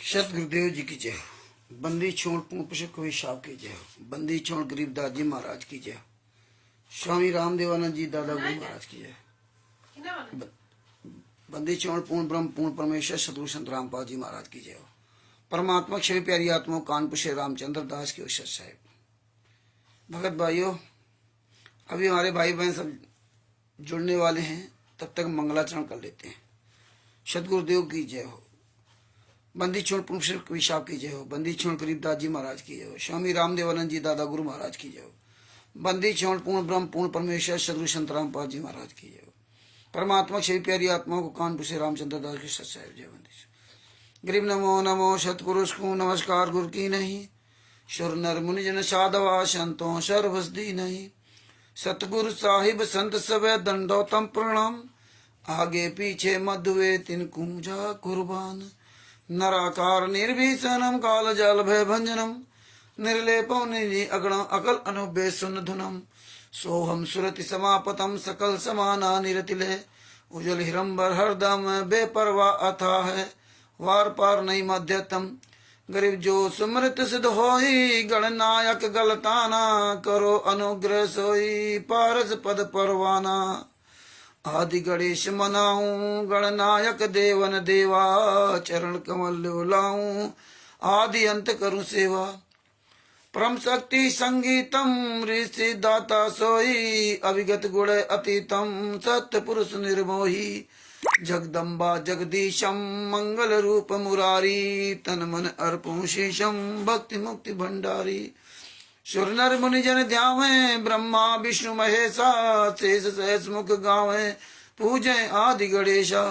सत गुरुदेव जी की जय हो। बंदी छोड़ पुष्प कवि साहब की जय हो। बंदी छोड़ गरीबदास जी महाराज की जय हो। स्वामी रामदेवानंद जी दादा गुरु महाराज की जय। बंदी छोड़ पूर्ण ब्रह्म पूर्ण परमेश्वर सतगुरु संत रामपाल जी महाराज की जय हो। परमात्मा क्षय प्यारी आत्मा कानपुर श्री रामचंद्र दास की औषध साहेब। भगत भाइयों, अभी हमारे भाई बहन सब जुड़ने वाले हैं, तब तक मंगलाचरण कर लेते हैं। सतगुरुदेव की जय हो। बंदी छोड़ पुष्प कवि साहब की जय हो। बंदी छोड़ गरीबदास जी महाराज की जय हो। स्वामी रामदेवानंद जी दादा गुरु महाराज की जय हो। बंदी छोड़ पूर्ण ब्रह्म पूर्ण परमेश्वर सतगुरु संत रामपाल जी महाराज की जय हो। परमात्मा क्षय प्यारी आत्माओं को कानपुर से रामचंद्र दास की सत्साहेब जय। बंदी गरीब नमो नमो सतपुरुष को नमस्कार गुरु की नहीं। सुर नर मुनि जन साधवा संतों सर्वसदी नहीं। सतगुरु साहिब संत सवे दंडोतम प्रणाम। आगे पीछे मधुए तिन कुंजा कुर्बान। नराकार निर्भीषणम काल जाल भय भंजनम। निर्लेपम निधि अगणम अकल अनुबे सुन धुनम। सोहम सुरति समापतम सकल समाना निरतिले। उजल हिरंबर हरदम बेपरवा अथा है। वार पार नहीं मध्यतम। गरीब जो सुमृत सिद्ध होई। गणनायक गलताना करो अनुग्रह सोई। पारस पद परवाना। आदि गणेश मनाऊं गणनायक देवन देवा। चरण कमल लाऊं आदि अंत करूं सेवा। परम शक्ति संगीतम ऋषि दाता सोई। अविगत गुण अतीतम सत्य पुरुष निर्मोही। जगदम्बा जगदीशम मंगल रूप मुरारी। तन मन अर्पण शीशम भक्ति मुक्ति भंडारी। सुर नर मुनि जन ध्यावे ब्रह्मा विष्णु महेशा। शेष सहस मुख गावे पूजे आदि गणेशा।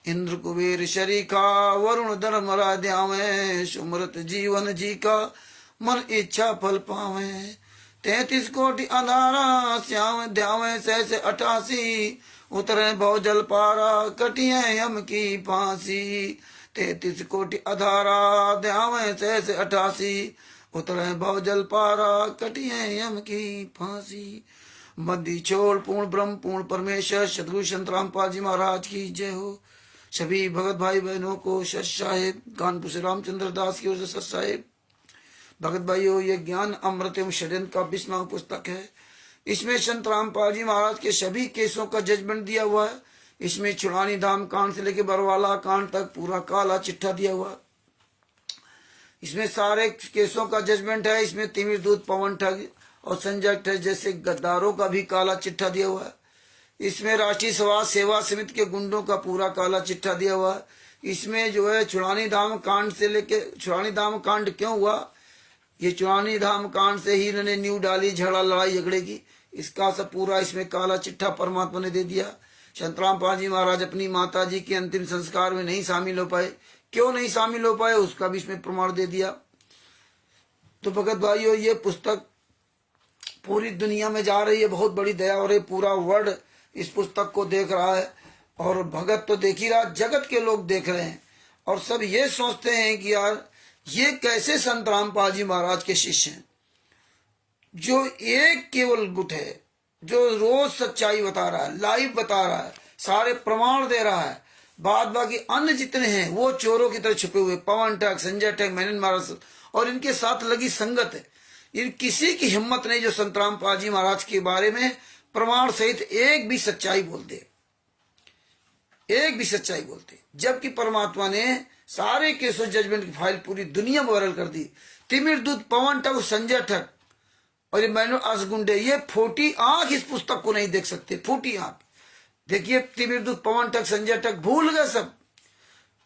इंद्र कुबेर शरीखा वरुण धर्मरा ध्यावे। सुमृत जीवन जी का मन इच्छा फल पावे। 33 कोटि अंधारा श्याम ध्यावे सहस 88। उतरे भव जल पारा कटिए यम की फांसी। 33 कोटि अधारा ध्यावे सहस 88। उतरे भव जल पारा कटिए यम की फांसी। बंदी छोड़ पूर्ण ब्रह्म पूर्ण परमेश्वर सतगुरु संत रामपाल जी महाराज की जय हो। सभी भगत भाई बहनों को सत साहेब कानपुर से रामचंद्र दास की ओर से सत साहेब। भगत भाइयों, ये ज्ञान अमृत एवं षड्यंत्र का 20वां पुस्तक है। इसमें संत रामपाल जी महाराज के सभी केसों का जजमेंट दिया हुआ है। इसमें छुड़ानी धाम कांड से लेकर बरवाला कांड तक पूरा काला चिट्ठा दिया हुआ है। इसमें सारे केसों का जजमेंट है। इसमें तिमिर दूत पवन ठग और संजय ठग जैसे गद्दारों का भी काला चिट्ठा दिया हुआ है। इसमें राष्ट्रीय समाज सेवा समिति के गुंडों का पूरा काला चिट्ठा दिया हुआ है। इसमें जो है छुड़ानी धाम कांड से लेके छुड़ानी धाम कांड क्यों हुआ, ये चुरानी धाम कांड से ही इन्होंने न्यू डाली झगड़ा लड़ाई झगड़े की, इसका सब पूरा इसमें काला चिट्ठा परमात्मा ने दे दिया। संत रामपाल जी महाराज अपनी माता जी के अंतिम संस्कार में नहीं शामिल हो पाए। क्यों नहीं शामिल हो पाए उसका भी इसमें प्रमाण दे दिया। तो भगत भाइयों, ये पुस्तक पूरी दुनिया में जा रही है। बहुत बड़ी दया हो रही, पूरा वर्ल्ड इस पुस्तक को देख रहा है। और भगत तो देख ही रहा, जगत के लोग देख रहे हैं। और सब ये सोचते हैं कि यार ये कैसे संत रामपाल जी महाराज के शिष्य हैं, जो एक केवल गुट है, जो रोज सच्चाई बता रहा है, लाइव बता रहा है, सारे प्रमाण दे रहा है। बाद बाकी अन्य जितने हैं वो चोरों की तरह छुपे हुए, पवन ठग संजय ठग मेनन महाराज और इनके साथ लगी संगत है। इन किसी की हिम्मत नहीं जो संत रामपाल जी महाराज के बारे में प्रमाण सहित एक भी सच्चाई बोलते, एक भी सच्चाई बोलते। जबकि परमात्मा ने सारे केसों जजमेंट की फाइल पूरी दुनिया में वायरल कर दी। तिमिर दूत पवन ठग संजय ठग और ये मैनो असगुंडे, ये फूटी आंख इस पुस्तक को नहीं देख सकते। फूटी आंख देखिए, तिमिर दूत पवन ठग संजय ठग भूल गए सब।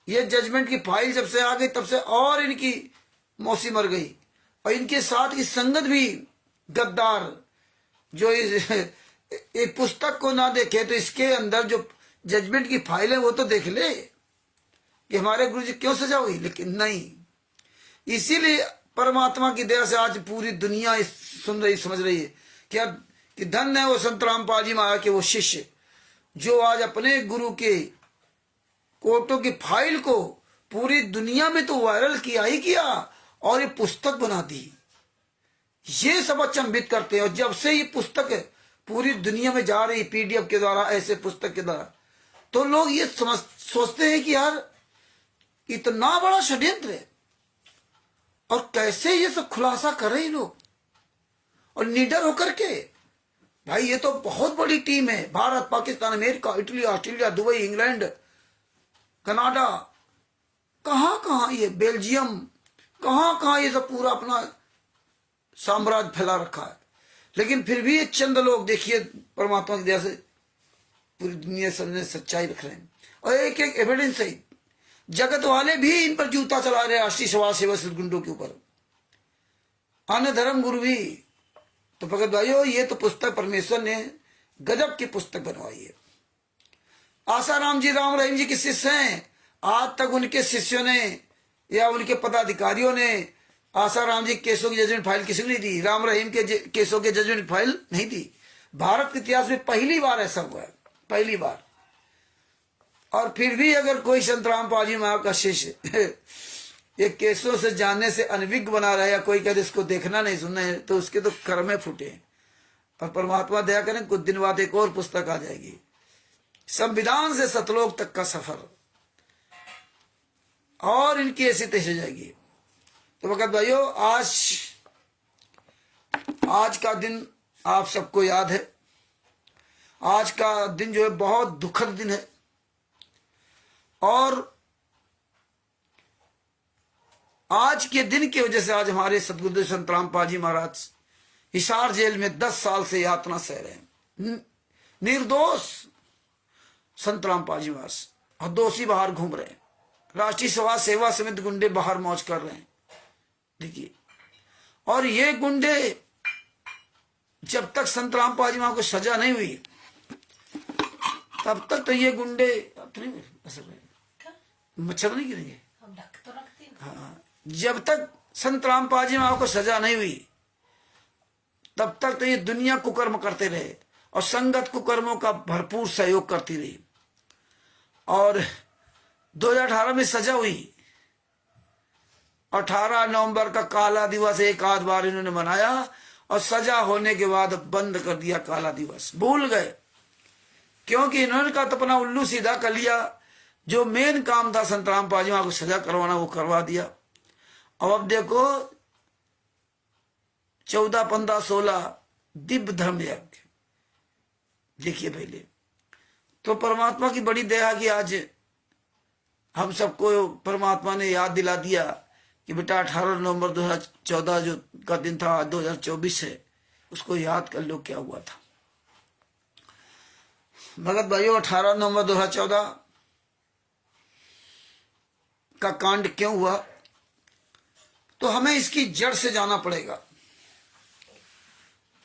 ये जजमेंट की फाइल जब से आ गई तब से और इनकी मौसी मर गई। और इनके साथ इस संगत भी गद्दार जो एक पुस्तक को ना देखे तो इसके अंदर जो जजमेंट की फाइल है वो तो देख ले कि हमारे गुरु जी क्यों सजा हुई, लेकिन नहीं। इसीलिए परमात्मा की दया से आज पूरी दुनिया सुन रही, समझ रही है कि धन्य है वो संत रामपाल जी महाराज के वो शिष्य जो आज अपने गुरु के कोटों की फाइल को पूरी दुनिया में तो वायरल किया ही किया और ये पुस्तक बना दी। ये सब अचंभित करते हैं। और जब से ये पुस्तक पूरी दुनिया में जा रही PDF के द्वारा, ऐसे पुस्तक के द्वारा, तो लोग ये सोचते हैं कि यार इतना बड़ा षड्यंत्र है, और कैसे ये सब खुलासा कर रहे हैं लोग, और निडर होकर के। भाई ये तो बहुत बड़ी टीम है, Bharat, Pakistan, America, Italy, Australia, Dubai, England, Canada, कहां कहां ये, बेल्जियम, कहां कहां ये सब पूरा अपना साम्राज्य फैला रखा है। लेकिन फिर भी ये चंद लोग देखिए परमात्मा की दया से पूरी दुनिया सबने सच्चाई रख रहे हैं, और एक एक एविडेंस है। जगत वाले भी इन पर जूता चला रहे, राष्ट्रीय समाज सेवा गुंडों के ऊपर, अन्य धर्म गुरु भी। तो भगत भाइयों, ये तो पुस्तक परमेश्वर ने गजब की पुस्तक बनवाई है। आसाराम जी, राम रहीम जी के शिष्य हैं। आज तक उनके शिष्यों ने या उनके पदाधिकारियों ने आसाराम जी केसों की जजमेंट फाइल किसी ने नहीं दी, राम रहीम के केसों की जजमेंट फाइल नहीं दी। भारत के इतिहास में पहली बार ऐसा हुआ है, पहली बार। और फिर भी अगर कोई संत रामपाल जी महाराज का शिष्य ये केसों से जानने से अनभिज्ञ बना रहा है, या कोई कहते इसको देखना नहीं सुनना है, तो उसके तो कर्मे फूटे। और परमात्मा दया करें, कुछ दिन बाद एक और पुस्तक आ जाएगी, संविधान से सतलोक तक का सफर, और इनकी ऐसी तैसी हो जाएगी। तो भगत भाइयों, आज का दिन आप सबको याद है। आज का दिन जो है बहुत दुखद दिन है, और आज के दिन की वजह से आज हमारे सतगुरुदेव संत रामपाल जी महाराज हिसार जेल में 10 साल से यातना सह रहे हैं। निर्दोष संत रामपाल जी महाराज, और दोषी बाहर घूम रहे हैं। राष्ट्रीय समाज सेवा समिति गुंडे बाहर मौज कर रहे हैं, देखिए। और ये गुंडे, जब तक संत रामपाल जी महाराज को सजा नहीं हुई, तब तक तो ये गुंडे मच्छर नहीं गिरेंगे। हाँ, जब तक संत रामपाल जी महाराज को सजा नहीं हुई, तब तक तो ये दुनिया कुकर्म करते रहे, और संगत कुकर्मों का भरपूर सहयोग करती रही। और 2018 में सजा हुई, 18 नवंबर का काला दिवस एक आध बार इन्होंने मनाया, और सजा होने के बाद बंद कर दिया काला दिवस, भूल गए। क्योंकि इन्होंने का तो अपना उल्लू सीधा कर लिया। जो मेन काम था संत रामपाल जी महाराज को सजा करवाना, वो करवा दिया। अब देखो 14, 15, 16 दिव्य धर्म यज्ञ, देखिए पहले तो परमात्मा की बड़ी दया कि आज हम सबको परमात्मा ने याद दिला दिया कि बेटा 18 नवंबर 2014 जो का दिन था, 2024 है, उसको याद कर लो क्या हुआ था। भगत भाइयों, 18 नवंबर 2014 का कांड क्यों हुआ, तो हमें इसकी जड़ से जाना पड़ेगा।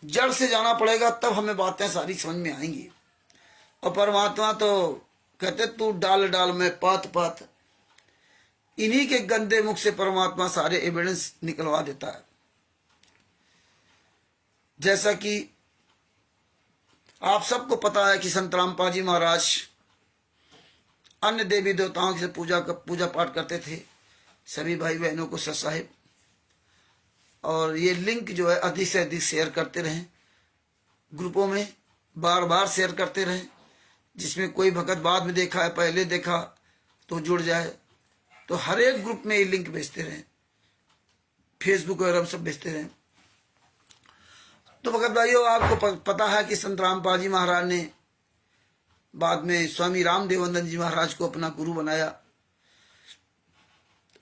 जड़ से जाना पड़ेगा, तब हमें बातें सारी समझ में आएंगी। और परमात्मा तो कहते तू डाल डाल में पात पात, इन्हीं के गंदे मुख से परमात्मा सारे एविडेंस निकलवा देता है। जैसा कि आप सबको पता है कि संत रामपाल जी महाराज अन्य देवी देवताओं से पूजा पाठ करते थे, सभी भाई बहनों को सत साहिब। और ये लिंक जो है अधिक से अधिक शेयर करते रहें, ग्रुपों में बार बार शेयर करते रहें, जिसमें कोई भगत बाद में देखा है, पहले देखा तो जुड़ जाए। तो हर एक ग्रुप में ये लिंक भेजते रहें, फेसबुक वगैरह सब भेजते रहें। तो भगत भाइयों, आपको पता है कि संत रामपाल जी महाराज ने बाद में स्वामी रामदेवानंद जी महाराज को अपना गुरु बनाया,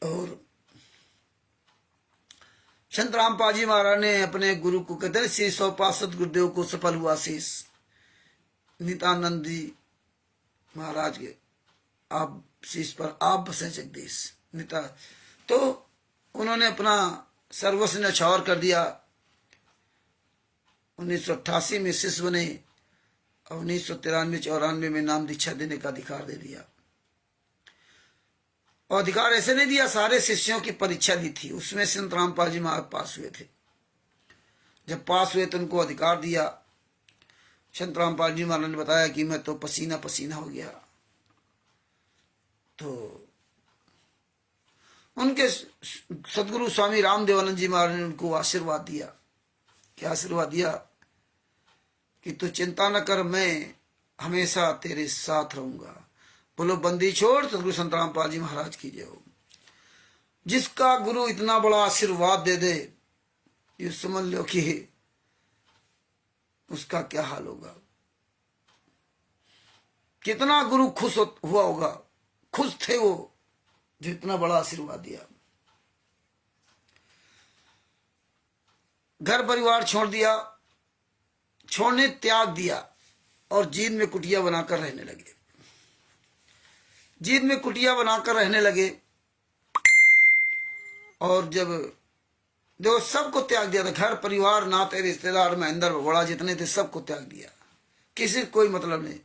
और संत रामपाल जी महाराज ने अपने गुरु को कहते हैं श्री सौपासद गुरुदेव को सफल हुआ शीश नित्यानंद जी महाराज के आप शीश पर आप बसे जगदीश निता। तो उन्होंने अपना सर्वस्व न्यौछावर कर दिया। 1988 में शिष्य बने, और 1993-94 में नाम दीक्षा देने का अधिकार दे दिया। और अधिकार ऐसे नहीं दिया, सारे शिष्यों की परीक्षा दी थी, उसमें संत रामपाल जी महाराज पास हुए थे। जब पास हुए तो उनको अधिकार दिया। संत रामपाल जी महाराज ने बताया कि मैं तो पसीना पसीना हो गया। तो उनके सदगुरु स्वामी रामदेवानंद जी महाराज ने उनको आशीर्वाद दिया। क्या आशीर्वाद दिया कि तू चिंता न कर, मैं हमेशा तेरे साथ रहूंगा। बोलो बंदी छोड़ सदगुरु संत रामपाल जी महाराज की जय हो। जिसका गुरु इतना बड़ा आशीर्वाद दे दे, ये समझ लो कि उसका क्या हाल होगा। कितना गुरु खुश हुआ होगा, खुश थे वो जो इतना बड़ा आशीर्वाद दिया। घर परिवार छोड़ दिया, छोड़ने त्याग दिया और जींद में कुटिया बनाकर रहने लगे। जींद में कुटिया बनाकर रहने लगे और जब देखो सबको त्याग दिया था, घर परिवार नाते रिश्तेदार महेंद्र बड़ा जितने थे सबको त्याग दिया, किसी कोई मतलब नहीं।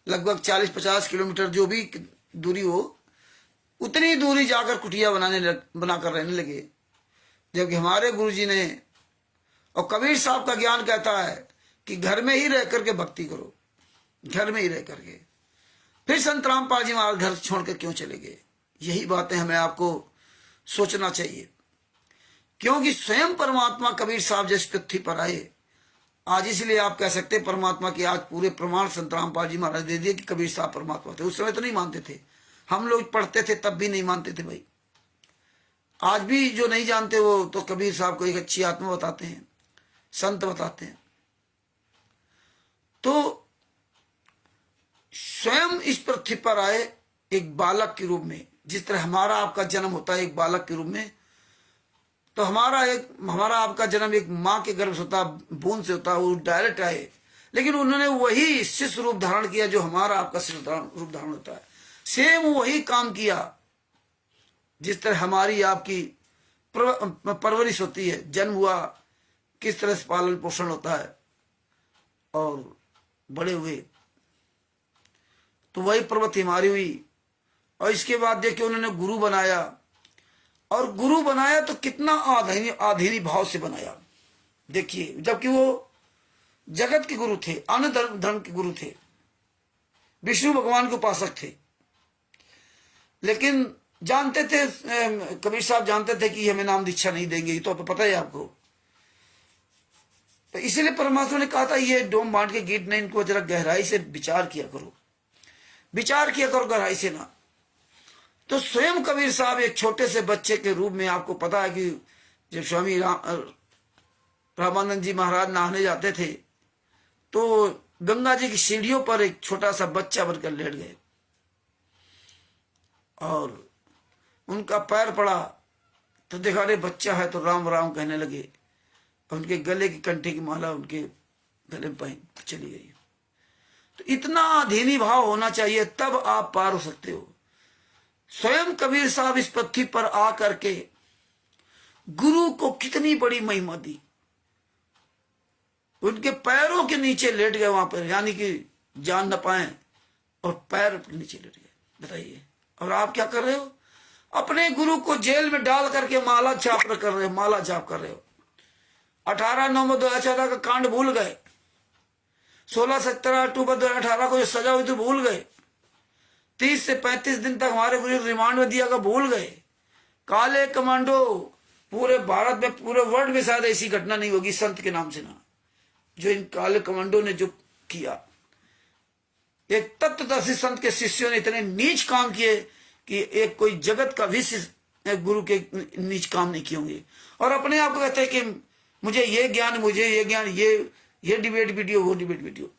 लगभग 40-50 किलोमीटर जो भी दूरी हो उतनी दूरी जाकर कुटिया बनाकर रहने लगे। जबकि हमारे गुरुजी ने और कबीर साहब का ज्ञान कहता है कि घर में ही रह करके भक्ति करो, घर में ही रह करके। फिर संत रामपाल जी महाराज घर छोड़कर क्यों चले गए? यही बातें हमें आपको सोचना चाहिए, क्योंकि स्वयं परमात्मा कबीर साहब जिस पृथ्वी पर आए आज, इसलिए आप कह सकते हैं परमात्मा की आज पूरे प्रमाण संत रामपाल जी महाराज दे दिए कि कबीर साहब परमात्मा थे। उस समय तो नहीं मानते थे, हम लोग पढ़ते थे तब भी नहीं मानते थे भाई। आज भी जो नहीं जानते वो तो कबीर साहब को एक अच्छी आत्मा बताते हैं, संत बताते हैं। तो स्वयं इस पृथ्वी पर आए एक बालक के रूप में, जिस तरह हमारा आपका जन्म होता है एक बालक के रूप में, तो हमारा आपका जन्म एक माँ के गर्भ से होता, बूंद से होता, वो डायरेक्ट आए। लेकिन उन्होंने वही शिष्य रूप धारण किया जो हमारा आपका रूप धारण होता है। सेम वही काम किया जिस तरह हमारी आपकी परवरिश होती है, जन्म हुआ किस तरह से पालन पोषण होता है और बड़े हुए, तो वही प्रवृत्ति हमारी हुई। और इसके बाद देखिए उन्होंने गुरु बनाया, और गुरु बनाया तो कितना आधीनी भाव से बनाया। देखिए जबकि वो जगत के गुरु थे, अन्य धर्म के गुरु थे, विष्णु भगवान के उपासक थे, लेकिन जानते थे कबीर साहब जानते थे कि हमें नाम दीक्षा नहीं देंगे, तो पता है आपको। तो इसीलिए परमात्मा ने कहा था ये डोम बांट के गीत ने इनको जरा गहराई से विचार किया करो, विचार किया करो गहराई से ना। तो स्वयं कबीर साहब एक छोटे से बच्चे के रूप में, आपको पता है कि जब स्वामी रामानंद जी महाराज नहाने जाते थे तो गंगा जी की सीढ़ियों पर एक छोटा सा बच्चा बनकर लेट गए और उनका पैर पड़ा तो देखा रे बच्चा है, तो राम राम कहने लगे। उनके गले की कंठी की माला उनके गले में पहन चली गई। तो इतना अधीनी भाव होना चाहिए, तब आप पार हो सकते हो। स्वयं कबीर साहब इस पृथ्वी पर आकर के गुरु को कितनी बड़ी महिमा दी, उनके पैरों के नीचे लेट गए वहां पर, यानी कि जान न पाए और पैर के नीचे लेट गए। बताइए, और आप क्या कर रहे हो? अपने गुरु को जेल में डाल करके माला जाप कर रहे हो, माला जाप कर रहे हो। 18/9/2014 का कांड भूल गए, 16-17 अक्टूबर 2018 को जो सजा हुई थी भूल गए, 30 से 35 दिन तक हमारे गुरु रिमांड में दिया का भूल गए। काले कमांडो पूरे भारत में, पूरे वर्ल्ड में शायद ऐसी घटना नहीं होगी संत के नाम से ना, जो इन काले कमांडो ने जो किया। एक तत्वदर्शी संत के शिष्यों ने इतने नीच काम किए कि एक कोई जगत का भी गुरु के नीच काम नहीं किए होंगे। और अपने आप को कहते हैं कि मुझे ये ज्ञान, मुझे ये ज्ञान, ये डिबेट वीडियो, वो डिबेट वीडियो।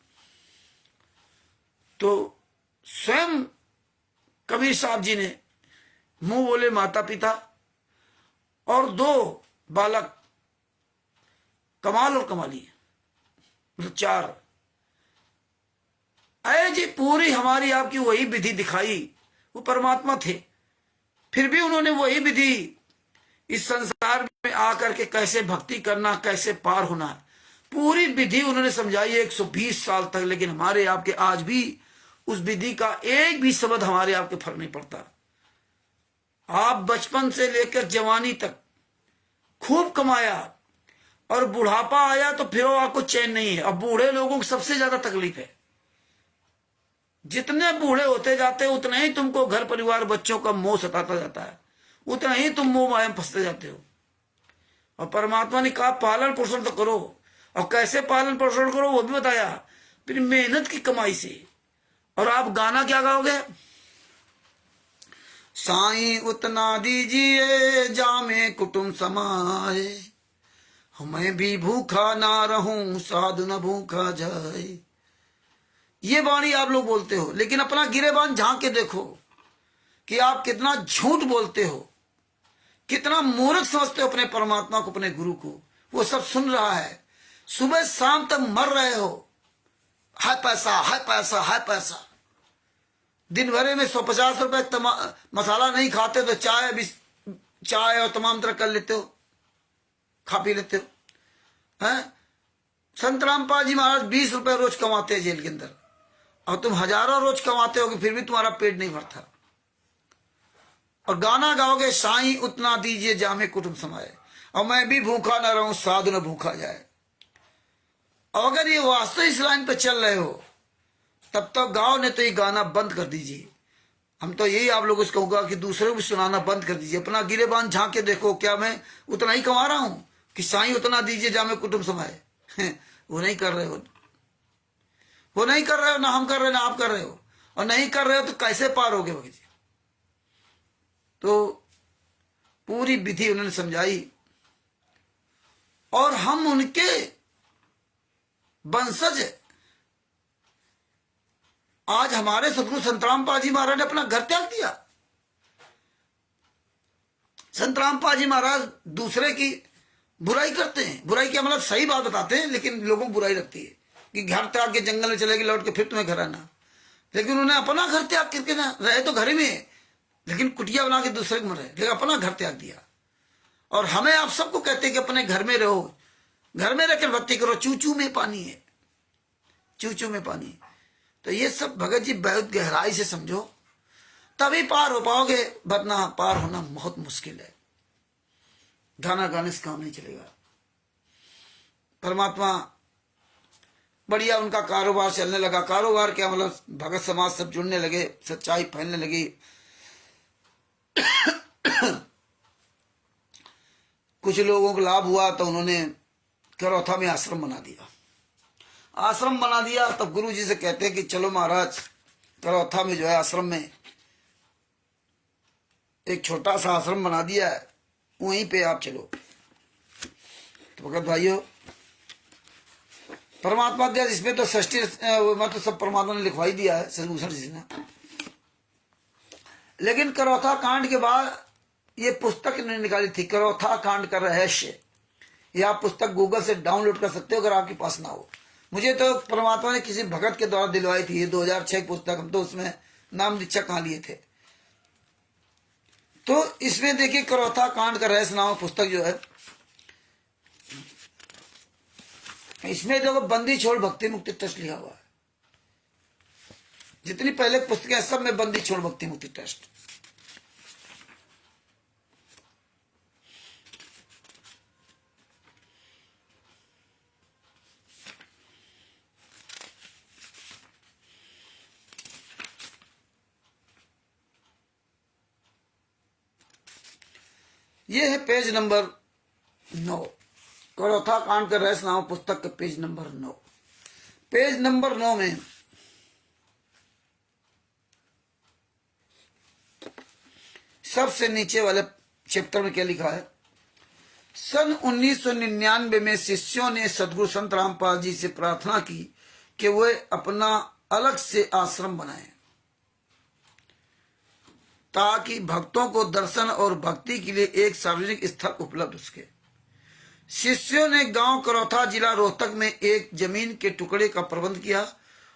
तो स्वयं कबीर साहब जी ने मुंह बोले माता पिता और 2 बालक, कमाल और कमाली, मतलब 4। अय जी पूरी हमारी आपकी वही विधि दिखाई। वो परमात्मा थे, फिर भी उन्होंने वही विधि इस संसार में आकर के कैसे भक्ति करना, कैसे पार होना, पूरी विधि उन्होंने समझाई 120 साल तक। लेकिन हमारे आपके आज भी उस विधि का एक भी शब्द हमारे आपके फर्क नहीं पड़ता। आप बचपन से लेकर जवानी तक खूब कमाया और बुढ़ापा आया तो फिर आपको चैन नहीं है। अब बूढ़े लोगों को सबसे ज्यादा तकलीफ है, जितने बूढ़े होते जाते हैं उतना ही तुमको घर परिवार बच्चों का मोह सताता जाता है, उतना ही तुम मोह माया में फंसते जाते हो। और परमात्मा ने कहा पालन पोषण तो करो, और कैसे पालन पोषण करो वो भी बताया, फिर मेहनत की कमाई से। और आप गाना क्या गाओगे? साईं उतना दीजिए जामे कुटुंब समाए, मैं भी भूखा ना रहूं साधु न भूखा जाए। ये वाणी आप लोग बोलते हो, लेकिन अपना गिरेबान झांक के देखो कि आप कितना झूठ बोलते हो, कितना मूर्ख समझते हो अपने परमात्मा को, अपने गुरु को। वो सब सुन रहा है, सुबह शाम तक मर रहे हो, है पैसा है पैसा है पैसा। दिन भरे में 150 रुपए मसाला नहीं खाते तो चाय और तमाम तरह कर लेते हो, खा पी लेते हो। हैं? संत रामपाल जी महाराज 20 रुपए रोज कमाते हैं जेल के अंदर, और तुम हजारों रोज कमाते हो, फिर भी तुम्हारा पेट नहीं भरता। और गाना गाओगे, साईं उतना दीजिए जामे कुटुंब समाए, और मैं भी भूखा ना रहूं साधु न भूखा जाए। और अगर ये वास्तव इस लाइन पे चल रहे हो, तब तक गाओ, नहीं तो ये गाना बंद कर दीजिए। हम तो यही आप लोगों से कहूंगा कि दूसरे को भी सुनाना बंद कर दीजिए। अपना गिरेबान झांक के देखो, क्या मैं उतना ही कमा रहा हूं कि साईं उतना दीजिए जामे कुटुंब समाए? वो नहीं कर रहे हो, वो नहीं कर रहे हो, ना हम कर रहे हो, ना आप कर रहे हो। और नहीं कर रहे हो तो कैसे पार होगे भगत जी? तो पूरी विधि उन्होंने समझाई, और हम उनके वंशज। आज हमारे सतगुरु संत रामपाल जी महाराज ने अपना घर त्याग दिया। संत रामपाल जी महाराज दूसरे की बुराई करते हैं, बुराई क्या मतलब सही बात बताते हैं, लेकिन लोगों को बुराई लगती है कि घर त्याग के जंगल में चले गए, लौट के फिर तुम्हें घर आना। लेकिन उन्हें अपना घर त्याग करके ना रहे, तो घर में लेकिन कुटिया बना के दूसरे को मरे, लेकिन अपना घर त्याग दिया। और हमें आप सबको कहते हैं कि अपने घर में रहो, घर में रहकर भक्ति करो, चूचू में पानी है, चूचू में पानी। तो ये सब भगत जी बहुत गहराई से समझो, तभी पार हो पाओगे, वरना पार होना बहुत मुश्किल है। गाना गाने से काम नहीं चलेगा। परमात्मा बढ़िया, उनका कारोबार चलने लगा। कारोबार क्या मतलब, भगत समाज सब जुड़ने लगे, सच्चाई फैलने लगी। कुछ लोगों को लाभ हुआ तो उन्होंने करौथा में आश्रम बना दिया। आश्रम बना दिया, तब गुरु जी से कहते हैं कि चलो महाराज, करौथा में जो है आश्रम में एक छोटा सा आश्रम बना दिया है, वहीं पे आप चलो। तो भगत भाइयों, परमात्मा दिया, इसमें तो षष्ठी मतलब सब परमात्मा ने लिखवाई दिया है, सदभूषण जी ने। लेकिन करौथा कांड के बाद ये पुस्तक ने निकाली थी, करौथा कांड का रहस्य। ये आप पुस्तक गूगल से डाउनलोड कर सकते हो अगर आपके पास ना हो। मुझे तो परमात्मा ने किसी भगत के द्वारा दिलवाई थी, ये 2006 पुस्तक। हम तो उसमें नाम दीक्षा कहाँ लिए थे। तो इसमें देखिए, करौथा कांड का रहस्य नाम पुस्तक जो है, इसमें देखो बंदी छोड़ भक्ति मुक्ति ट्रस्ट लिखा हुआ है। जितनी पहले पुस्तकें सब में बंदी छोड़ भक्ति मुक्ति ट्रस्ट। ये है पेज नंबर 9, करौथा कांड का रहस्य नाम पुस्तक का पेज नंबर 9। पेज नंबर 9 में सबसे नीचे वाले चैप्टर में क्या लिखा है? सन 1999 में शिष्यों ने सदगुरु संत रामपाल जी से प्रार्थना की कि वे अपना अलग से आश्रम बनाएं, ताकि भक्तों को दर्शन और भक्ति के लिए एक सार्वजनिक स्थल उपलब्ध हो सके। शिष्यों ने गांव करौथा जिला रोहतक में एक जमीन के टुकड़े का प्रबंध किया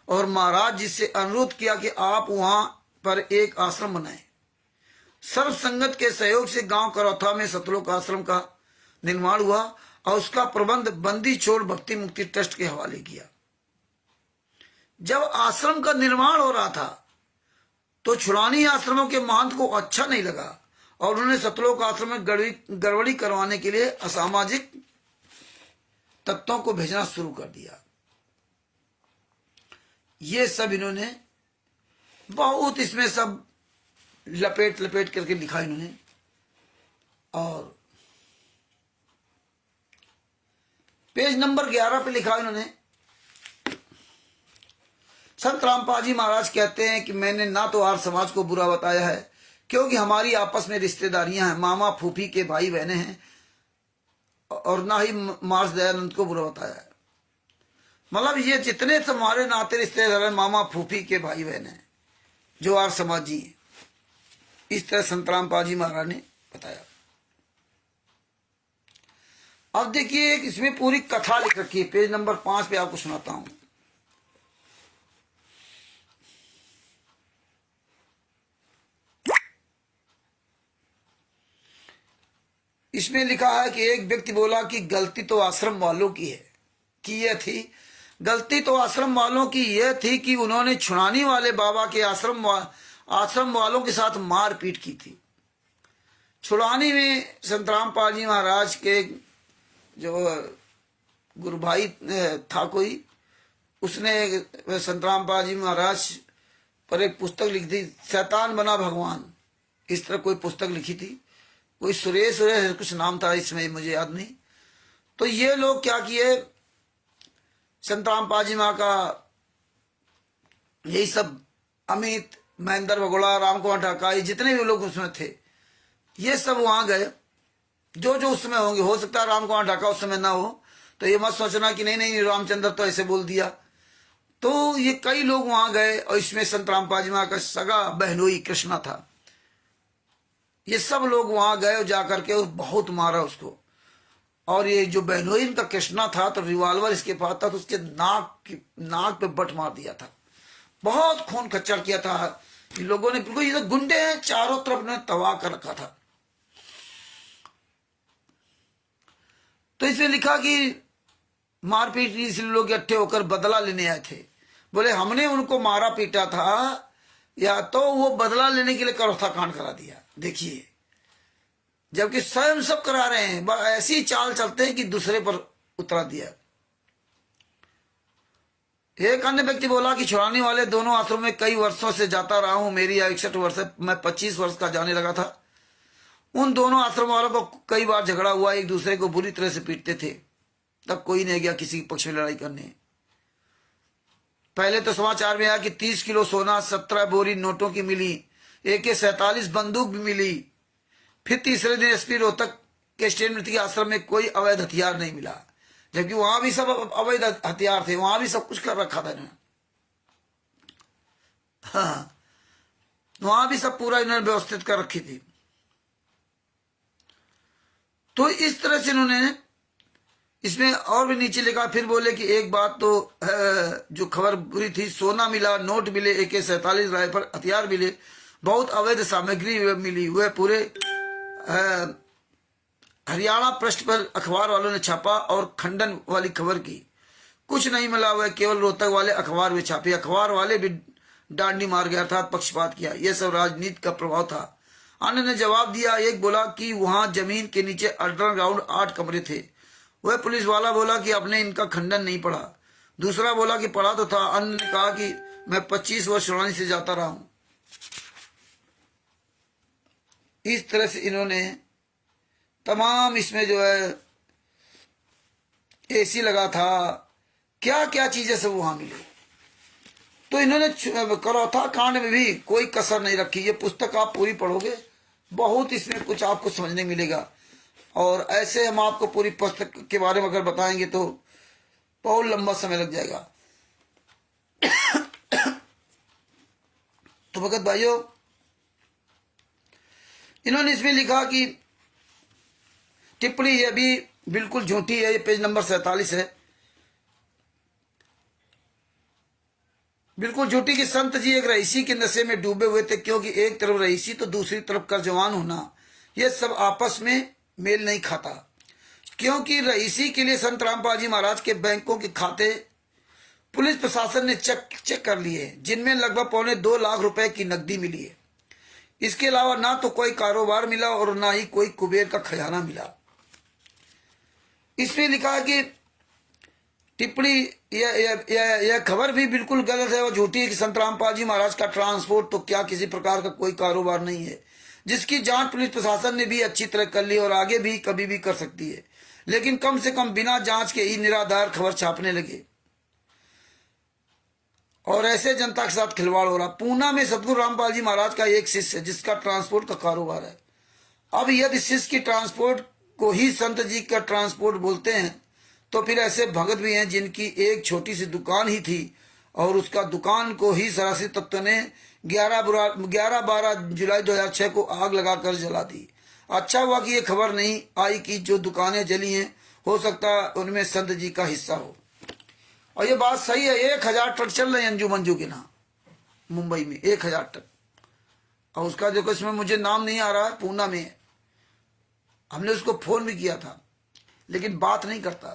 और महाराज जी से अनुरोध किया कि आप वहां पर एक आश्रम बनाएं। सर्व संगत के सहयोग से गांव करौथा में सतलोक आश्रम का निर्माण हुआ और उसका प्रबंध बंदी छोड़ भक्ति मुक्ति ट्रस्ट के हवाले किया। जब आश्रम का निर्माण हो रहा था तो छुड़ानी आश्रमों के महंत को अच्छा नहीं लगा और उन्होंने सतलोक आश्रम में गड़बड़ी करवाने के लिए असामाजिक तत्वों को भेजना शुरू कर दिया। ये सब इन्होंने बहुत इसमें सब लपेट लपेट करके लिखा इन्होंने। और पेज नंबर 11 पे लिखा इन्होंने, संत रामपाल जी महाराज कहते हैं कि मैंने ना तो आर्य समाज को बुरा बताया है क्योंकि हमारी आपस में रिश्तेदारियां हैं, मामा फूफी के भाई बहने हैं, और ना ही मार्स दयानंद को बुरा बताया है। मतलब ये जितने हमारे नाते रिश्तेदार हैं, मामा फूफी के भाई बहन हैं, जो आर्य समाजी हैं। इस तरह संत रामपाल जी महाराज ने बताया। अब देखिए इसमें पूरी कथा लिख रखी है, पेज नंबर 5 पे आपको सुनाता हूं। इसमें लिखा है कि एक व्यक्ति बोला कि गलती तो आश्रम वालों की है, कि यह थी गलती तो आश्रम वालों की यह थी कि उन्होंने छुड़ानी वाले बाबा के आश्रम वालों के साथ मारपीट की थी। छुड़ानी में संत रामपाल जी महाराज के जो गुरु भाई था कोई, उसने संत रामपाल जी महाराज पर एक पुस्तक लिखी थी, शैतान बना भगवान, इस तरह कोई पुस्तक लिखी थी। कोई सुरेश कुछ नाम था, इसमें मुझे याद नहीं। तो ये लोग क्या किए, संत रामपाल जी महाराज का यही सब अमित, महेंद्र भगोड़ा, राम कुमार ढाका, जितने भी लोग उसमें थे, ये सब वहां गए। जो जो उस समय होंगे, हो सकता है राम कुमार ढाका उस समय ना हो, तो ये मत सोचना कि नहीं नहीं रामचंद्र तो ऐसे बोल दिया। तो ये कई लोग वहां गए, और इसमें संत रामपाल जी महाराज का सगा बहनोई कृष्णा था। ये सब लोग वहां गए और जाकर के बहुत मारा उसको। और ये जो बहनोई इनका कृष्णा था, तो रिवाल्वर इसके पास था, तो उसके नाक पे बट मार दिया था। बहुत खून खच्चर किया था। इन लोगों ने बिल्कुल, ये तो गुंडे हैं, चारों तरफ ने तबाह कर रखा था। तो इसमें लिखा कि मारपीट इसलिए लोग इकट्ठे होकर बदला लेने आए थे। बोले हमने उनको मारा पीटा था, या तो वो बदला लेने के लिए करौथा कांड करा दिया। देखिए, जबकि स्वयं सब करा रहे हैं, ऐसी चाल चलते हैं कि दूसरे पर उतरा दिया। एक अन्य व्यक्ति बोला कि छुड़ाने वाले दोनों आश्रम में कई वर्षों से जाता रहा हूं, मेरी 61 वर्ष है, मैं 25 वर्ष का जाने लगा था। उन दोनों आश्रम वालों को कई बार झगड़ा हुआ, एक दूसरे को बुरी तरह से पीटते थे, तब कोई नहीं गया किसी पक्ष में लड़ाई करने। पहले तो समाचार में आया कि 30 किलो सोना, 17 बोरी नोटों की मिली, AK-47 बंदूक भी मिली। फिर तीसरे दिन SP रोहतक के स्टेट आश्रम में कोई अवैध हथियार नहीं मिला, जबकि वहां भी सब अवैध हथियार थे, वहां भी सब कुछ कर रखा था इन्होंने। हाँ, वहां भी सब पूरा इन्होंने व्यवस्थित कर रखी थी। तो इस तरह से इन्होंने इसमें और भी नीचे लिखा। फिर बोले कि एक बात तो जो खबर बुरी थी, सोना मिला, नोट मिले, AK-47 राइफल, हथियार मिले, बहुत अवैध सामग्री मिली। वह पूरे हरियाणा पृष्ठ पर अखबार वालों ने छापा और खंडन वाली खबर की। कुछ नहीं मिला, वह केवल रोहतक वाले अखबार में छापे। अखबार वाले भी डांडी मार गया, अर्थात पक्षपात किया। यह सब राजनीति का प्रभाव था। अन्य ने जवाब दिया। एक बोला कि वहां जमीन के नीचे अंडरग्राउंड 8 कमरे थे। वह पुलिस वाला बोला कि आपने इनका खंडन नहीं पढ़ा। दूसरा बोला कि पढ़ा तो था। अन्य ने कहा कि मैं 25 वर्ष छुड़ानी से जाता रहा हूं। इस तरह से इन्होंने तमाम, इसमें जो है AC लगा था, क्या क्या चीजें सब वहां मिली। तो इन्होंने करौथा कांड में भी कोई कसर नहीं रखी। ये पुस्तक आप पूरी पढ़ोगे, बहुत इसमें कुछ आपको समझने मिलेगा। और ऐसे हम आपको पूरी पुस्तक के बारे में अगर बताएंगे तो बहुत लंबा समय लग जाएगा। तो भगत भाइयों, इन्होंने इसमें लिखा कि टिप्पणी ये भी बिल्कुल झूठी है। ये पेज नंबर 47 है। बिल्कुल झूठी कि संत जी एक रईसी के नशे में डूबे हुए थे, क्योंकि एक तरफ रईसी तो दूसरी तरफ कर्जवान होना, ये सब आपस में मेल नहीं खाता। क्योंकि रईसी के लिए संत रामपाल जी महाराज के बैंकों के खाते पुलिस प्रशासन ने चेक कर लिए, जिनमें लगभग 2.25 लाख रुपए की नकदी मिली है। इसके अलावा ना तो कोई कारोबार मिला और ना ही कोई कुबेर का खजाना मिला। इसमें लिखा है कि टिप्पणी यह खबर भी बिल्कुल गलत है और झूठी है कि संत रामपाल जी महाराज का ट्रांसपोर्ट तो क्या किसी प्रकार का कोई कारोबार नहीं है, जिसकी जांच पुलिस प्रशासन ने भी अच्छी तरह कर ली और आगे भी कभी भी कर सकती है। लेकिन कम से कम बिना जांच के ही निराधार खबर छापने लगे। और ऐसे जनता के साथ खिलवाड़ हो रहा। पूना में सतगुरु रामपाल जी महाराज का एक शिष्य है जिसका ट्रांसपोर्ट का कारोबार है। अब यदि शिष्य की ट्रांसपोर्ट को ही संत जी का ट्रांसपोर्ट बोलते हैं, तो फिर ऐसे भगत भी हैं जिनकी एक छोटी सी दुकान ही थी और उसका दुकान को ही सरासी तत्व ने 11-12 जुलाई 2006 को आग लगाकर जला दी। अच्छा हुआ कि ये खबर नहीं आई कि जो दुकानें जली हैं हो सकता उनमें संत जी का हिस्सा हो। और ये बात सही है, 1000 ट्रक चल रहे हैं अंजू मंजू के नाम मुंबई में, 1000 ट्रक। और उसका जो इसमें मुझे नाम नहीं आ रहा है, पूना में है। हमने उसको फोन भी किया था लेकिन बात नहीं करता।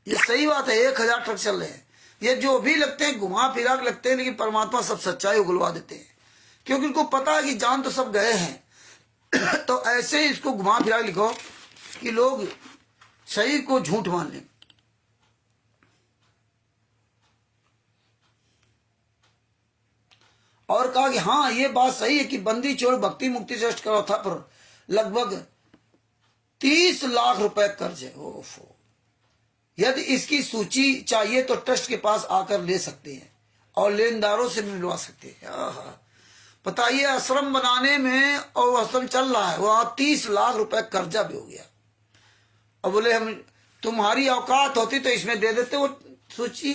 ये सही बात है, 1000 ट्रक चल रहे हैं। ये जो भी लगते हैं घुमा फिरा के लगते हैं, लेकिन परमात्मा सब सच्चाई उगलवा देते हैं, क्योंकि उनको पता है कि जान तो सब गए हैं। तो ऐसे ही इसको घुमा फिरा के लिखो कि लोग सही को झूठ मान लें। और कहा कि हाँ ये बात सही है कि बंदी छोड़ भक्ति मुक्ति ट्रस्ट का था पर लगभग 30 लाख रुपए कर्ज है। ओफो, यदि इसकी सूची चाहिए तो ट्रस्ट के पास आकर ले सकते हैं और लेनदारों से मिलवा सकते हैं। बताइए, आश्रम बनाने में और आश्रम चल रहा है, वहां 30 लाख रुपए कर्जा भी हो गया। और बोले हम तुम्हारी औकात होती तो इसमें दे देते वो सूची।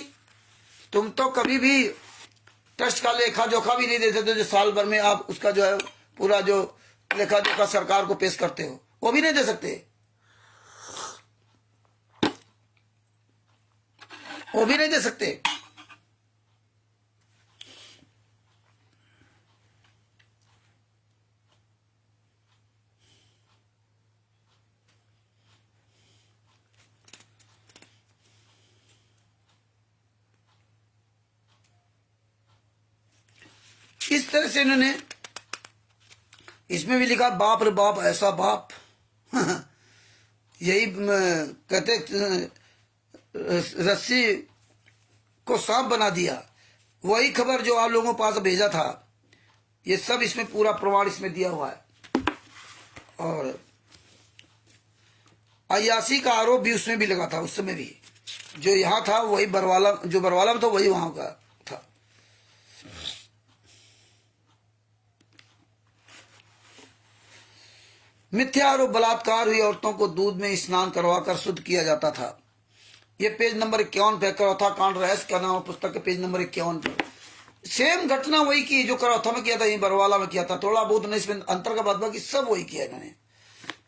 तुम तो कभी भी ट्रस्ट का लेखा जोखा भी नहीं देते थे, जो साल भर में आप उसका जो है पूरा जो लेखा जोखा सरकार को पेश करते हो, वो भी नहीं दे सकते, वो भी नहीं दे सकते। इस तरह से इन्होंने इसमें भी लिखा, बाप रे बाप ऐसा बाप। यही कहते रस्सी को सांप बना दिया। वही खबर जो आप लोगों के पास भेजा था, ये सब इसमें पूरा प्रमाण इसमें दिया हुआ है। और अयासी का आरोप भी उसमें भी लगा था। उस समय भी जो यहाँ था वही बरवाला, जो बरवाला में था वही वहां का था। मिथ्या आरोप, बलात्कार हुई औरतों को दूध में स्नान करवाकर शुद्ध किया जाता था। ये पेज नंबर 51 पे करौथा कांड रहस्य का नाम पुस्तक के पेज नंबर 51 पर सेम घटना वही की जो करौथा में किया था, ये बरवाला में किया था। थोड़ा बहुत नहीं इसमें अंतर का बात, बाकी सब वही किया इन्होंने।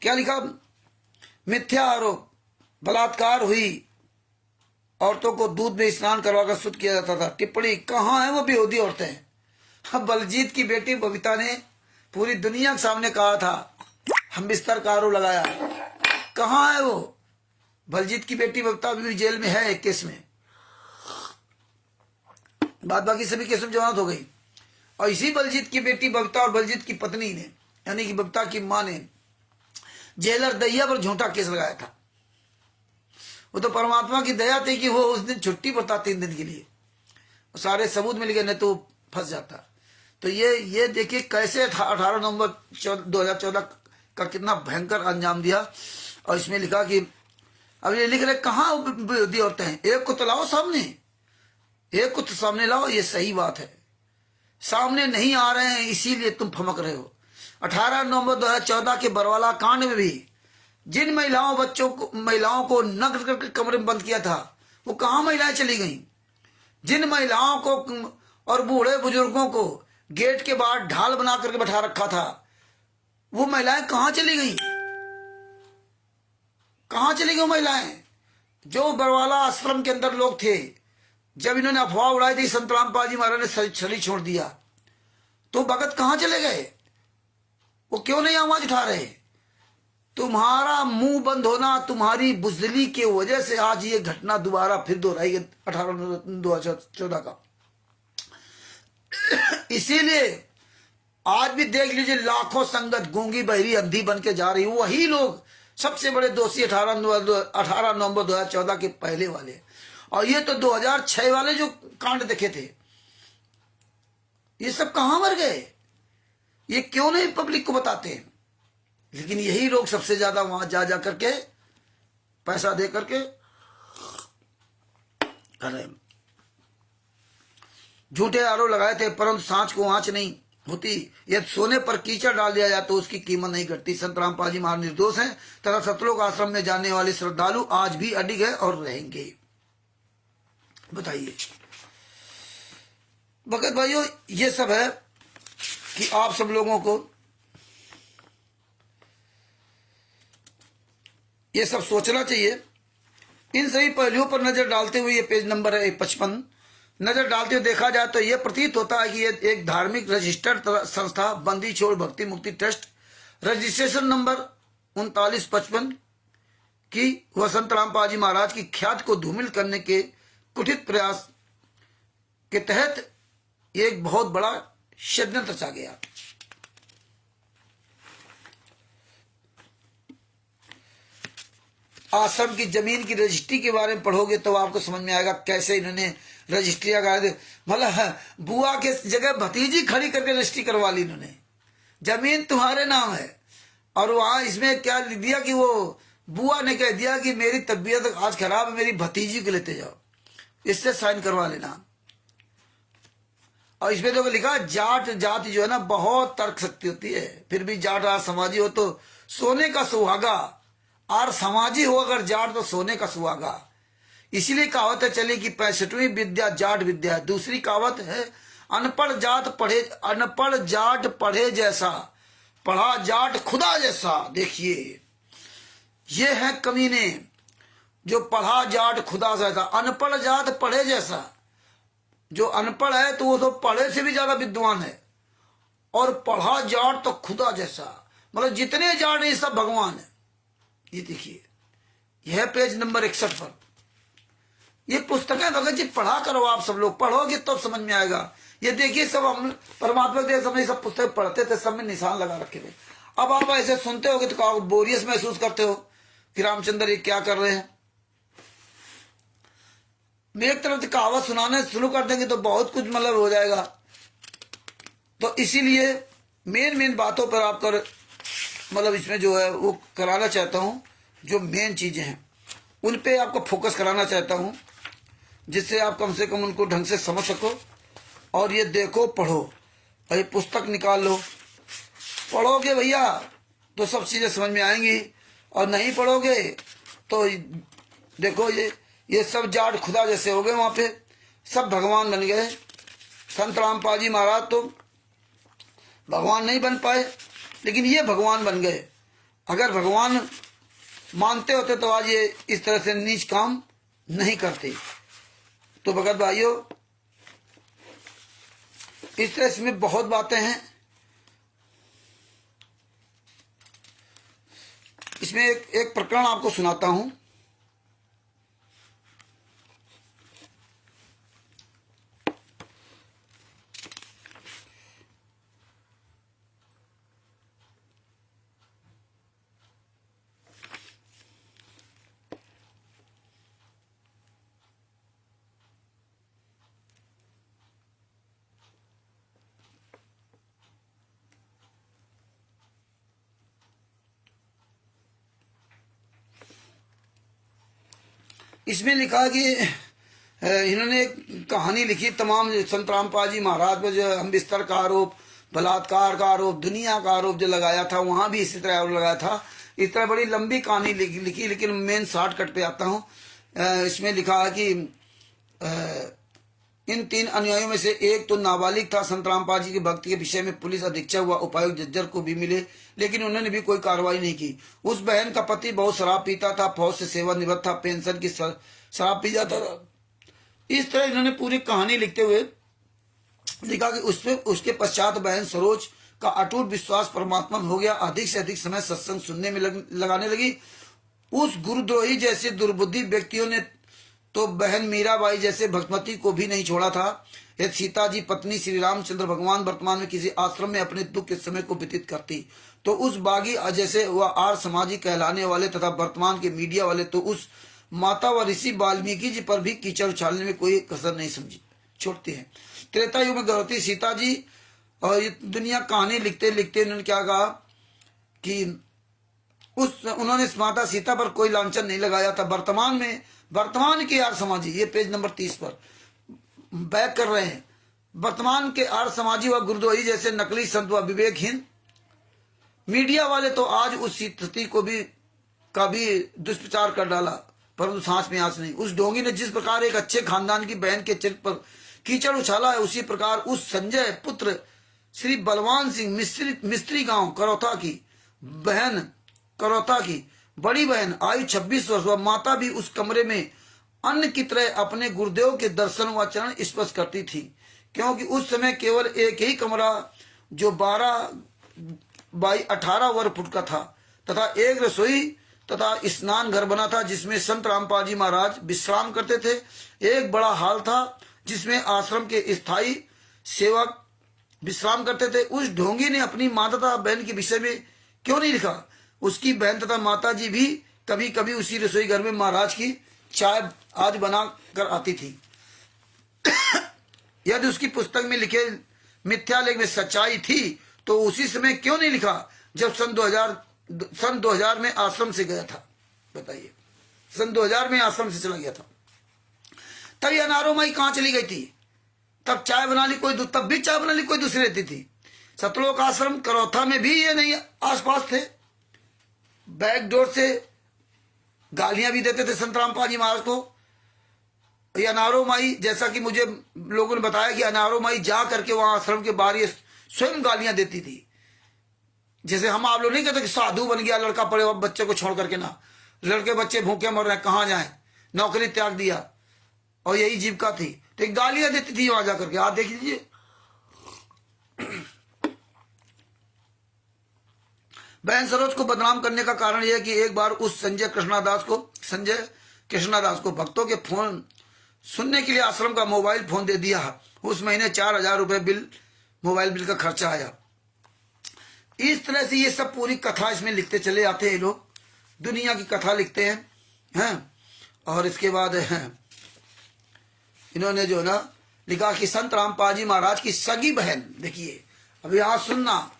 क्या लिखा, मिथ्या आरोप, बलात्कार हुई औरतों को दूध में स्नान करवाकर शुद्ध किया जाता था। टिप्पणी, कहाँ है वो बेहूदी औरतें। बलजीत की बेटी बबीता ने पूरी दुनिया के सामने कहा था हम बिस्तर का आरोप लगाया, कहाँ है वो। बलजीत की बेटी बबीता अभी जेल में है एक केस में, बाद बाकी सभी केस में जमानत हो गई। और इसी बलजीत की बेटी बबीता और बलजीत की पत्नी ने, यानी कि बबीता की मां ने जेलर दैया पर झूठा केस लगाया था। वो तो परमात्मा की दया थी कि वो उस दिन छुट्टी पर था 3 दिन के लिए, सारे सबूत मिल गए, नहीं तो फंस जाता। तो ये देखिए कैसे 18 नवंबर 2014 का कितना भयंकर अंजाम दिया। और इसमें लिखा कि अब ये लिख रहे कहाँ विरोधी औरतें हैं, एक को तो लाओ सामने, एक को तो सामने लाओ। ये सही बात है, सामने नहीं आ रहे हैं इसीलिए तुम फमक रहे हो। 18 नवंबर 2014 के बरवाला कांड में भी जिन महिलाओं को नग्न करके कमरे में बंद किया था, वो कहाँ महिलाएं चली गईं। जिन महिलाओं को और बूढ़े बुजुर्गों को गेट के बाहर ढाल बना करके बैठा रखा था, वो महिलाएं कहाँ चली गईं, कहाँ चली गई महिलाएं। जो बरवाला आश्रम के अंदर लोग थे, जब इन्होंने अफवाह उड़ाई थी संत रामपाल जी महाराज ने छली छोड़ दिया, तो भगत कहाँ चले गए, वो क्यों नहीं आवाज उठा रहे। तुम्हारा मुंह बंद होना, तुम्हारी बुजदली के वजह से आज ये घटना दोबारा फिर दोहराई 18/2014 का। इसीलिए आज भी देख लीजिए, लाखों संगत गूंगी बहरी अंधी बन के जा रही, वही लोग सबसे बड़े दोषी 18 नवंबर 2014 के पहले वाले। और ये तो 2006 वाले जो कांड देखे थे, ये सब कहां मर गए, ये क्यों नहीं पब्लिक को बताते हैं। लेकिन यही लोग सबसे ज्यादा वहां जा करके पैसा दे करके। अरे झूठे आरोप लगाए थे, परंतु सांच को आंच नहीं होती। यदि सोने पर कीचड़ डाल दिया जाए तो उसकी कीमत नहीं घटती। संत रामपाल जी महाराज निर्दोष हैं तथा सतलोक आश्रम में जाने वाले श्रद्धालु आज भी अडिग है और रहेंगे। बताइए भगत भाइयों, ये सब है कि आप सब लोगों को ये सब सोचना चाहिए। इन सभी पहलुओं पर नजर डालते हुए ये पेज नंबर है 55, नजर डालते हुए देखा जाए तो यह प्रतीत होता है कि ये एक धार्मिक रजिस्टर्ड संस्था बंदी छोड़ भक्ति मुक्ति ट्रस्ट रजिस्ट्रेशन नंबर 3955 की वह संत रामपाल जी महाराज की ख्याति को धूमिल करने के कुटित प्रयास के तहत एक बहुत बड़ा षड्यंत्र रचा गया। आश्रम की जमीन की रजिस्ट्री के बारे में पढ़ोगे तो आपको समझ में आएगा कैसे इन्होंने रजिस्ट्री मतलब बुआ के जगह भतीजी खड़ी करके रजिस्ट्री करवा ली इन्होंने। जमीन तुम्हारे नाम है और वहां इसमें क्या लिख दिया कि वो बुआ ने कह दिया कि मेरी तबीयत आज खराब है, मेरी भतीजी को लेते जाओ, इससे साइन करवा लेना। और इसमें तो लिखा जाट जाति जो है ना बहुत तर्क शक्ति होती है, फिर भी जाट आज समाजी हो तो सोने का सुहागा, और समाजी हो अगर जाट तो सोने का सुहागा। इसीलिए कहावत है चली कि 65वीं विद्या जाट विद्या। दूसरी कहावत है अनपढ़ जाट पढ़े जैसा, पढ़ा जाट खुदा जैसा। देखिए ये है कमीने, जो पढ़ा जाट खुदा जैसा, अनपढ़ जाट पढ़े जैसा। जो अनपढ़ है तो वो तो पढ़े से भी ज्यादा विद्वान है, और पढ़ा जाट तो खुदा जैसा, मतलब जितने जाट ये सब भगवान है। ये देखिए यह पेज नंबर 61 पर ये पुस्तकें भगत जी पढ़ा करो, आप सब लोग पढ़ोगे तब समझ में आएगा। ये देखिए सब हम परमात्मा के समय सब पुस्तक पढ़ते थे, सब में निशान लगा रखे थे। अब आप ऐसे सुनते होगे तो बोरियस महसूस करते हो कि रामचंद्र ये क्या कर रहे हैं। मेरे तरफ से कहावत सुनाने शुरू कर देंगे तो बहुत कुछ मतलब हो जाएगा। तो इसीलिए मेन बातों पर आपको मतलब इसमें जो है वो कराना चाहता हूं, जो मेन चीजें हैं उन पे आपको फोकस कराना चाहता हूं, जिससे आप कम से कम उनको ढंग से समझ सको। और ये देखो, पढ़ो, भाई पुस्तक निकाल लो, पढ़ोगे भैया तो सब चीजें समझ में आएंगी, और नहीं पढ़ोगे तो देखो ये सब जाट खुदा जैसे हो गए, वहां पे सब भगवान बन गए। संत रामपाल जी महाराज तो भगवान नहीं बन पाए, लेकिन ये भगवान बन गए। अगर भगवान मानते होते तो आज ये इस तरह से नीच काम नहीं करते। तो भगत भाइयों, इस तरह इसमें बहुत बातें हैं। इसमें एक प्रकरण आपको सुनाता हूं। इसमें लिखा कि इन्होंने एक कहानी लिखी, तमाम संत रामपाल जी महाराज पर जो हम बिस्तर का आरोप, बलात्कार का आरोप, दुनिया का आरोप जो लगाया था, वहां भी इसी तरह आरोप लगाया था। इस तरह बड़ी लंबी कहानी लिखी, लेकिन मेन शॉर्टकट पे आता हूँ। इसमें लिखा है कि इन 3 अनुयायियों में से एक तो नाबालिग था। संत रामपाल जी की भक्ति के विषय में पुलिस अधीक्षक व उपायुक्त जज्जर को भी मिले, लेकिन उन्होंने भी कोई कार्रवाई नहीं की। उस बहन का पति बहुत शराब पीता था, फौज से सेवानिवृत्त था, पेंशन की शराब पी जाता था। इस तरह इन्होंने पूरी कहानी लिखते हुए लिखा कि उसके पश्चात बहन सरोज का अटूट विश्वास परमात्मा में हो गया। अधिक से अधिक समय सत्संग सुनने में लगाने लगी। उस गुरुद्रोही जैसे दुर्बुद्धि व्यक्तियों ने तो बहन मीराबाई जैसे भक्तमती को भी नहीं छोड़ा था। यदि सीता जी पत्नी श्री रामचंद्र भगवान वर्तमान में किसी आश्रम में अपने दुख के समय को व्यतीत करती, तो उस बागी जैसे वह आर्य समाजी कहलाने वाले तथा वर्तमान के मीडिया वाले तो उस माता व ऋषि वाल्मीकि जी पर भी कीचड़ उछालने में कोई कसर नहीं समझी छोड़ते हैं। त्रेता युग में गर्भवती सीता जी और ये दुनिया कहानी लिखते लिखते उन्होंने क्या कहा कि उन्होंने माता सीता पर कोई लांछन नहीं लगाया था। वर्तमान की आर्य समाजी, ये पेज नंबर 30 पर बैक कर रहे हैं, वर्तमान के आर्य समाजी व गुरुद्रोही जैसे नकली संत व विवेकहीन मीडिया वाले तो आज उस स्थिति को भी दुष्प्रचार कर डाला, परंतु सांस में आंच नहीं। उस ढोंगी ने जिस प्रकार एक अच्छे खानदान की बहन के चरित्र पर कीचड़ उछाला है, उसी प्रकार उस संजय पुत्र श्री बलवान सिंह मिस्त्री गांव करौता की बड़ी बहन आयु 26 वर्ष व माता भी उस कमरे में अन्न की तरह अपने गुरुदेव के दर्शन व चरण स्पर्श करती थी, क्योंकि उस समय केवल एक ही कमरा जो 12 बाई 18 वर्ग फुट का था तथा एक रसोई तथा स्नान घर बना था जिसमें संत रामपाल जी महाराज विश्राम करते थे। एक बड़ा हॉल था जिसमें आश्रम के स्थायी सेवक विश्राम करते थे। उस ढोंगी ने अपनी माता तथा बहन के विषय में क्यों नहीं लिखा? उसकी बहन तथा माता जी भी कभी कभी उसी रसोई घर में महाराज की चाय आज बना कर आती थी। यदि उसकी पुस्तक में लिखे मिथ्या लेख में सच्चाई थी तो उसी समय क्यों नहीं लिखा जब सन 2000 में आश्रम से गया था? बताइए, सन 2000 में आश्रम से चला गया था, तब यह अनारो माई कहाँ चली गई थी? तब चाय बना ली कोई, तब भी चाय बना ली कोई दूसरी रहती थी। सतलोक आश्रम करौथा में भी ये नहीं आसपास थे। बैक डोर से गालियां भी देते थे संत रामपाल जी महाराज को। ये अनारो माई, जैसा कि मुझे लोगों ने बताया कि अनारो माई जा करके वहां आश्रम के बाहर ये स्वयं गालियां देती थी। जैसे हम आप लोग नहीं कहते कि साधु बन गया लड़का, पड़े अब बच्चे को छोड़ करके ना, लड़के बच्चे भूखे मर रहे हैं, कहाँ जाए, नौकरी त्याग दिया और यही जीविका थी, तो गालियां देती थी वहां जाकर के। आप देख लीजिए, बहन सरोज को बदनाम करने का कारण यह कि एक बार उस संजय कृष्णादास को भक्तों के फोन सुनने के लिए आश्रम का मोबाइल फोन दे दिया। उस महीने 4000 रुपए मोबाइल बिल का खर्चा आया। इस तरह से ये सब पूरी कथा इसमें लिखते चले आते हैं लोग, दुनिया की कथा लिखते हैं। और इसके बाद इन्होंने जो ना लिखा कि संत रामपाल जी महाराज की सगी बहन, देखिए अब यहां सुनना,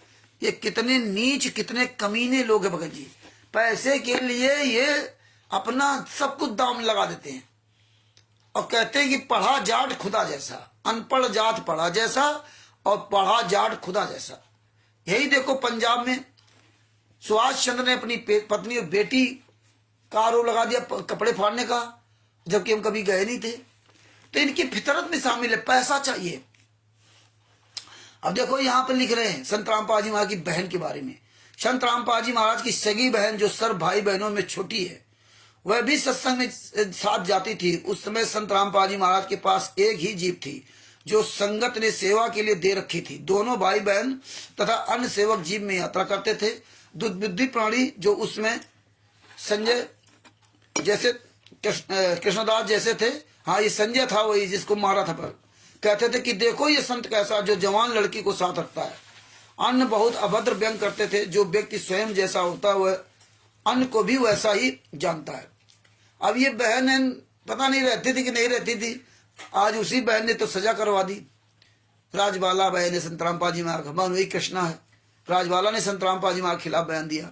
ये कितने नीच कितने कमीने लोग हैं भगत जी। पैसे के लिए ये अपना सब कुछ दाम लगा देते हैं और कहते हैं कि पढ़ा जाट खुदा जैसा, अनपढ़ जाट पढ़ा जैसा और पढ़ा जाट खुदा जैसा। यही देखो पंजाब में सुभाष चंद्र ने अपनी पत्नी और बेटी का आरोप लगा दिया कपड़े फाड़ने का, जबकि हम कभी गए नहीं थे। तो इनकी फितरत में शामिल है, पैसा चाहिए। अब देखो यहां पर लिख रहे हैं संत रामपाल जी महाराज की बहन के बारे में। संत रामपाल जी महाराज की सगी बहन जो सर भाई बहनों में छोटी है, वह भी सत्संग में साथ जाती थी। उस समय संत रामपाल जी महाराज के पास एक ही जीप थी जो संगत ने सेवा के लिए दे रखी थी। दोनों भाई बहन तथा अन्य सेवक जीप में यात्रा करते थे। दुर्बुद्धि प्राणी जो उसमें संजय जैसे कृष्णदास जैसे थे, हाँ ये संजय था वही जिसको मारा था, पर कहते थे कि देखो ये संत कैसा जो जवान लड़की को साथ रखता है। अन्य बहुत अभद्र व्यंग करते थे। जो व्यक्ति स्वयं जैसा होता है वह अन्य को भी वैसा ही जानता है। अब ये बहन पता नहीं रहती थी कि नहीं रहती थी, आज उसी बहन ने तो सजा करवा दी। राजबाला बहन ने संत रामपाल जी महाराज, वही कृष्णा है, राजबाला ने संत रामपाल जी महाराज के खिलाफ बयान दिया।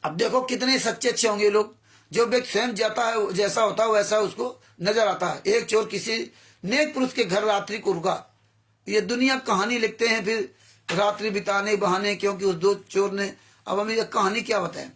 अब देखो कितने सच्चे अच्छे होंगे लोग। जो व्यक्ति स्वयं जाता है जैसा होता है वैसा उसको नजर आता है। एक चोर किसी नेक पुरुष के घर रात्रि को रुका। ये दुनिया कहानी लिखते हैं फिर रात्रि बिताने बहाने, क्योंकि उस दो चोर ने। अब हम ये कहानी क्या बताएं,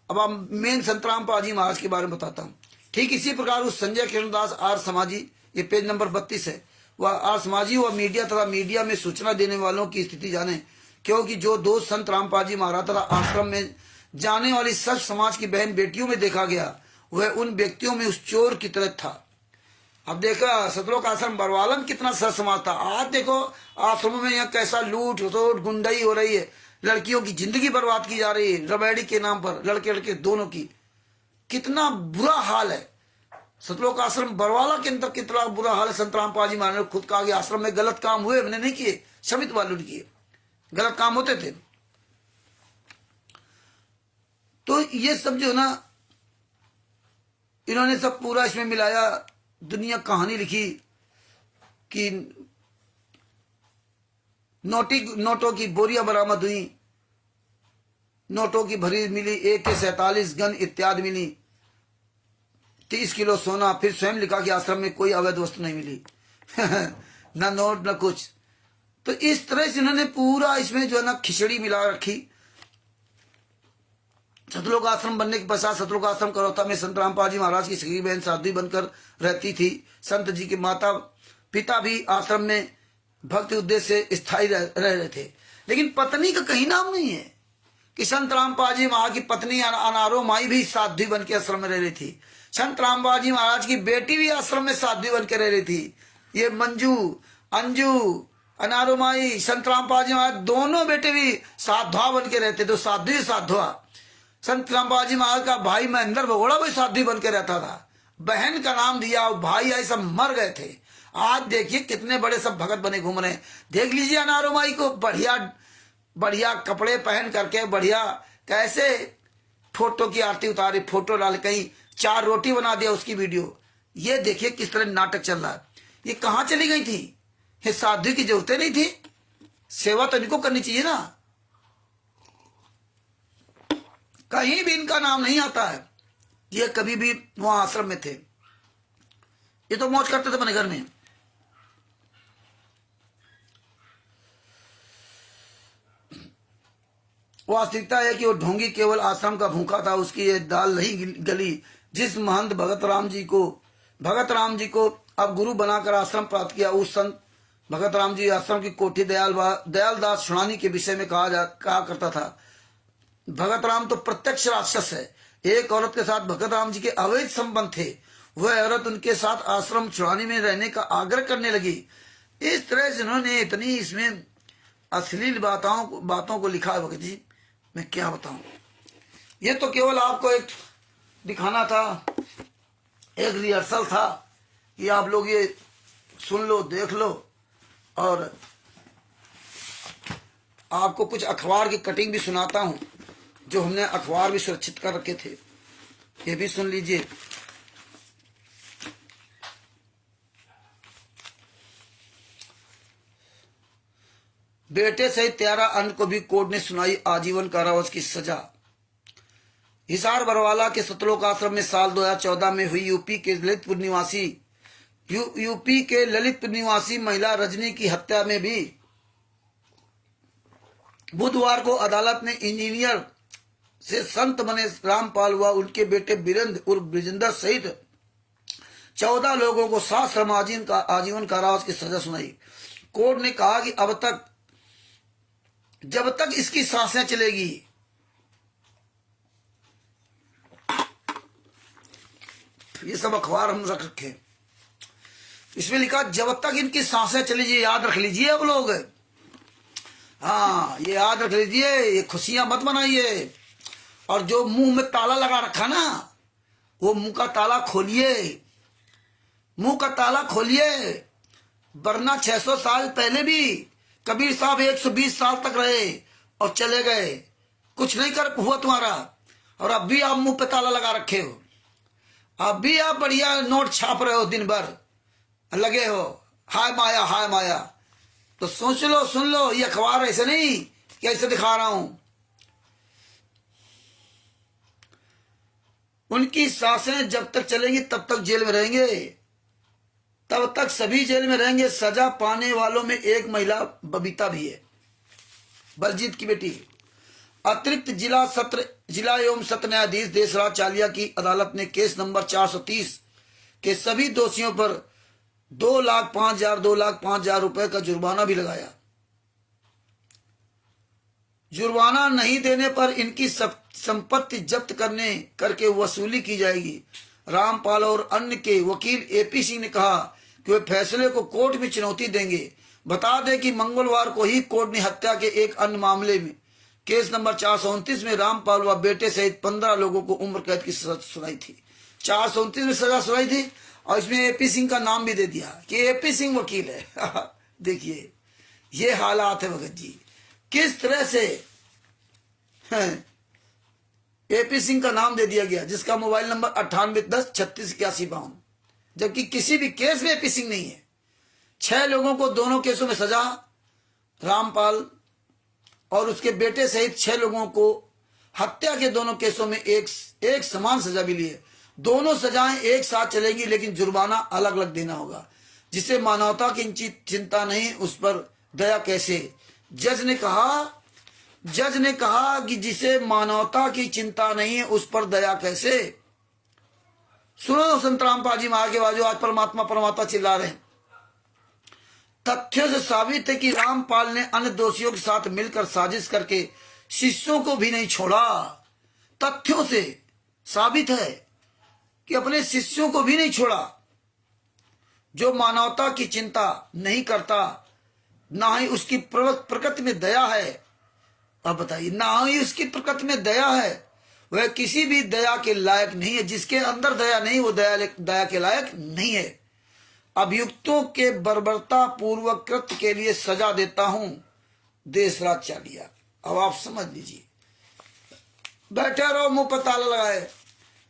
अब हम मेन संत रामपाल जी महाराज के बारे में बताता हूँ। ठीक इसी प्रकार उस संजय कृष्णदास आर्य समाजी, ये पेज नंबर 32 है, वह आर्य समाजी व मीडिया तथा मीडिया में सूचना देने वालों की स्थिति जाने, क्योंकि जो दोष संत रामपाल जी महाराज तथा आश्रम में जाने वाली सच समाज की बहन बेटियों में देखा गया, वह उन व्यक्तियों में उस चोर की तरह था। अब देखा सतलोक आश्रम बरवाला में कितना सच समाज था। आज देखो आश्रमों में यहाँ कैसा लूट खसोट गुंडाई हो रही है, लड़कियों की जिंदगी बर्बाद की जा रही है रबैडी के नाम पर, लड़के लड़के दोनों की। कितना बुरा हाल है सतलोक आश्रम बरवाला के अंदर, कितना बुरा हाल है। संत रामपाल जी महाराज ने खुद कहा कि आश्रम में गलत काम हुए, मैंने नहीं किए, समित वालों ने किए, गलत काम होते थे। तो ये सब जो ना इन्होंने सब पूरा इसमें मिलाया, दुनिया कहानी लिखी कि नोटों की बोरियां बरामद हुई, नोटों की भरी मिली, AK-47 गन इत्यादि मिली, 30 किलो सोना, फिर स्वयं लिखा कि आश्रम में कोई अवैध वस्तु नहीं मिली ना नोट ना कुछ। तो इस तरह से इन्होंने पूरा इसमें जो है ना खिचड़ी मिला रखी। सतलोक आश्रम बनने के पश्चात सतलोक आश्रम करौता में संत रामपाल जी महाराज की सगी बहन साध्वी बनकर रहती थी। संत जी के माता पिता भी आश्रम में भक्ति उद्देश्य से स्थायी रह रहे थे, लेकिन पत्नी का कहीं नाम नहीं है कि संत रामपाल जी महाराज की पत्नी अनारो माई भी साध्वी बन के आश्रम में रह रही थी। संत रामपाल जी महाराज की बेटी भी आश्रम में साध्वी बन के रह रही थी। ये मंजू, अंजू, अनारो माई, संत रामपाल जी महाराज दोनों बेटे भी साधवा बन के रहते। तो साध्वी साधवा। संत रामपाल जी महाराज का भाई महेंद्र भगोड़ा भी साध्वी बन के रहता था। बहन का नाम दिया, भाई आई सब मर गए थे। आज देखिए कितने बड़े सब भगत बने घूम रहे हैं। देख लीजिए अनारो माई को, बढ़िया बढ़िया कपड़े पहन करके, बढ़िया कैसे फोटो की आरती उतारी, फोटो डाल, कहीं 4 रोटी बना दिया उसकी वीडियो। ये देखिए किस तरह नाटक चल रहा है। ये कहाँ चली गई थी? ये साध्वी की जरूरतें नहीं थी? सेवा तो इनको करनी चाहिए ना। कहीं भी इनका नाम नहीं आता है। ये कभी भी वहां आश्रम में थे, ये तो मौज करते थे अपने घर में। वास्तविकता है कि वो ढोंगी केवल आश्रम का भूखा था, उसकी ये दाल नहीं गली। जिस महंत भगत राम जी को अब गुरु बनाकर आश्रम प्राप्त किया, उस संत भगत राम जी आश्रम की कोठी दयालदास सुनानी के विषय में कहा करता था, भगत राम तो प्रत्यक्ष राक्षस है। एक औरत के साथ भगत राम जी के अवैध संबंध थे। वह औरत उनके साथ आश्रम छुड़ानी में रहने का आग्रह करने लगी। इस तरह से उन्होंने इतनी इसमें अश्लील बातों को लिखा है। भगत जी मैं क्या बताऊं, ये तो केवल आपको एक दिखाना था, एक रिहर्सल था कि आप लोग ये सुन लो, देख लो। और आपको कुछ अखबार की कटिंग भी सुनाता हूं, जो हमने अखबार भी सुरक्षित कर रखे थे, ये भी सुन लीजिए। बेटे सहित 13 अन्य को भी कोर्ट ने सुनाई आजीवन कारावास की सजा। हिसार बरवाला के सतलोक आश्रम में साल 2014 में हुई यूपी के ललितपुर निवासी महिला रजनी की हत्या में भी बुधवार को अदालत ने इंजीनियर से संत बने रामपाल व उनके बेटे बीरेंद्र उर्फ ब्रिजेंद्र सहित 14 लोगों को सश्रम आजीवन कारावास की सजा सुनाई। कोर्ट ने कहा कि जब तक इसकी सांसें चलेगी, ये सब अखबार हम रख रखे, इसमें लिखा जब तक इनकी सांसें चलेगी। याद रख लीजिए अब लोग, हाँ ये याद रख लीजिए, ये खुशियां मत बनाइए। और जो मुंह में ताला लगा रखा ना, वो मुंह का ताला खोलिए, वरना 600 साल पहले भी कबीर साहब 120 साल तक रहे और चले गए, कुछ नहीं कर हुआ तुम्हारा। और अब भी आप मुंह पे ताला लगा रखे हो, अब भी आप बढ़िया नोट छाप रहे हो, दिन भर लगे हो, हाय माया। तो सोच लो, सुन लो, ये अखबार ऐसे नहीं कि ऐसे दिखा रहा हूं। उनकी सांसें जब तक चलेंगी तब तक जेल में रहेंगे, तब तक सभी जेल में रहेंगे। सजा पाने वालों में एक महिला बबीता भी है, बलजीत की बेटी। अतिरिक्त जिला एवं सत्र न्यायाधीश देशराज चालिया की अदालत ने केस नंबर 430 के सभी दोषियों पर 2,05,000 रुपए का जुर्माना भी लगाया। जुर्माना नहीं देने पर इनकी संपत्ति जब्त करके वसूली की जाएगी। रामपाल और अन्य के वकील एपी सिंह ने कहा कि वे फैसले को कोर्ट में चुनौती देंगे। बता दें कि मंगलवार को ही कोर्ट ने हत्या के एक अन्य मामले में केस नंबर 429 में रामपाल व बेटे सहित 15 लोगों को उम्र कैद की सजा सुनाई थी। 429 में सजा सुनाई थी और इसमें एपी सिंह का नाम भी दे दिया कि एपी सिंह वकील है। देखिए ये हालात है भगत जी, किस तरह से एपी सिंह का नाम दे दिया गया, जिसका मोबाइल नंबर 9810368152, जबकि किसी भी केस में एपी सिंह नहीं है। 6 लोगों को दोनों केसों में सजा, रामपाल और उसके बेटे सहित 6 लोगों को हत्या के दोनों केसों में एक समान सजा मिली है। दोनों सजाएं एक साथ चलेंगी, लेकिन जुर्माना अलग अलग देना होगा। जिसे मानवता की चिंता नहीं, उस पर दया कैसे। जज ने कहा कि जिसे मानवता की चिंता नहीं है, उस पर दया कैसे। सुनो संत रामपाल जी महाराज के बाजू आज परमात्मा परमात्मा चिल्ला रहे हैं। तथ्यों से साबित है कि रामपाल ने अन्य दोषियों के साथ मिलकर साजिश करके शिष्यों को भी नहीं छोड़ा। तथ्यों से साबित है कि अपने शिष्यों को भी नहीं छोड़ा। जो मानवता की चिंता नहीं करता, ना ही उसकी प्रकृति में दया है। अब बताइए, ना ही उसकी प्रकृति में दया है, वह किसी भी दया के लायक नहीं है। जिसके अंदर दया नहीं, वो दया के लायक नहीं है। अभियुक्तों के बर्बरता पूर्वक कृत्य के लिए सजा देता हूं, देशराज चालिया। अब आप समझ लीजिए, बैठे रहो मुंह पर ताला लगाए,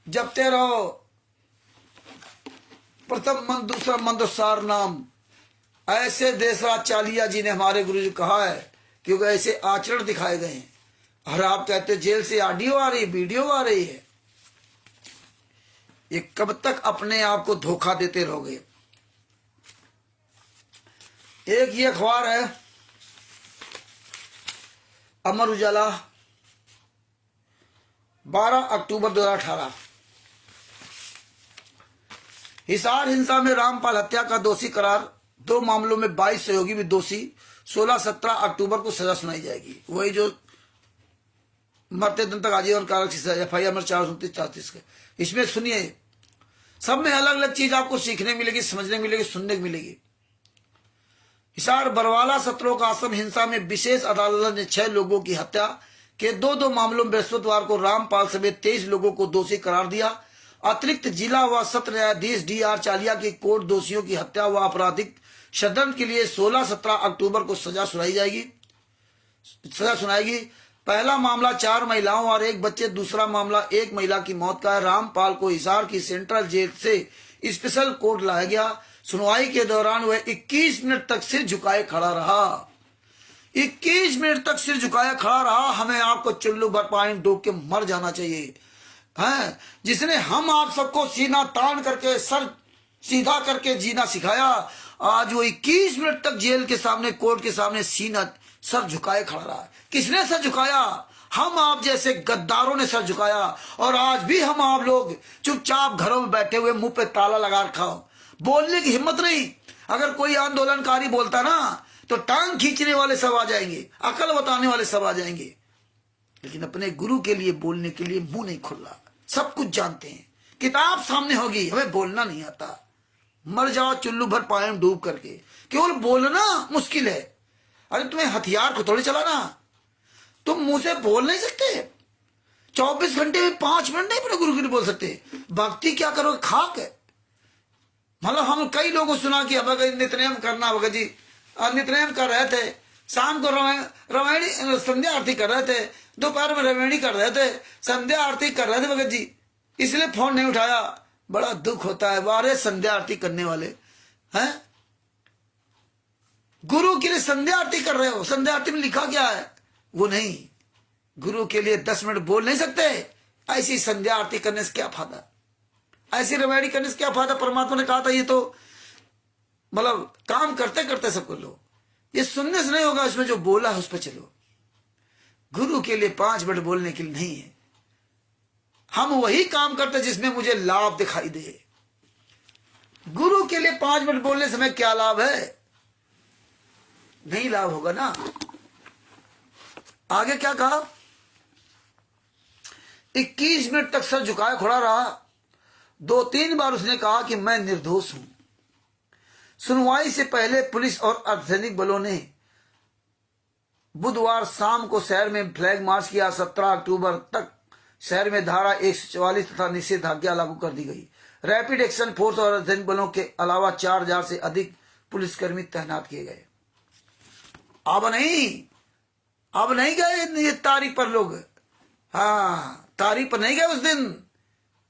जपते रहो प्रथम मंत्र दूसरा मंत्र सार नाम। ऐसे देशराज चालिया जी ने हमारे गुरु जी कहा है, क्योंकि ऐसे आचरण दिखाए गए हैं। और आप कहते जेल से ऑडियो आ रही, वीडियो आ रही है। ये कब तक अपने आप को धोखा देते रहोगे। एक ये अखबार है अमर उजाला, 12 अक्टूबर 2018। हिसार हिंसा में रामपाल हत्या का दोषी करार, 2 मामलों में 22 सहयोगी भी दोषी। 16-17 अक्टूबर को सजा सुनाई जाएगी। वही जो मरते दिन तक आजीवन कारावास की सजा, FIR नंबर 429-34 के। इसमें सुनिए, सब में अलग अलग चीज आपको सीखने मिलेगी, समझने मिलेगी, सुनने मिलेगी। हिसार बरवाला सत्रों का आश्रम हिंसा में विशेष अदालत ने 6 लोगों की हत्या के 2 मामलों में बृहस्पतिवार को रामपाल समेत 23 लोगों को दोषी करार दिया। अतिरिक्त जिला व सत्र न्यायाधीश DR चालिया की कोर्ट दोषियों की हत्या व आपराधिक षड्यंत्र के लिए 16-17 अक्टूबर को सजा सुनाएगी। पहला मामला 4 महिलाओं और 1 बच्चे, दूसरा मामला 1 महिला की मौत का है। रामपाल को हिसार की सेंट्रल जेल से स्पेशल कोर्ट लाया गया। सुनवाई के दौरान वह 21 मिनट तक सिर झुकाए खड़ा रहा। 21 मिनट तक सिर झुकाए खड़ा रहा। हमें आपको चुल्लू भर पानी डूब के मर जाना चाहिए, है जिसने हम आप सबको सीना तान करके सर सीधा करके जीना सिखाया। आज वो 21 मिनट तक जेल के सामने, कोर्ट के सामने सीना सर झुकाए खड़ा रहा। किसने सर झुकाया? हम आप जैसे गद्दारों ने सर झुकाया। और आज भी हम आप लोग चुपचाप घरों में बैठे हुए, मुंह पे ताला लगा रखा हो, बोलने की हिम्मत नहीं। अगर कोई आंदोलनकारी बोलता ना, तो टांग खींचने वाले सब आ जाएंगे, अकल बताने वाले सब आ जाएंगे। लेकिन अपने गुरु के लिए बोलने के लिए मुंह नहीं खुल रहा। सब कुछ जानते हैं, किताब सामने होगी, हमें बोलना नहीं आता। मर जाओ चुल्लू भर पानी में डूब करके। केवल बोलना मुश्किल है। अरे तुम्हें हथियार को थोड़ी चलाना, तुम मुंह से बोल नहीं सकते। 24 घंटे में 5 मिनट नहीं अपने गुरु के लिए बोल सकते। भक्ति क्या करोगे? खाक है। मतलब हम कई लोगों को सुना कि अब नित्यनेम करना, भगत जी नित्यनेम कर रहे थे, शाम को रामायणी संध्या आरती कर रहे थे, दोपहर में रामायणी कर रहे थे, संध्या आरती कर रहे थे भगत जी, इसलिए फोन नहीं उठाया। बड़ा दुख होता है। बारे संध्या आरती करने वाले हैं, गुरु के लिए संध्या आरती कर रहे हो। संध्या आरती में लिखा क्या है? वो नहीं, गुरु के लिए 10 मिनट बोल नहीं सकते। ऐसी संध्या आरती करने से क्या फायदा? ऐसी रामायणी करने से क्या फायदा? परमात्मा ने कहा था ये तो मतलब काम करते करते सब कर लो। ये सुनने से नहीं होगा, इसमें जो बोला है उस पर चलो। गुरु के लिए 5 मिनट बोलने के लिए नहीं है। हम वही काम करते जिसमें मुझे लाभ दिखाई दे। गुरु के लिए 5 मिनट बोलने से हमें क्या लाभ है? नहीं लाभ होगा ना। आगे क्या कहा? 21 मिनट तक सर झुकाए खड़ा रहा। 2-3 बार उसने कहा कि मैं निर्दोष हूं। सुनवाई से पहले पुलिस और अर्धसैनिक बलों ने बुधवार शाम को शहर में फ्लैग मार्च किया। 17 अक्टूबर तक शहर में धारा 144 तथा निषेधाज्ञा लागू कर दी गई। रैपिड एक्शन फोर्स और अर्धसैनिक बलों के अलावा 4000 से अधिक पुलिसकर्मी तैनात किए गए। अब नहीं गए ये तारीख पर लोग। हाँ, तारीख पर नहीं गए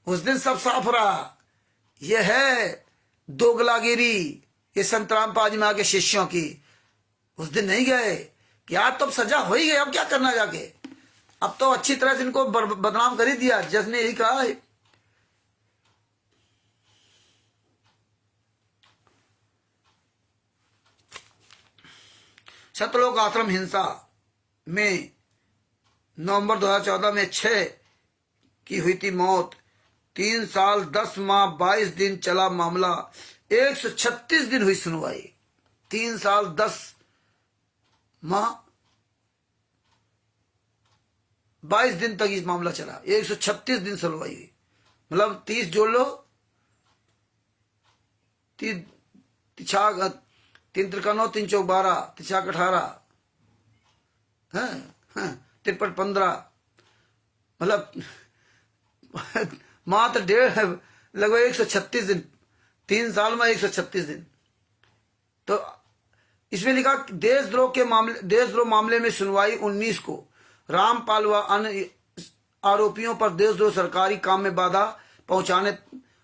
उस दिन सब साफ रहा। यह है दोगलागिरी, ये संत रामपाल जी महाराज के शिष्यों की। उस दिन नहीं गए कि आज तो अब सजा हो ही गई, अब क्या करना जाके। अब तो अच्छी तरह से इनको बदनाम कर ही दिया। जज ने यही कहा है सतलोक आश्रम हिंसा में नवंबर 2014 में 6 की हुई थी मौत। 3 साल 10 माह 22 दिन चला मामला, 136 दिन हुई सुनवाई। 3 साल 10 माह 22 दिन तक इस मामला चला, 136 दिन सुनवाई हुई। मतलब 30 जोड़ लो, 3 3 3 चौक 12, 3 18 है, 53 15, मतलब मात्र लगभग 136 दिन, 3 साल में 136 दिन। तो इसमें लिखा देशद्रोह मामले में सुनवाई 19 को। रामपाल व अन्य आरोपियों पर देशद्रोह, सरकारी काम में बाधा पहुंचाने,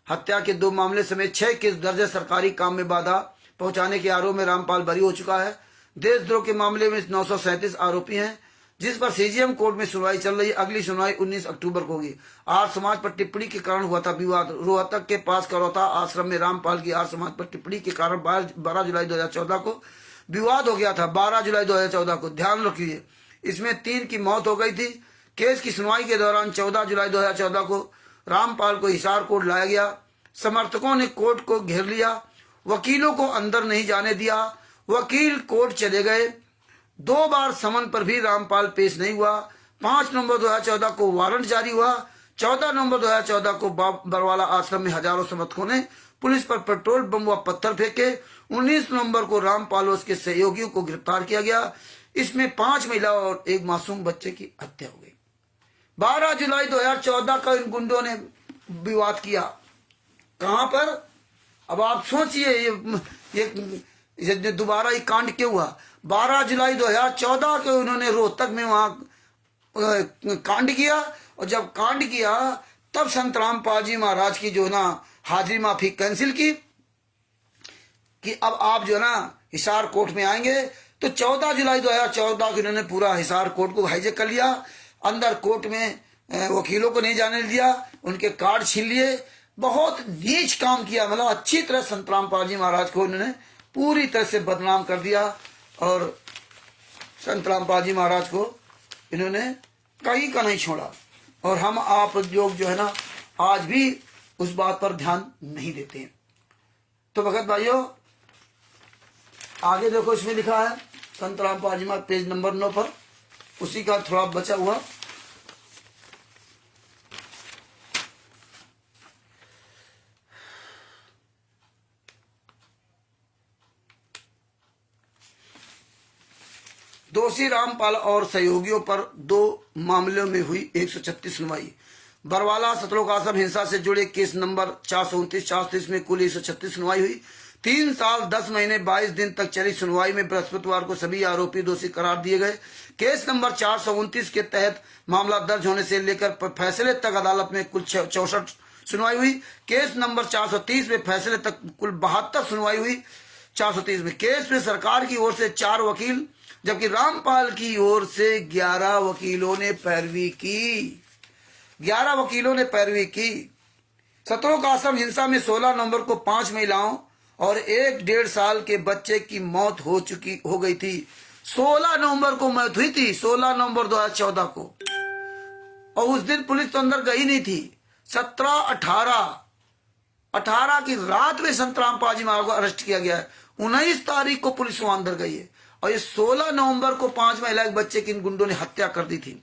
हत्या के 2 मामले समेत 6 केस दर्ज है। सरकारी काम में बाधा पहुंचाने के आरोप में रामपाल बरी हो चुका है। देशद्रोह के मामले में 937 आरोपी हैं, जिस पर सीजीएम कोर्ट में सुनवाई चल रही है। अगली सुनवाई 19 अक्टूबर को होगी। आर्य समाज पर टिप्पणी के कारण हुआ था विवाद। रोहतक के पास करौता आश्रम में रामपाल की आर्य समाज पर टिप्पणी के कारण 12 जुलाई 2014 को विवाद हो गया था। 12 जुलाई 2014 को, ध्यान रखिए, इसमें 3 की मौत हो गई थी। केस की सुनवाई के दौरान 14 जुलाई 2014 को रामपाल को हिसार कोर्ट लाया गया। समर्थकों ने कोर्ट को घेर लिया, वकीलों को अंदर नहीं जाने दिया। वकील कोर्ट चले गए। 2 बार समन पर भी रामपाल पेश नहीं हुआ। 5 नवंबर 2014 को वारंट जारी हुआ। 14 नवंबर 2014 को बरवाला आश्रम में हजारों समर्थकों ने पुलिस पर पेट्रोल बम व पत्थर फेंके। 19 नवंबर को रामपाल और उसके सहयोगियों को गिरफ्तार किया गया। इसमें 5 महिला और 1 मासूम बच्चे की हत्या हो गई। 12 जुलाई 2014 का इन गुंडों ने विवाद किया। कहां पर? अब आप सोचिए, ये दोबारा ये कांड क्यों हुआ? 12 जुलाई 2014 को उन्होंने रोहतक में वहां कांड किया, और जब कांड किया तब संत रामपाल जी महाराज की जो ना हाजिरी माफी कैंसिल की कि अब आप जो ना हिसार कोर्ट में आएंगे। तो 14 जुलाई 2014 को इन्होंने पूरा हिसार कोर्ट को हाईजेक कर लिया। अंदर कोर्ट में वकीलों को नहीं जाने दिया, उनके कार्ड छीन लिए। बहुत नीच काम किया। मतलब अच्छी तरह संत रामपाल जी महाराज को इन्होंने पूरी तरह से बदनाम कर दिया, और संत रामपाल जी महाराज को इन्होंने कहीं का नहीं छोड़ा। और हम आप लोग जो है ना आज भी उस बात पर ध्यान नहीं देते हैं। तो भगत भाइयों, आगे देखो, इसमें लिखा है संत रामपाल जी महाराज पेज नंबर 9 पर, उसी का थोड़ा बचा हुआ। दोषी रामपाल और सहयोगियों पर 2 मामलों में हुई 136 सुनवाई। बरवाला सतलोक आश्रम हिंसा से जुड़े केस नंबर 429, 430 में कुल 136 सुनवाई हुई। 3 साल 10 महीने 22 दिन तक चली सुनवाई में बृहस्पतिवार को सभी आरोपी दोषी करार दिए गए। केस नंबर 429 के तहत मामला दर्ज होने से लेकर फैसले तक अदालत में कुल 64 सुनवाई हुई। केस नंबर 430 में फैसले तक कुल 72 सुनवाई हुई। 430 में केस में सरकार की ओर से 4 वकील, जबकि रामपाल की ओर से 11 वकीलों ने पैरवी की। 11 वकीलों ने पैरवी की। सतलोक आश्रम हिंसा में 16 नवंबर को 5 महिलाओं और 1.5 साल के बच्चे की मौत हो गई थी। 16 नवंबर को मौत हुई थी, 16 नवंबर 2014 को। और उस दिन पुलिस तो अंदर गई नहीं थी। 17, 18 की रात में संत रामपाल जी महाराज को अरेस्ट किया गया है। 19 तारीख को पुलिस वहां अंदर गई है, और ये 16 नवंबर को 5 महिला के बच्चे की इन गुंडों ने हत्या कर दी थी।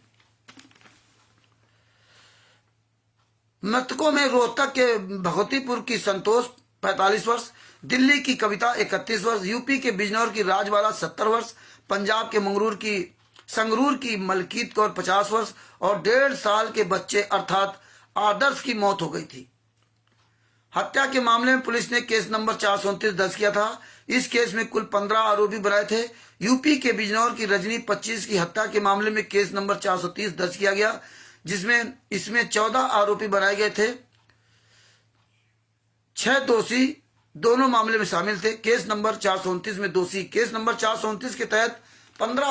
मृतकों में रोहतक के भगवतीपुर की संतोष 45 वर्ष, दिल्ली की कविता 31 वर्ष, यूपी के बिजनौर की राजबाला 70 वर्ष, पंजाब के संगरूर की मलकीत कौर 50 वर्ष और 1.5 साल के बच्चे अर्थात आदर्श की मौत हो गई थी। हत्या के मामले में पुलिस ने केस नंबर 429 दर्ज किया था। इस केस में कुल 15 आरोपी बनाए थे। यूपी के बिजनौर की रजनी 25 की हत्या के मामले में केस नंबर 430 दर्ज किया गया, जिसमें इसमें 14 आरोपी बनाए गए थे। 6 दोषी दोनों मामले में शामिल थे। केस नंबर 429 में दोषी, केस नंबर 429 के तहत 15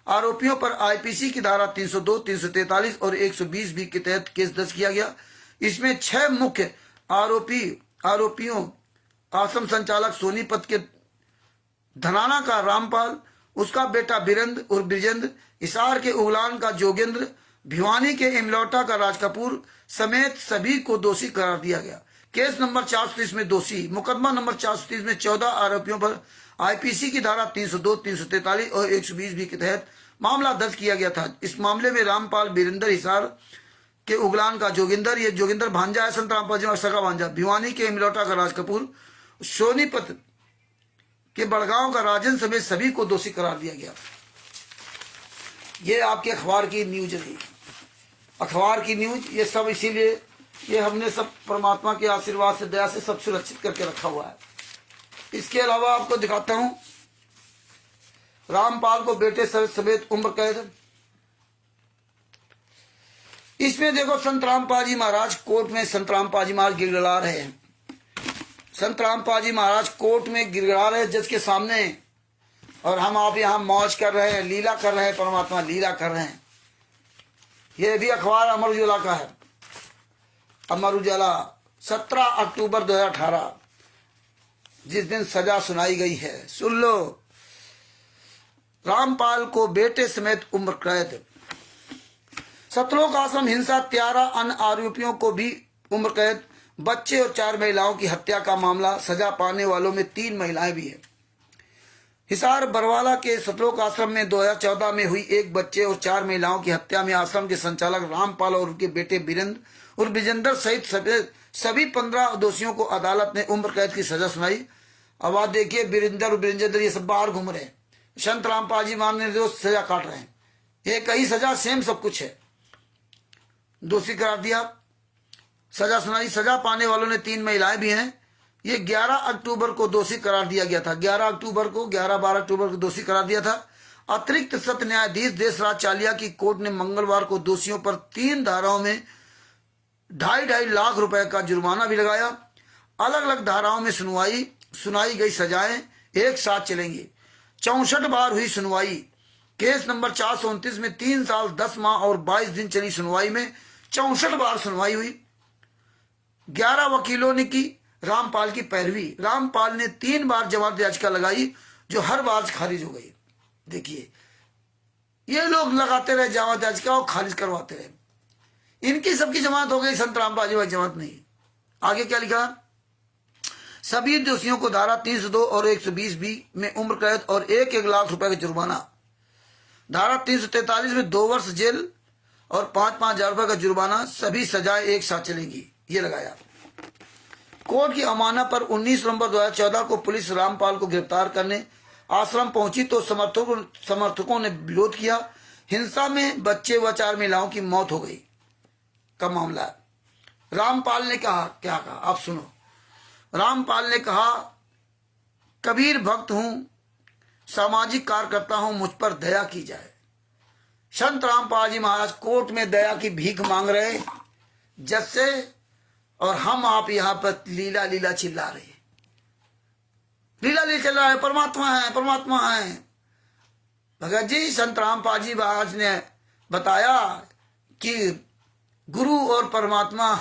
आरोपियों पर आईपीसी की धारा 302, 343 और 120 बी के तहत केस दर्ज किया गया। इसमें 6 मुख्य आरोपियों आश्रम संचालक सोनीपत के धनाना का रामपाल, उसका बेटा बीरेंद्र और ब्रिजेंद्र, हिसार के उगलान का जोगेंद्र, भिवानी के इमलौटा का राज कपूर समेत सभी को दोषी करार दिया गया। केस नंबर 430 में दोषी, मुकदमा नंबर 430 में 14 आरोपियों पर आईपीसी की धारा 302, 343 और 120 बी के तहत मामला दर्ज किया गया था। इस मामले में रामपाल, बीरेंद्र, हिसार के उगलान का जोगिंदर, ये जोगिंदर भांजा है संतराम पाजी सका भांजा, भिवानी के इमलौटा का राज कपूर, सोनीपत के बड़गांव का राजन समेत सभी को दोषी करार दिया गया। ये आपके अखबार की न्यूज रही, अखबार की न्यूज। ये सब इसीलिए ये हमने सब परमात्मा के आशीर्वाद से, दया से सब सुरक्षित करके रखा हुआ है। इसके अलावा आपको दिखाता हूं रामपाल को बेटे समेत उम्र कैद। इसमें देखो संत रामपाल जी महाराज कोर्ट में, संत रामपाल जी महाराज गिड़गिड़ा रहे हैं। संत रामपाल जी महाराज कोर्ट में गिड़गिड़ा रहे जज के सामने, और हम आप यहाँ मौज कर रहे हैं, लीला कर रहे हैं, परमात्मा लीला कर रहे हैं। ये भी अखबार अमर उजाला का है। अमर उजाला 17 अक्टूबर 2018, जिस दिन सजा सुनाई गई है। सुन लो, रामपाल को बेटे समेत उम्र कैद। सतलोक आश्रम हिंसा 13 अन्य आरोपियों को भी उम्र कैद। बच्चे और 4 महिलाओं की हत्या का मामला, सजा पाने वालों में 3 महिलाएं भी हैं। हिसार बरवाला के सतलोक आश्रम में 2014 में हुई एक बच्चे और 4 महिलाओं की हत्या में आश्रम के संचालक रामपाल और उनके बेटे बीरेंद्र और विजेंद्र सहित सभी 15 दोषियों को अदालत ने उम्र कैद की सजा सुनाई। अब आप देखिए, बीरेंद्र और विजेंद्र ये सब बाहर घूम रहे हैं, संत रामपाल जी महाराज निर्दोष सजा काट रहे हैं। एक ही सजा, सेम सब कुछ है। दोषी करार दिया, सजा सुनाई। सजा पाने वालों ने 3 महिलाएं भी हैं। ये 11 अक्टूबर को दोषी करार दिया गया था। 11 अक्टूबर को 11-12 अक्टूबर को दोषी करार दिया था। अतिरिक्त सत्र न्यायाधीश देशराज चालिया की कोर्ट ने मंगलवार को दोषियों पर 3 धाराओं में 2.5 लाख रुपए का जुर्माना भी लगाया। अलग अलग धाराओं में सुनाई गई सजाएं एक साथ चलेंगी। 64 बार हुई सुनवाई। केस नंबर 429 में 3 साल 10 माह और 22 दिन चली सुनवाई में 64 बार सुनवाई हुई। 11 वकीलों ने की रामपाल की पैरवी। रामपाल ने 3 बार जमानत याचिका लगाई, जो हर बार खारिज हो गई। देखिए, ये लोग लगाते रहे जमानत याचिका और खारिज करवाते रहे। इनकी सबकी जमानत हो गई, संत रामपाल जी की जमानत नहीं। आगे क्या लिखा? सभी दोषियों को धारा 302 और 120 बी में उम्र कैद और 1-1 लाख रुपए का जुर्माना। धारा 343 में 2 वर्ष जेल और 5-5 हजार रुपए का जुर्माना। सभी सजाएं एक साथ चलेंगी, ये लगाया। कोर्ट की अमानत पर 19 नवंबर 2014 को पुलिस रामपाल को गिरफ्तार करने आश्रम पहुंची तो समर्थकों ने विरोध किया। हिंसा में बच्चे व 4 महिलाओं की मौत हो गई का मामला है। रामपाल ने कहा, क्या कहा आप सुनो। रामपाल ने कहा, कबीर भक्त हूं, सामाजिक कार्यकर्ता हूं, मुझ पर दया की जाए। संत रामपाल जी महाराज कोर्ट में दया की भीख मांग रहे जज से, और हम आप यहां पर लीला लीला चिल्ला रहे। लीला लीला चिल्ला रहे, परमात्मा है, परमात्मा है। भगत जी, संत रामपाल जी महाराज ने बताया कि गुरु और परमात्मा,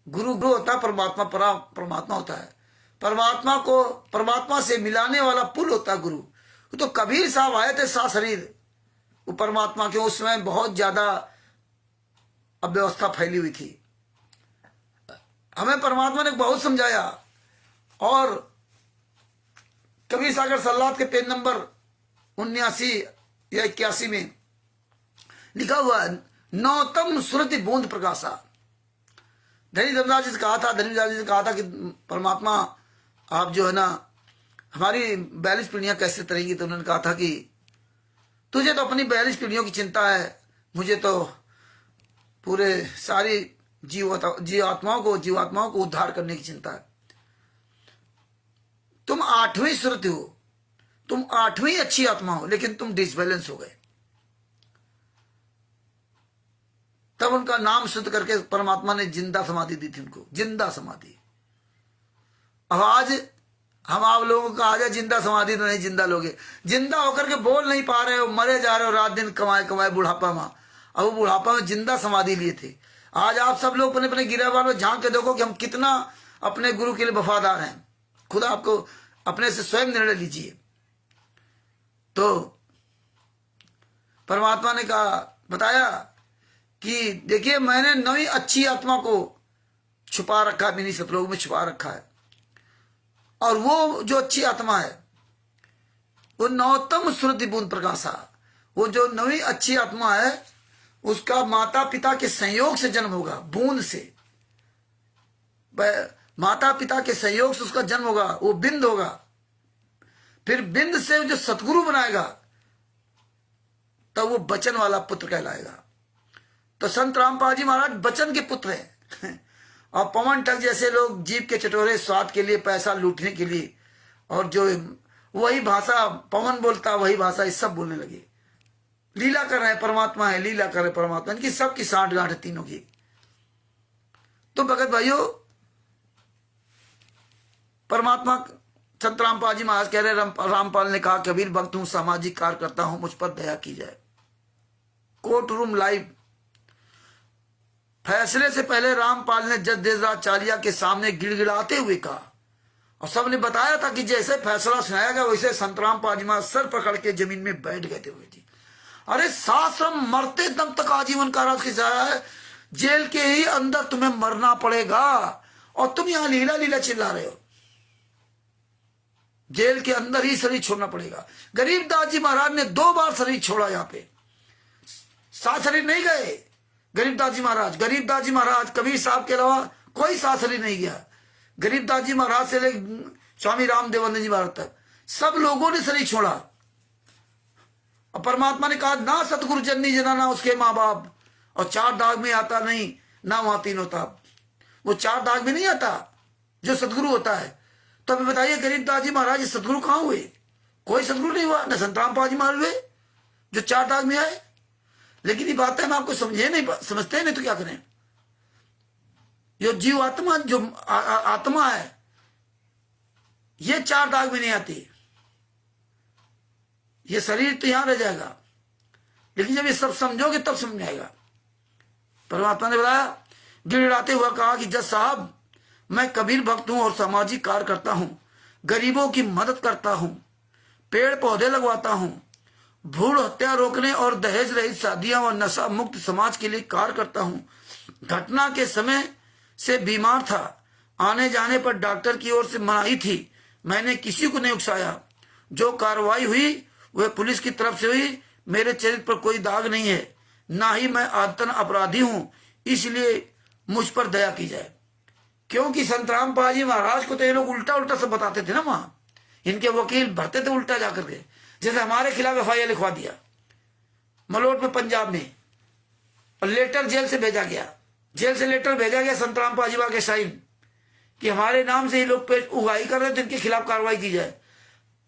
गुरु होता है, परमात्मा होता है। परमात्मा से मिलाने वाला पुल होता है गुरु। तो कबीर साहब आए थे सा शरीर, वो परमात्मा के उस समय बहुत ज्यादा अव्यवस्था फैली हुई थी। हमें परमात्मा ने बहुत समझाया। और कबीर सागर सल्लात के पेज नंबर 79 या 81 में लिखा हुआ है, नौतम श्रुति बूंद प्रकाशा। धनी धर्मदास जी से कहा था कि परमात्मा आप जो है ना, हमारी 42 पीढ़ियां कैसे तरेंगी। तो उन्होंने कहा था कि तुझे तो अपनी 42 पीढ़ियों की चिंता है, मुझे तो पूरे सारी जीवात्माओं को उद्धार करने की चिंता है। तुम 8वीं श्रुति हो, तुम 8वीं अच्छी आत्मा हो, लेकिन तुम डिसबैलेंस हो गए। तब उनका नाम शुद्ध करके परमात्मा ने जिंदा समाधि दी थी उनको, जिंदा समाधि। अब आज हम आप लोगों का आ जाए जिंदा समाधि तो नहीं जिंदा लोगे, जिंदा होकर के बोल नहीं पा रहे हो, मरे जा रहे हो रात दिन कमाए बुढ़ापा में। अब वो बुढ़ापा में जिंदा समाधि लिए थे। आज आप सब लोग अपने अपने गिरफ्तार में झांक के देखो कि हम कितना अपने गुरु के लिए वफादार हैं। खुदा आपको अपने से स्वयं निर्णय लीजिए। तो परमात्मा ने कहा, बताया कि देखिए मैंने 9 अच्छी आत्मा को छुपा रखा है, मिनी सतलोक में छुपा रखा है। और वो जो अच्छी आत्मा है वो 9तम श्रुति बूंद प्रकाशा, वो जो 9वीं अच्छी आत्मा है उसका माता पिता के संयोग से जन्म होगा। बूंद से, माता पिता के संयोग से उसका जन्म होगा, वो बिंद होगा। फिर बिंद से जो सतगुरु बनाएगा तब वो बचन वाला पुत्र कहलाएगा। तो संत रामपाल जी महाराज बचन के पुत्र हैं। और पवन ठग जैसे लोग जीव के चटोरे स्वाद के लिए, पैसा लूटने के लिए, और जो वही भाषा पवन बोलता वही भाषा ये सब बोलने लगे। लीला कर रहे हैं, परमात्मा है, लीला कर रहे परमात्मा, इनकी सबकी साठ गांठ है तीनों की। तो भगत भाइयों, परमात्मा संत रामपाल जी महाराज कह रहे, रामपाल ने कहा, कबीर भक्त हूं, सामाजिक कार्य करता हूं, मुझ पर दया की जाए। Court room live. फैसले से पहले रामपाल ने जज देवराज चालिया के सामने गिड़गिड़ाते हुए कहा, और सबने बताया था कि जैसे फैसला सुनाया गया वैसे संत रामपाल जी महाराज सर पकड़ के जमीन में बैठ गए थे। जी अरे शास्त्रम, मरते दम तक आजीवन कारावास की सजा है, जेल के ही अंदर तुम्हें मरना पड़ेगा, और तुम यहां लीला लीला चिल्ला रहे हो। जेल के अंदर ही शरीर छोड़ना पड़ेगा। गरीबदास जी महाराज ने 2 बार शरीर छोड़ा, यहां पे 7 शरीर नहीं गए गरीबदास जी महाराज। गरीबदास जी महाराज कबीर साहब के अलावा कोई 7 शरीर नहीं गया। गरीबदास जी महाराज से लेकर स्वामी रामदेवानंद जी महाराज तक सब लोगों ने शरीर छोड़ा। और परमात्मा ने कहा, ना सतगुरु जननी जना, ना उसके माँ बाप, और 4 दाग में आता नहीं, ना वहां 3 होता। वो 4 दाग में नहीं आता जो सतगुरु होता है। तो अभी बताइए गरीबदास जी महाराज सतगुरु कहां हुए? कोई सतगुरु नहीं हुआ, न संत रामपाल जी महाराज हुए जो 4 दाग में आए। लेकिन ये बातें हम आपको समझते नहीं तो क्या करें? जो जीव आत्मा, जो आत्मा है, ये 4 दाग में नहीं आती। ये शरीर तो यहां रह जाएगा, लेकिन जब ये सब समझोगे तब समझ आएगा। परमात्मा ने बताया, गिड़गिड़ाते हुआ कहा कि जज साहब, मैं कबीर भक्त हूं और सामाजिक कार्य करता हूं, गरीबों की मदद करता हूं, पेड़ पौधे लगवाता हूं, भ्रूण हत्या रोकने और दहेज रहित शादियां और नशा मुक्त समाज के लिए कार्य करता हूं। घटना के समय से बीमार था, आने जाने पर डॉक्टर की ओर से मनाही थी, मैंने किसी को नहीं उकसाया। जो कार्रवाई हुई वह पुलिस की तरफ से हुई, मेरे चरित्र पर कोई दाग नहीं है, ना ही मैं आदतन अपराधी हूं, इसलिए मुझ पर दया की जाए। क्योंकि संत रामपाल जी महाराज को तो ये लोग उल्टा उल्टा सब बताते थे ना, वहां इनके वकील भरते थे उल्टा जाकर के। जैसे हमारे खिलाफ FIR लिखवा दिया मलोट में, पंजाब में, और लेटर जेल से भेजा गया, जेल से लेटर भेजा गया संत रामपाल जी के साइन कि हमारे नाम से ये लोग उगाही कर रहे थे, इनके खिलाफ कार्रवाई की जाए।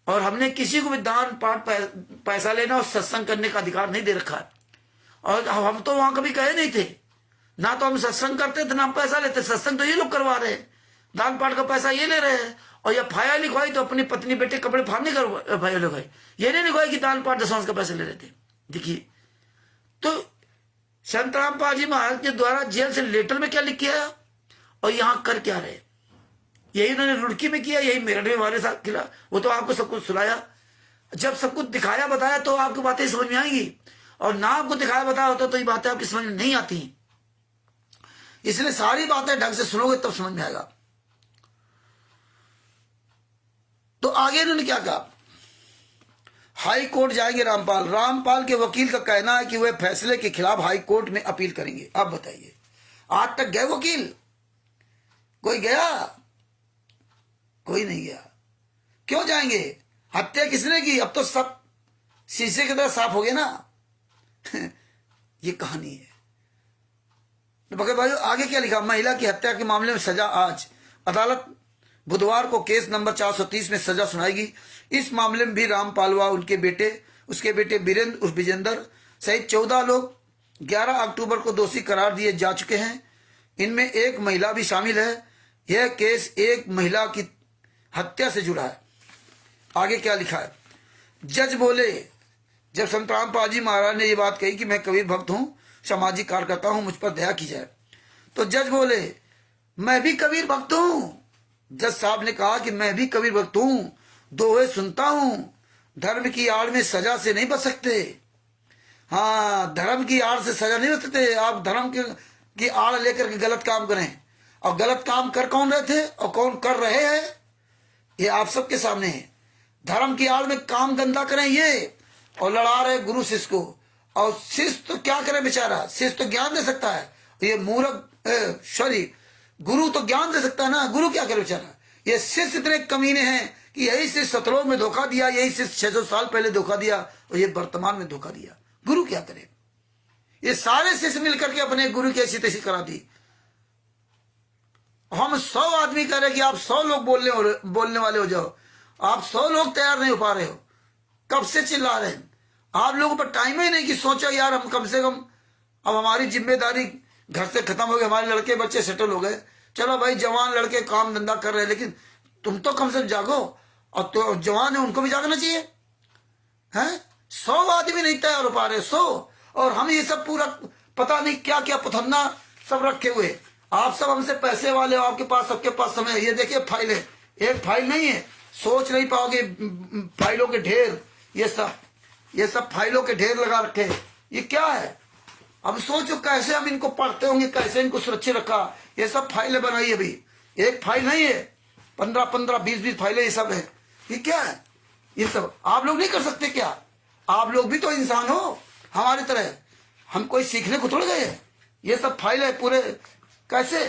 और हमने किसी को भी दान पाठ पैसा लेना और सत्संग करने का अधिकार नहीं दे रखा है। और हम तो वहां कभी कहे नहीं थे, ना तो हम सत्संग करते थे ना हम पैसा लेते। सत्संग तो ये लोग करवा रहे हैं, दान पाठ का पैसा ये ले रहे हैं। और या FIR लिखवाई तो अपनी पत्नी बेटे कपड़े फाड़ने का FIR लिखवाई, ये नहीं लिखवाई कि दान पाठ दशवांश का पैसा ले रहे थे। देखिए, तो संत रामपाल जी महाराज के द्वारा जेल से लेटर में क्या लिख के आया और यहां कर क्या रहे, यही उन्होंने रुड़की में किया, यही मेरठ में हमारे साथ किया। वो तो आपको सब कुछ सुनाया, जब सब कुछ दिखाया बताया तो आपको बातें समझ में आएंगी, और ना आपको दिखाया बताया होता तो ये बातें आपकी समझ में नहीं आती। इसलिए सारी बातें ढंग से सुनोगे तब समझ में आएगा। तो आगे इन्होंने क्या कहा, हाई कोर्ट जाएंगे रामपाल के वकील का कहना है कि वह फैसले के खिलाफ हाई कोर्ट में अपील करेंगे। अब बताइए, आज तक गए वकील? कोई गया? कोई नहीं गया। क्यों जाएंगे? हत्या किसने की? अब तो सब शीशे की तरह साफ हो गए ना। ये कहानी है। तो भगत भाई आगे क्या लिखा, महिला की हत्या के मामले में सजा आज। अदालत बुधवार को केस नंबर 430 में सजा सुनाएगी। इस मामले में भी रामपाल व उसके बेटे बीरेंद्र उर्फ विजेंद्र सहित 14 लोग 11 अक्टूबर को दोषी करार दिए जा चुके हैं। इनमें एक महिला भी शामिल है। यह केस एक महिला की हत्या से जुड़ा है। आगे क्या लिखा है, जज बोले, जब संत रामपाल जी महाराज ने ये बात कही कि मैं कबीर भक्त हूं, सामाजिक कार्य करता हूं, मुझ पर दया की जाए, तो जज बोले, मैं भी कबीर भक्त हूं। जज साहब ने कहा कि मैं भी कबीर भक्त हूं, दोहे सुनता हूं, धर्म की आड़ में सजा से नहीं बच सकते। हाँ, धर्म की आड़ से सजा नहीं बच सकते। आप धर्म की आड़ लेकर के गलत काम करें, और गलत काम कर कौन रहे थे और कौन कर रहे हैं, ये आप सबके सामने है। धर्म की आड़ में काम गंदा करें ये, और लड़ा रहे गुरु शिष्य को। और शिष्य तो क्या करे बेचारा, शिष्य तो ज्ञान दे सकता है, ये मूर्ख सॉरी गुरु तो ज्ञान दे सकता है ना, गुरु क्या करे बेचारा। ये शिष्य इतने कमीने हैं कि यही शिष्य सतलोक में धोखा दिया, यही शिष्य 600 साल पहले धोखा दिया, और ये वर्तमान में धोखा दिया। गुरु क्या करे, ये सारे शिष्य मिलकर के अपने गुरु की ऐसी तैसी करा दी। हम 100 आदमी कह रहे कि आप 100 लोग बोलने वाले हो जाओ, आप 100 लोग तैयार नहीं हो पा रहे हो। कब से चिल्ला रहे हैं, आप लोगों पर टाइम ही नहीं कि सोचो यार हम कम से कम, अब हमारी जिम्मेदारी घर से खत्म हो गई, हमारे लड़के बच्चे सेटल हो गए, चलो भाई जवान लड़के काम धंधा कर रहे हैं, लेकिन तुम तो कम से कम जागो। और तो जवान है उनको भी जागना चाहिए। हैं 100 आदमी नहीं तैयार हो पा रहे, 100, और हम ये सब पूरा पता नहीं क्या क्या पथन्ना सब रखे हुए। आप सब हमसे पैसे वाले हो, आपके पास सबके पास समय है। ये देखिए फाइल है, एक फाइल नहीं है, सोच नहीं पाओगे फाइलों के ढेर, ये सब फाइलों के ढेर लगा रखे। ये क्या है, अब सोचो कैसे हम इनको पढ़ते होंगे, कैसे इनको सुरक्षित रखा। ये सब फाइलें बनाई अभी, एक फाइल नहीं है, 15-15, 20-20 फाइलें ये सब है। ये क्या है, ये सब आप लोग नहीं कर सकते क्या? आप लोग भी तो इंसान हो हमारी तरह, हम कोई सीखने को थोड़े गए। ये सब फाइल है पूरे, कैसे?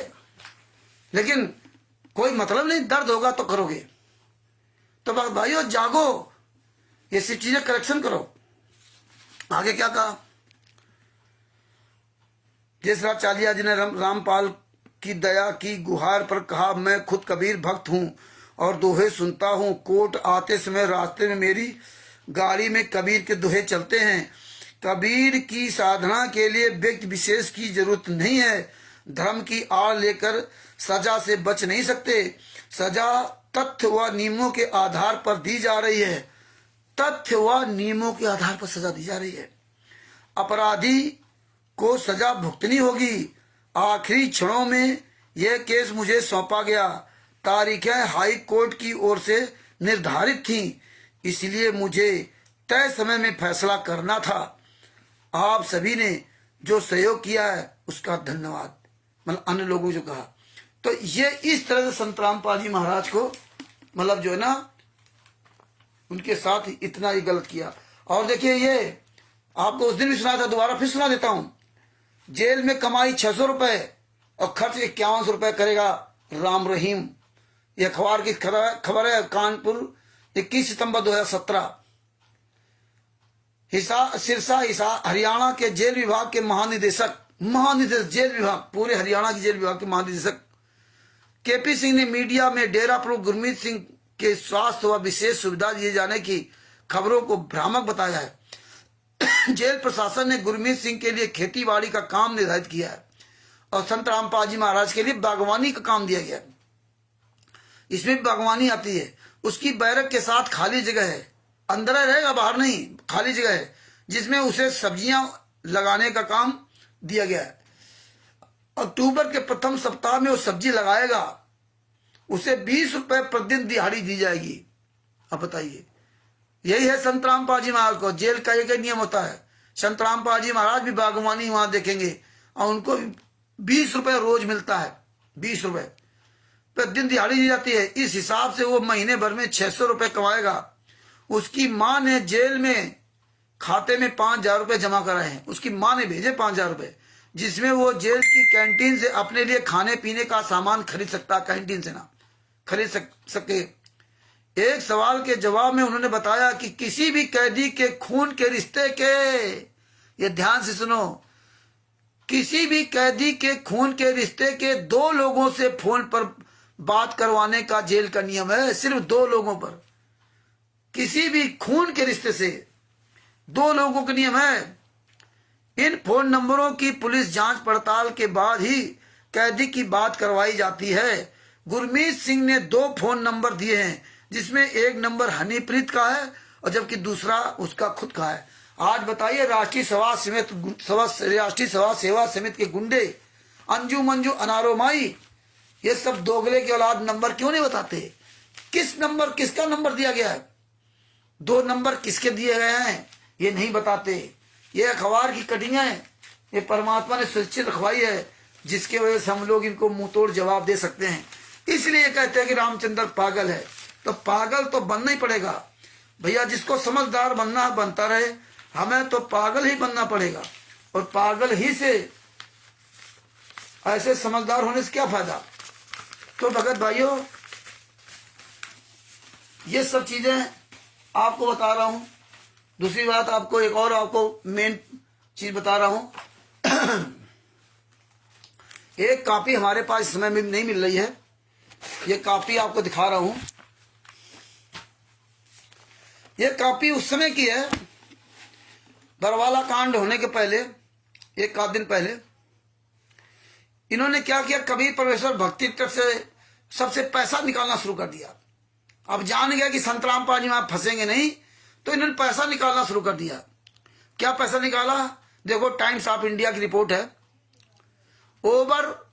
लेकिन कोई मतलब नहीं, दर्द होगा तो करोगे। तो भाइयों जागो, ये सब चीजें करेक्शन करो। आगे क्या कहा, जयसराज चालिया जी ने रामपाल की दया की गुहार पर कहा, मैं खुद कबीर भक्त हूँ और दोहे सुनता हूँ। कोट आते समय रास्ते में मेरी गाड़ी में कबीर के दोहे चलते हैं। कबीर की साधना के लिए व्यक्ति विशेष की जरूरत नहीं है। धर्म की आड़ लेकर सजा से बच नहीं सकते। सजा तथ्य व नियमों के आधार पर दी जा रही है। तथ्य व नियमों के आधार पर सजा दी जा रही है। अपराधी को सजा भुगतनी होगी। आखिरी क्षणों में यह केस मुझे सौंपा गया। तारीखें हाई कोर्ट की ओर से निर्धारित थीं, इसलिए मुझे तय समय में फैसला करना था। आप सभी ने जो सहयोग किया है उसका धन्यवाद। मतलब अन्य लोगों जो कहा, तो ये इस तरह से संत रामपाल जी महाराज को मतलब जो है ना उनके साथ इतना ही गलत किया। और देखिए ये आपको उस दिन भी सुनाया था, दोबारा फिर सुना देता हूं। जेल में कमाई 600 रुपए और खर्च 5100 रुपए करेगा राम रहीम। ये अखबार की खबर है, कानपुर 21 सितंबर 2017। सिरसा हरियाणा के जेल विभाग के महानिदेशक जेल विभाग, पूरे हरियाणा की जेल विभाग के महानिदेशक केपी सिंह ने मीडिया में डेरा प्रमुख गुरमीत सिंह के स्वास्थ्य व विशेष सुविधा दिए जाने की खबरों को भ्रामक बताया है। जेल प्रशासन ने गुरमीत सिंह के लिए खेतीबाड़ी का काम निर्धारित किया है और संत रामपाल जी महाराज के लिए बागवानी का काम दिया गया है। इसमें भी बागवानी आती है। उसकी बैरक के साथ खाली जगह है, अंदर रहेगा बाहर नहीं, खाली जगह है जिसमें उसे सब्जियां लगाने का काम दिया गया है। अक्टूबर के प्रथम सप्ताह में वो सब्जी लगाएगा, उसे 20 रुपए प्रतिदिन दिहाड़ी दी जाएगी। अब बताइए, यही है संत रामपाल जी महाराज को। जेल का एक नियम होता है। संत रामपाल जी महाराज भी बागवानी वहां देखेंगे और उनको 20 रुपए रोज मिलता है। 20 रुपए प्रतिदिन दिहाड़ी दी जाती है। इस हिसाब से वो महीने भर में 600 रुपए कमाएगा। उसकी मां ने जेल में खाते में 5000 रुपए जमा कराए हैं। उसकी मां ने भेजे 5000 रुपए, जिसमें वो जेल की कैंटीन से अपने लिए खाने पीने का सामान खरीद सकता, कैंटीन से ना खरीद सके। एक सवाल के जवाब में उन्होंने बताया कि किसी भी कैदी के खून के रिश्ते के, ये ध्यान से सुनो, किसी भी कैदी के खून के रिश्ते के 2 लोगों से फोन पर बात करवाने का जेल का नियम है। सिर्फ 2 लोगों पर, किसी भी खून के रिश्ते से 2 लोगों का नियम है। इन फोन नंबरों की पुलिस जांच पड़ताल के बाद ही कैदी की बात करवाई जाती है। गुरमीत सिंह ने 2 फोन नंबर दिए हैं, जिसमें एक नंबर हनीप्रीत का है और जबकि दूसरा उसका खुद का है। आज बताइए, राष्ट्रीय सभा सेवा समिति के गुंडे अंजू मंजू अनारो माई, ये सब दोगले की औलाद नंबर क्यों नहीं बताते? किसका नंबर दिया गया है? 2 नंबर किसके दिए गए हैं ये नहीं बताते। ये अखबार की कटिंग है, ये परमात्मा ने सुरक्षित रखवाई है, जिसके वजह से हम लोग इनको मुंह तोड़ जवाब दे सकते हैं। इसलिए कहते हैं कि रामचंद्र पागल है। तो पागल तो बनना ही पड़ेगा भैया, जिसको समझदार बनना बनता रहे, हमें तो पागल ही बनना पड़ेगा। और पागल ही से, ऐसे समझदार होने से क्या फायदा। तो भगत भाइयों, ये सब चीजें आपको बता रहा हूं। दूसरी बात, आपको एक और आपको मेन चीज बता रहा हूं। एक कॉपी हमारे पास इस समय में नहीं मिल रही है, ये कॉपी आपको दिखा रहा हूं। ये कॉपी उस समय की है, बरवाला कांड होने के पहले, एक आध दिन पहले इन्होंने क्या किया, कबीर परमेश्वर भक्ति ट्रस्ट से सबसे पैसा निकालना शुरू कर दिया। अब जान गया कि संत रामपाल जी में आप फंसेंगे नहीं, तो इन्होंने पैसा निकालना शुरू कर दिया। क्या पैसा निकाला, देखो टाइम्स ऑफ इंडिया की रिपोर्ट है। Over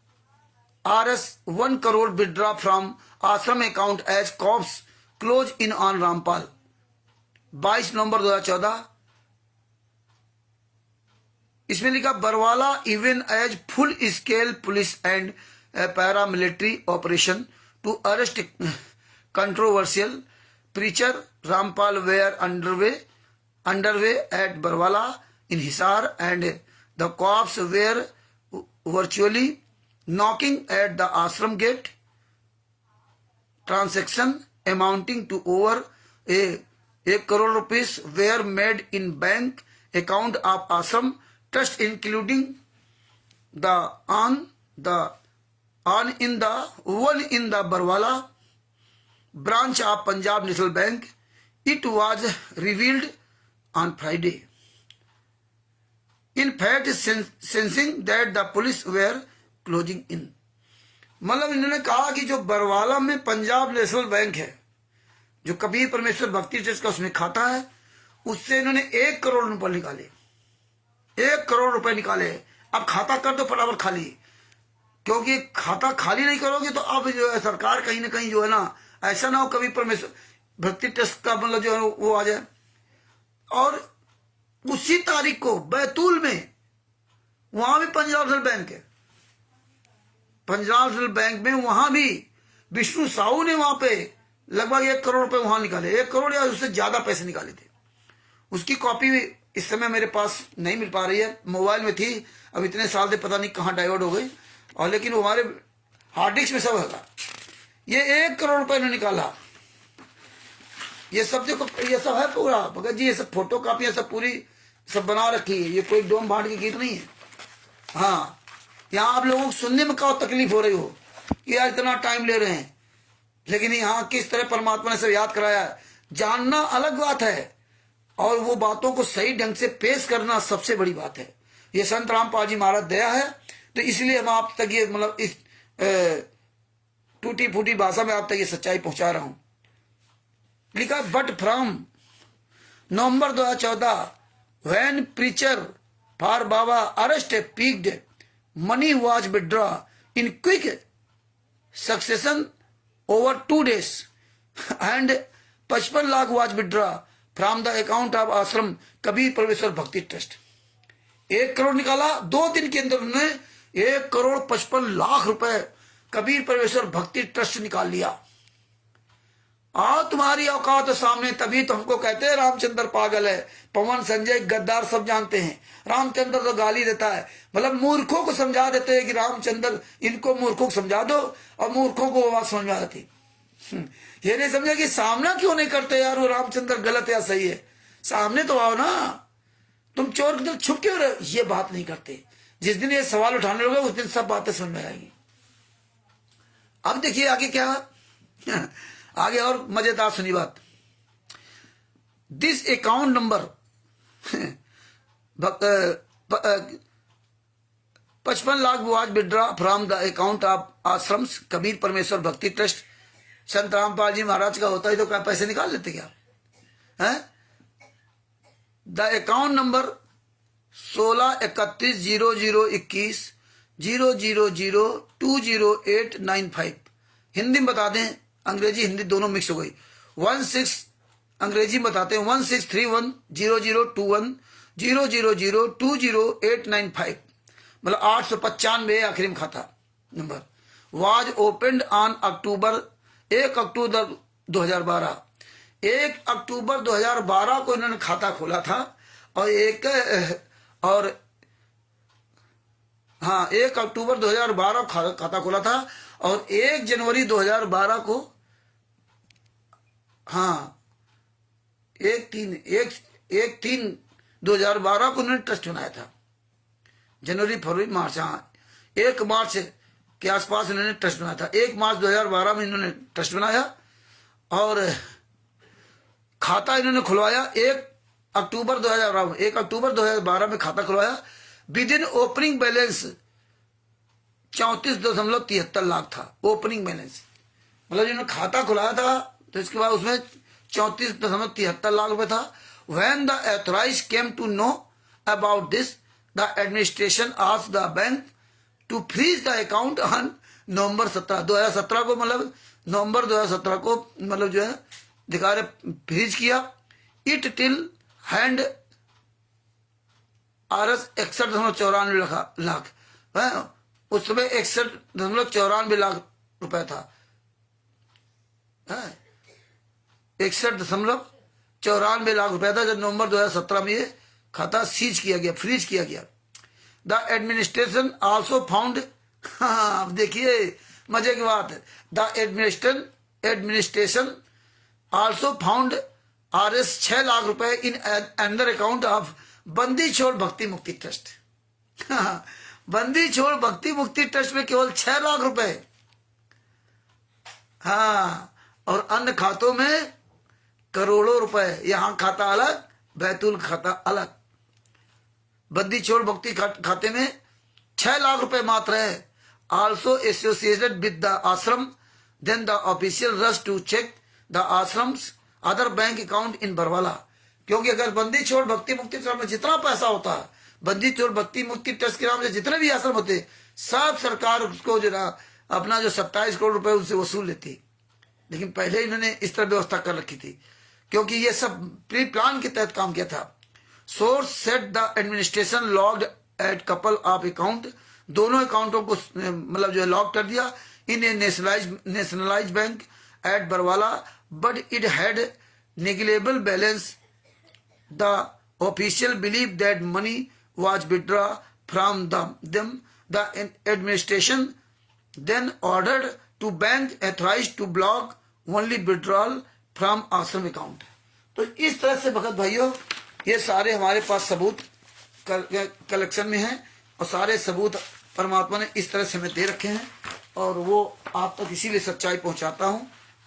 Rs 1 crore withdraw from ashram account as cops close in on Rampal, 22 November 2014। इसमें लिखा, Barwala even as full scale police and paramilitary operation to arrest controversial preacher Rampal were underway at Barwala in Hisar, and the cops were virtually knocking at the ashram gate. Transaction amounting to over a crore rupees were made in bank account of ashram trust, including the one in the Barwala branch of Punjab National Bank. It was revealed on Friday. In fact, sensing that the police were closing in. मतलब इन्होंने कहा कि जो बरवाला में Punjab national bank है, जो कबीर परमेश्वर भक्ति ट्रस्ट का उसमें खाता है, उससे इन्होंने 1 करोड़ रुपए निकाले। 1 करोड़ रुपए निकाले। अब खाता कर दो फटाफट खाली, क्योंकि खाता खाली नहीं करोगे तो अब जो है सरकार कहीं ना कहीं जो है ना, ऐसा ना हो कबीर परमेश्वर भक्ति ट्रस्ट का मतलब जो है वो आ जाए। और उसी तारीख को बैतूल में, वहां भी पंजाब नेशनल बैंक है, पंजाब नेशनल बैंक में वहां भी विष्णु साहू ने वहां पे लगभग 1 करोड़ रुपए वहां निकाले, 1 करोड़ या उससे ज्यादा पैसे निकाले थे। उसकी कॉपी इस समय मेरे पास नहीं मिल पा रही है, मोबाइल में थी, अब इतने साल से पता नहीं कहां डाइवर्ट हो गई, और लेकिन वो हमारे हार्ड डिस्क में सब होगा। ये 1 करोड़ रुपए ने निकाला। ये सब देखो, ये सब है पूरा भगत जी, ये सब फोटो कापियां सब पूरी सब बना रखी है, ये कोई डोम भाट की गीत नहीं है। हाँ, यहाँ आप लोगों को सुनने में क्या तकलीफ हो रही हो कि यार इतना टाइम ले रहे हैं, लेकिन यहाँ किस तरह परमात्मा ने सब याद कराया है। जानना अलग बात है, और वो बातों को सही ढंग से पेश करना सबसे बड़ी बात है। ये संत रामपाल जी महाराज दया है, तो इसलिए हम आप तक ये मतलब इस टूटी फूटी भाषा में आप तक ये सच्चाई पहुंचा रहा हूं। लिखा, but from November 2014 when preacher for Baba arrest peaked, money was withdrawn in quick succession over 2 days, and 55 lakh was withdrawn from the account of ashram Kabir परमेश्वर भक्ति ट्रस्ट। 1 करोड़ निकाला 2 दिन के अंदर, उन्होंने 1 करोड़ 55 लाख रुपए कबीर परमेश्वर भक्ति ट्रस्ट निकाल लिया। आओ तुम्हारी औकात सामने, तभी तो हमको कहते हैं रामचंद्र पागल है। पवन संजय गद्दार सब जानते हैं, रामचंद्र तो गाली देता है, मतलब मूर्खों को समझा देते हैं कि रामचंद्र, इनको मूर्खों को समझा दो, और मूर्खों को बात समझ में आती। ये नहीं समझा कि सामना क्यों नहीं करते यार, वो रामचंद्र गलत या सही है, सामने तो आओ ना, तुम चोर की तरह छुप क्यों रहे, ये बात नहीं करते। जिस दिन ये सवाल उठाने लगे उस दिन सब बातें समझ में आएंगी। अब देखिए आगे क्या आगे और मजेदार सुनी बात। This account number 55 lakh was withdraw from the account of ashrams Kabir परमेश्वर भक्ति ट्रस्ट। संत रामपाल जी महाराज का होता ही तो क्या पैसे निकाल लेते क्या है। The account number 1631002100020895। हिंदी में बता दें, अंग्रेजी हिंदी दोनों मिक्स हो गई। 16 अंग्रेजी में बताते हैं 1631002100020895, मतलब 895 आखिरी में खाता number. Was opened on October 1 अक्टूबर 2012, 1 अक्टूबर 2012 को इन्होंने खाता खोला था। और 1 अक्टूबर 2012 खाता खोला था और 1 जनवरी 2012 को 1/3/2012 को उन्होंने ट्रस्ट बनाया था। जनवरी फरवरी मार्च, 1 मार्च के आसपास इन्होंने ट्रस्ट बनाया था। 1 मार्च 2012 में इन्होंने ट्रस्ट बनाया और खाता इन्होंने खुलवाया 1 अक्टूबर 2012 में खाता खुलवाया। With in opening balance 34.73 lakh था ओपनिंग बैलेंस, मतलब जिन्होंने खाता खुलाया था तो इसके बाद उसमें 34.73 लाख रुपए था। When the authorized came to know about this, the administration asked the bank to freeze the account on नवंबर 2017 को, मतलब नवंबर 2017 को मतलब जो है अधिकारी फ्रीज किया। It till hand RS 61.94 lakh, उस समय 61.94 लाख रुपए था, 61.94 लाख रुपया था जब नवंबर 2017 में ये खाता सीज किया गया, फ्रीज किया गया। द एडमिनिस्ट्रेशन आल्सो फाउंड, देखिए मजे की बात है, the administration also found RS 6 lakh रुपए इन अंडर अकाउंट ऑफ बंदी छोड़ भक्ति मुक्ति ट्रस्ट। बंदी छोड़ भक्ति मुक्ति ट्रस्ट में केवल 6 लाख रुपए, और अन्य खातों में करोड़ों रुपए। यहां खाता अलग, बैतूल खाता अलग। बंदी छोड़ भक्ति खाते में 6 लाख रुपए मात्र है। Also associated with the ashram, then the official rush to check the ashram's other bank account in Barwala. क्योंकि अगर बंदी छोड़ भक्ति मुक्ति ट्रस्ट में जितना पैसा होता है, बंदी छोड़ भक्ति मुक्ति ट्रस्ट के नाम से जितने भी आश्रम होते, सब सरकार उसको जो ना अपना जो 27 करोड़ रुपए उनसे वसूल लेती। लेकिन पहले इन्होंने इस तरह व्यवस्था कर रखी थी क्योंकि ये सब प्री प्लान के तहत काम किया था। Source said the administration logged at couple of account, दोनों अकाउंटों को मतलब जो है लॉक कर दिया in a nationalise bank at Barwala, but it had negligible balance. The official believe that money was withdrawn from them. The administration then ordered to bank authorized to block only withdrawal from ashram account. तो इस तरह से भगत भाइयों ये सारे हमारे पास सबूत collection में हैं और सारे सबूत परमात्मा ने इस तरह से हमें दे रखे हैं और वो आप तक इसीलिए सच्चाई पहुंचाता हूं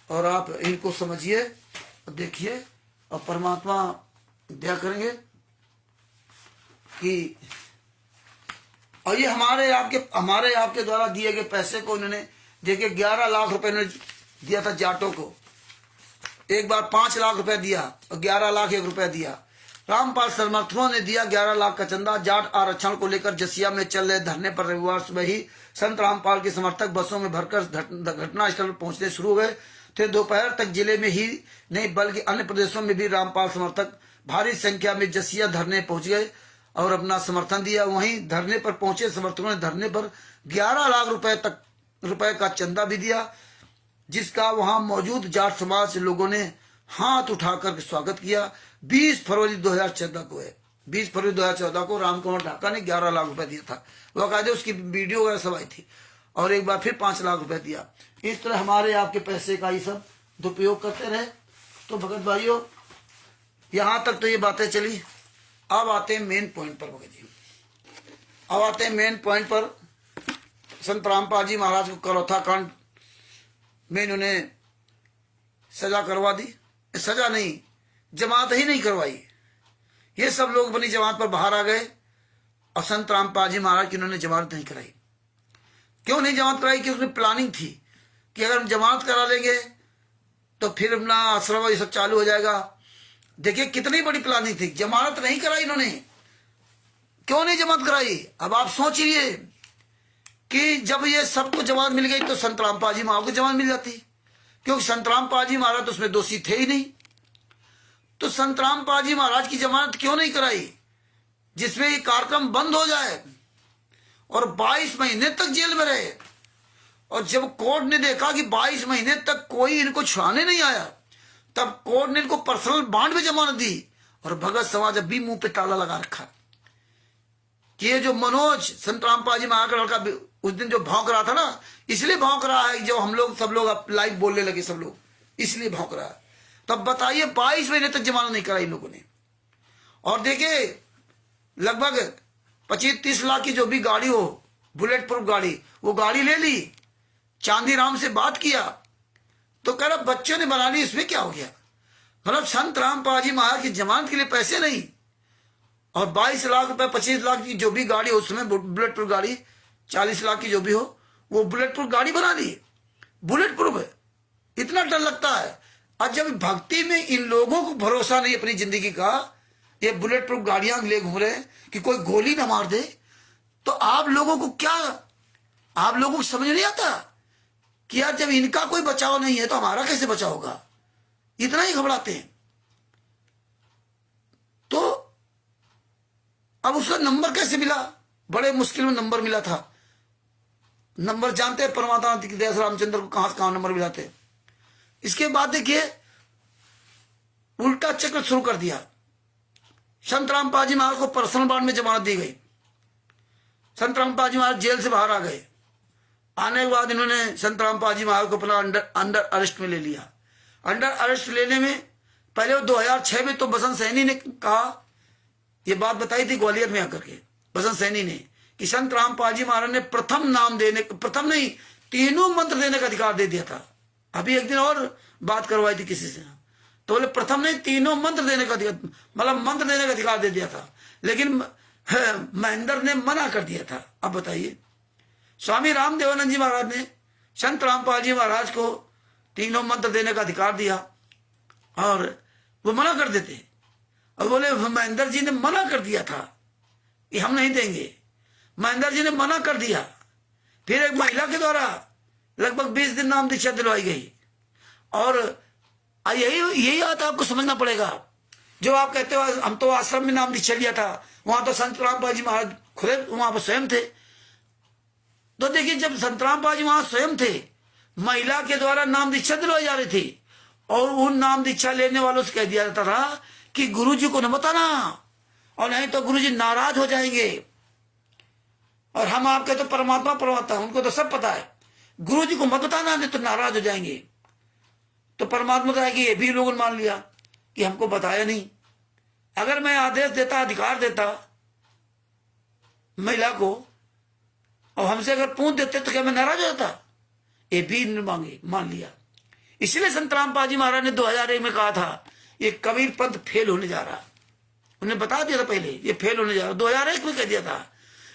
और आप इनको समझिए और देखिए और परमात्मा दया करेंगे कि और ये हमारे आपके द्वारा दिए गए पैसे को इन्होंने देखिए 11 लाख रुपए इन्होंने दिया था जाटों को। एक बार 5 लाख रुपए दिया और 11 लाख 1 रुपया दिया। रामपाल समर्थकों ने दिया 11 लाख का चंदा। जाट आरक्षण को लेकर जसिया में चल रहे धरने पर रविवार सुबह ही संत रामपाल के समर्थक बसों में भरकर घटनास्थल पर पहुंचने शुरू हो गए थे। दोपहर तक जिले में ही नहीं बल्कि अन्य प्रदेशों में भी रामपाल समर्थक भारी संख्या में जसिया धरने पहुंच गए और अपना समर्थन दिया। वहीं धरने पर पहुंचे समर्थकों ने धरने पर 11 लाख रुपए का चंदा भी दिया, जिसका वहां मौजूद जाट समाज लोगों ने हाथ उठाकर स्वागत किया। 20 फरवरी 2014 को है, 20 फरवरी 2014 को रामकुमार ढाका ने 11 लाख रुपए दिया था। वह कहते उसकी वीडियो वगैरह सब आई थी और एक बार फिर 5 लाख रुपए दिया। इस तरह हमारे आपके पैसे का ही सब दुरुपयोग करते रहे। तो भगत भाइयों यहां तक तो ये बातें चली। अब आते हैं मेन पॉइंट पर भगत जी, अब आते हैं मेन पॉइंट पर। संत रामपाल जी महाराज को करौथा कांड में इन्होंने सजा करवा दी। सजा नहीं, जमात ही नहीं करवाई। ये सब लोग अपनी जमात पर बाहर आ गए और संत रामपाल जी महाराज की इन्होंने जमानत नहीं कराई। क्यों नहीं जमानत कराई? कि उसमें प्लानिंग थी कि अगर हम जमानत करा लेंगे तो फिर अपना आश्रम ये सब चालू हो जाएगा। देखिए कितनी बड़ी प्लानिंग थी। जमानत नहीं कराई इन्होंने। क्यों नहीं जमानत कराई? अब आप सोचिए कि जब ये सबको जमानत मिल गई तो संत रामपाल जी महाराज को जमानत मिल जाती, क्योंकि संत रामपाल जी महाराज तो उसमें दोषी थे ही नहीं। तो संत रामपाल जी महाराज की जमानत क्यों नहीं कराई, जिसमें ये कार्यक्रम बंद हो जाए, और 22 महीने तक जेल में रहे। और जब कोर्ट ने देखा कि 22 महीने तक कोई इनको छुड़ाने नहीं आया, तब कोर्ट ने इनको पर्सनल बॉन्ड में जमानत दी। और भगत समाज अभी मुंह पे ताला लगा रखा कि ये जो मनोज संत रामपाल जी महाराज का लड़का उस दिन जो भौंक रहा था ना, इसलिए भौंक रहा है, जो हम लोग सब लोग लाइव बोलने लगे सब लोग, इसलिए भौंक रहा है। तब बताइए 22 महीने तक जमानत नहीं कराई इन लोगों ने। और देखिए लगभग 25-30 लाख की जो भी गाड़ी हो, बुलेट प्रूफ गाड़ी, वो गाड़ी ले ली। चांदीराम से बात किया तो कह रहा बच्चों ने बना ली, इसमें क्या हो गया। मतलब संत रामपाल जी महाराज की जमानत के लिए पैसे नहीं, और 22 लाख रुपए 25 लाख की जो भी गाड़ी हो, उसमें बुलेट प्रूफ गाड़ी 40 लाख की जो भी हो, वो बुलेट प्रूफ गाड़ी बना ली। बुलेट प्रूफ है, इतना डर लगता है। और जब भक्ति में इन लोगों को भरोसा नहीं अपनी जिंदगी का, ये बुलेट प्रूफ गाड़ियां ले घूम रहे कि कोई गोली ना मार दे, तो आप लोगों को क्या, आप लोगों को समझ नहीं आता कि यार जब इनका कोई बचाव नहीं है तो हमारा कैसे बचाव होगा। इतना ही घबराते हैं। तो अब उसका नंबर कैसे मिला, बड़े मुश्किल में नंबर मिला था। नंबर जानते हैं परमात्मा की दया से रामचंद्र को कहां नंबर मिलाते। इसके बाद देखिए उल्टा चक्र शुरू कर दिया। संत रामपाल जी महाराज को पर्सनल बॉन्ड में जमानत दी गई। संत रामपाल जी महाराज जेल से बाहर आ गए। आने के बाद इन्होंने संत रामपाल जी महाराज को अपना अंडर अरेस्ट में ले लिया। अंडर अरेस्ट लेने में पहले 2006 में तो बसंत सैनी ने कहा, ये बात बताई थी ग्वालियर में आकर के बसंत सैनी ने, कि संत रामपाल जी महाराज ने प्रथम नाम देने, प्रथम नहीं तीनों मंत्र देने का अधिकार दे दिया था। अभी एक दिन और बात करवाई थी किसी से, तो बोले प्रथम नहीं तीनों मंत्र देने का अधिकार, मतलब मंत्र देने का अधिकार दे दिया था। लेकिन महेंद्र ने मना कर दिया था। अब बताइए, स्वामी रामदेवानंद जी महाराज ने संत रामपाल जी महाराज को तीनों मंत्र देने का अधिकार दिया और वो मना कर देते, और बोले महेंद्र जी ने मना कर दिया था कि हम नहीं देंगे। महेंद्र जी ने मना कर दिया। फिर एक महिला के द्वारा लगभग 20 दिन नाम दीक्षा दिलवाई गई। और यही बात आपको समझना पड़ेगा। जो आप कहते हो हम तो आश्रम में नाम दीक्षा लिया था, वहां तो संत रामपाल जी महाराज खुद वहां पर स्वयं थे। तो देखिए जब संत रामपाल जी वहां स्वयं थे, महिला के द्वारा नाम दीक्षा दिलवाई जा रही थी, और उन नाम दीक्षा लेने वालों से कह दिया जाता था कि गुरु जी को न बताना, और नहीं तो गुरु जी नाराज हो जाएंगे। और हम आपके तो परमात्मा परमात्मा, उनको तो सब पता है, गुरु जी को मत बताना नहीं तो नाराज हो जाएंगे। तो परमात्मा का है कि ये भी लोगों ने मान लिया कि हमको बताया नहीं। अगर मैं आदेश देता, अधिकार देता महिला को, और हमसे अगर पूछ देते तो क्या मैं नाराज हो जाता? ये भी मांगे, मान लिया। इसलिए संत रामपाल जी महाराज ने 2001 में कहा था ये कबीर पंथ फेल होने जा रहा। उन्हें बता दिया था पहले ये फेल होने जा रहा, 2001 में कह दिया था।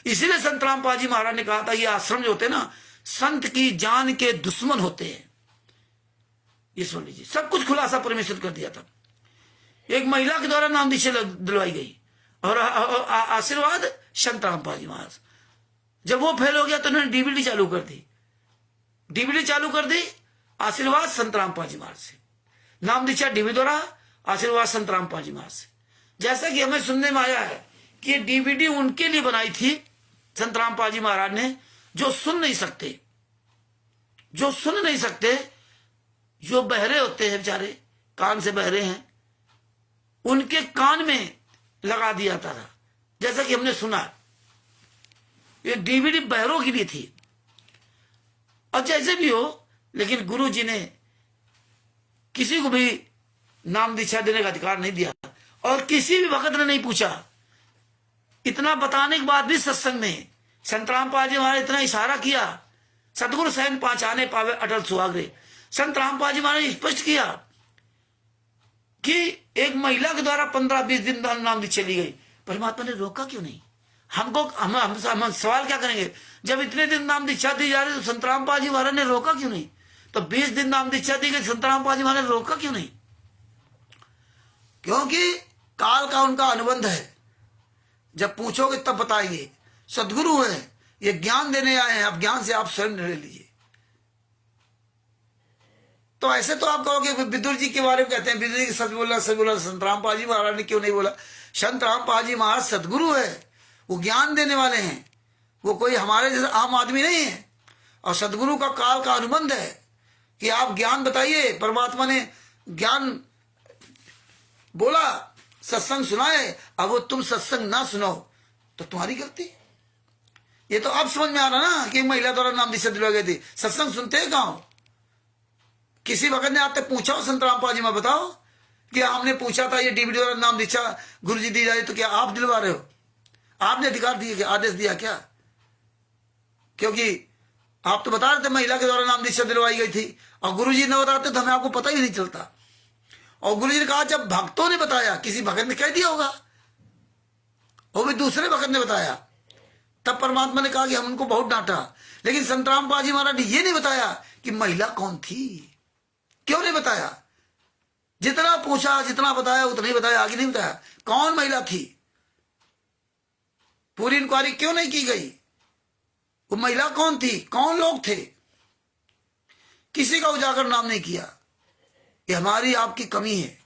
इसीलिए संत रामपाल जी महाराज ने कहा था ये आश्रम जो होते हैं ना, संत की जान के दुश्मन होते हैं। ये सुन लीजिए, सब कुछ खुलासा परमेश्वर कर दिया था। एक महिला के द्वारा नाम दीक्षा दिलवाई गई, और आशीर्वाद संत रामपाल जी महाराज। जब वो फेल हो गया तो उन्होंने डीवीडी चालू कर दी। डीवीडी चालू कर दी, आशीर्वाद संत रामपाल जी महाराज से। नाम दीक्षा डीवीडी द्वारा, आशीर्वाद संत रामपाल जी महाराज से। जैसा कि हमें सुनने में आया है कि ये डीवीडी उनके लिए बनाई थी संत रामपाल जी महाराज ने, जो सुन नहीं सकते, जो सुन नहीं सकते, जो बहरे होते हैं बेचारे, कान से बहरे हैं, उनके कान में लगा दिया जाता था। जैसा कि हमने सुना, ये डीवीडी बहरों के लिए थी। और जैसे भी हो, लेकिन गुरु जी ने किसी को भी नाम दीक्षा देने का अधिकार नहीं दिया, और किसी भी भक्त ने नहीं पूछा। इतना बताने के बाद भी सत्संग में संत रामपाल जी महाराज इतना इशारा किया, सतगुरु सहन पहचाने पावे अटल सुहागरे। संत रामपाल जी महाराज ने स्पष्ट किया कि एक महिला के द्वारा 15-20 दिन नाम दीक्षा ली गई, परमात्मा ने रोका क्यों नहीं? हमको हम सवाल क्या करेंगे, जब इतने दिन नाम दीक्षा दी जा रही तो संत रामपाल जी महाराज ने रोका क्यों नहीं? तो 20 दिन नाम दीक्षा दी गई, संत रामपाल जी महाराज ने रोका क्यों नहीं? क्योंकि काल का उनका अनुबंध है। जब पूछोगे तब बताएंगे। सदगुरु है, ये ज्ञान देने आए हैं, अब ज्ञान से आप स्वयं निर्णय लीजिए। तो तो ऐसे तो आप कहोगे विदुर जी के बारे में कहते हैं विदुर जी सच बोला सच बोला, संत रामपाल जी महाराज ने क्यों नहीं बोला? संत रामपाल जी महाराज सदगुरु है, वो ज्ञान देने वाले हैं, वो कोई हमारे जैसे आम आदमी नहीं है। और सदगुरु का काल का अनुबंध है कि आप ज्ञान बताइए। परमात्मा ने ज्ञान बोला, सत्संग सुनाए, अब वो तुम सत्संग ना सुनो तो तुम्हारी गलती। ये तो अब समझ में आ रहा ना कि महिला द्वारा नाम दीक्षा दिलवाई गई थी। सत्संग सुनते हैं कहाँ? किसी भगत ने आज तक पूछा हो संत रामपाल जी में, बताओ कि हमने पूछा था ये डीवीडी द्वारा नाम दीक्षा गुरु जी दी जाए तो क्या आप दिलवा रहे हो? आपने अधिकार दिए क्या, आदेश दिया क्या? क्योंकि आप तो बता रहे थे महिला के द्वारा नाम दीक्षा दिलवाई गई थी, और गुरु जी ने बताते तो हमें आपको पता ही नहीं चलता। और गुरु जी ने कहा जब भक्तों ने बताया, किसी भगत ने कह दिया होगा, वो भी दूसरे भगत ने बताया, तब परमात्मा ने कहा कि हम उनको बहुत डांटा। लेकिन संत रामपाल जी महाराज ने ये नहीं बताया कि महिला कौन थी। क्यों नहीं बताया? जितना पूछा जितना बताया उतना ही बताया, आगे नहीं बताया कौन महिला थी। पूरी इंक्वायरी क्यों नहीं की गई? वो महिला कौन थी, कौन लोग थे, किसी का उजागर नाम नहीं किया। ये हमारी आपकी कमी है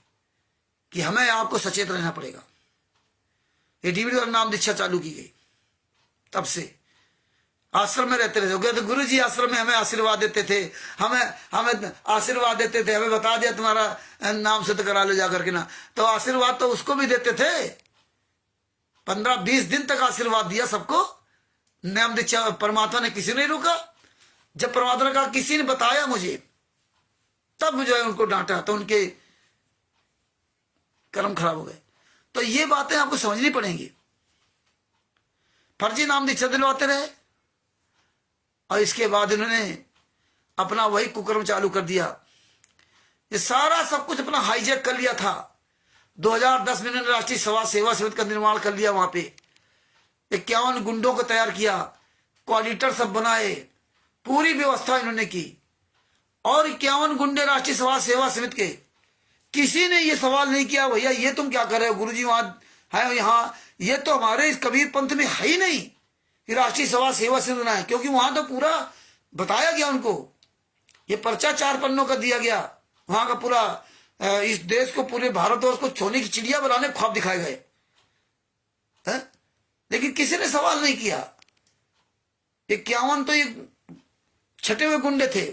कि हमें आपको सचेत रहना पड़ेगा। ये डीवीडी और नाम दीक्षा चालू की गई, तब से आश्रम में रहते रहे। तो गुरु जी आश्रम में हमें आशीर्वाद देते थे, हमें आशीर्वाद देते थे, हमें बता दिया तुम्हारा नाम सिद्ध करा लो जाकर के ना। तो आशीर्वाद तो उसको भी देते थे, 15-20 दिन तक आशीर्वाद दिया सबको। नाम दीक्षा परमात्मा ने किसी ने रोका। जब परमात्मा ने कहा किसी ने बताया मुझे, तब जो है उनको डांटा, तो उनके कर्म खराब हो गए। तो ये बातें आपको समझनी पड़ेंगी। फर्जी नाम दीक्षा दिलवाते रहे, और इसके बाद इन्होंने अपना वही कुकर्म चालू कर दिया। ये सारा सब कुछ अपना हाईजैक कर लिया था। 2010 में इन्होंने राष्ट्रीय सेवा समिति का निर्माण कर लिया। वहां पे 51 गुंडों को तैयार किया, कोऑर्डिनेटर सब बनाए, पूरी व्यवस्था इन्होंने की। और 51 गुंडे राष्ट्रीय सेवा समिति के, किसी ने ये सवाल नहीं किया भैया ये तुम क्या कर रहे हो, गुरु जी वहां है, यहाँ ये तो हमारे इस कबीर पंथ में है ही नहीं कि राष्ट्रीय सेवा समिति है। क्योंकि वहां तो पूरा बताया गया उनको, ये पर्चा 4 पन्नों का दिया गया। वहां का पूरा इस देश को, पूरे भारतवर्ष को सोने की चिड़िया बनाने ख्वाब दिखाए गए। लेकिन किसी ने सवाल नहीं किया। 51 तो ये छटे हुए गुंडे थे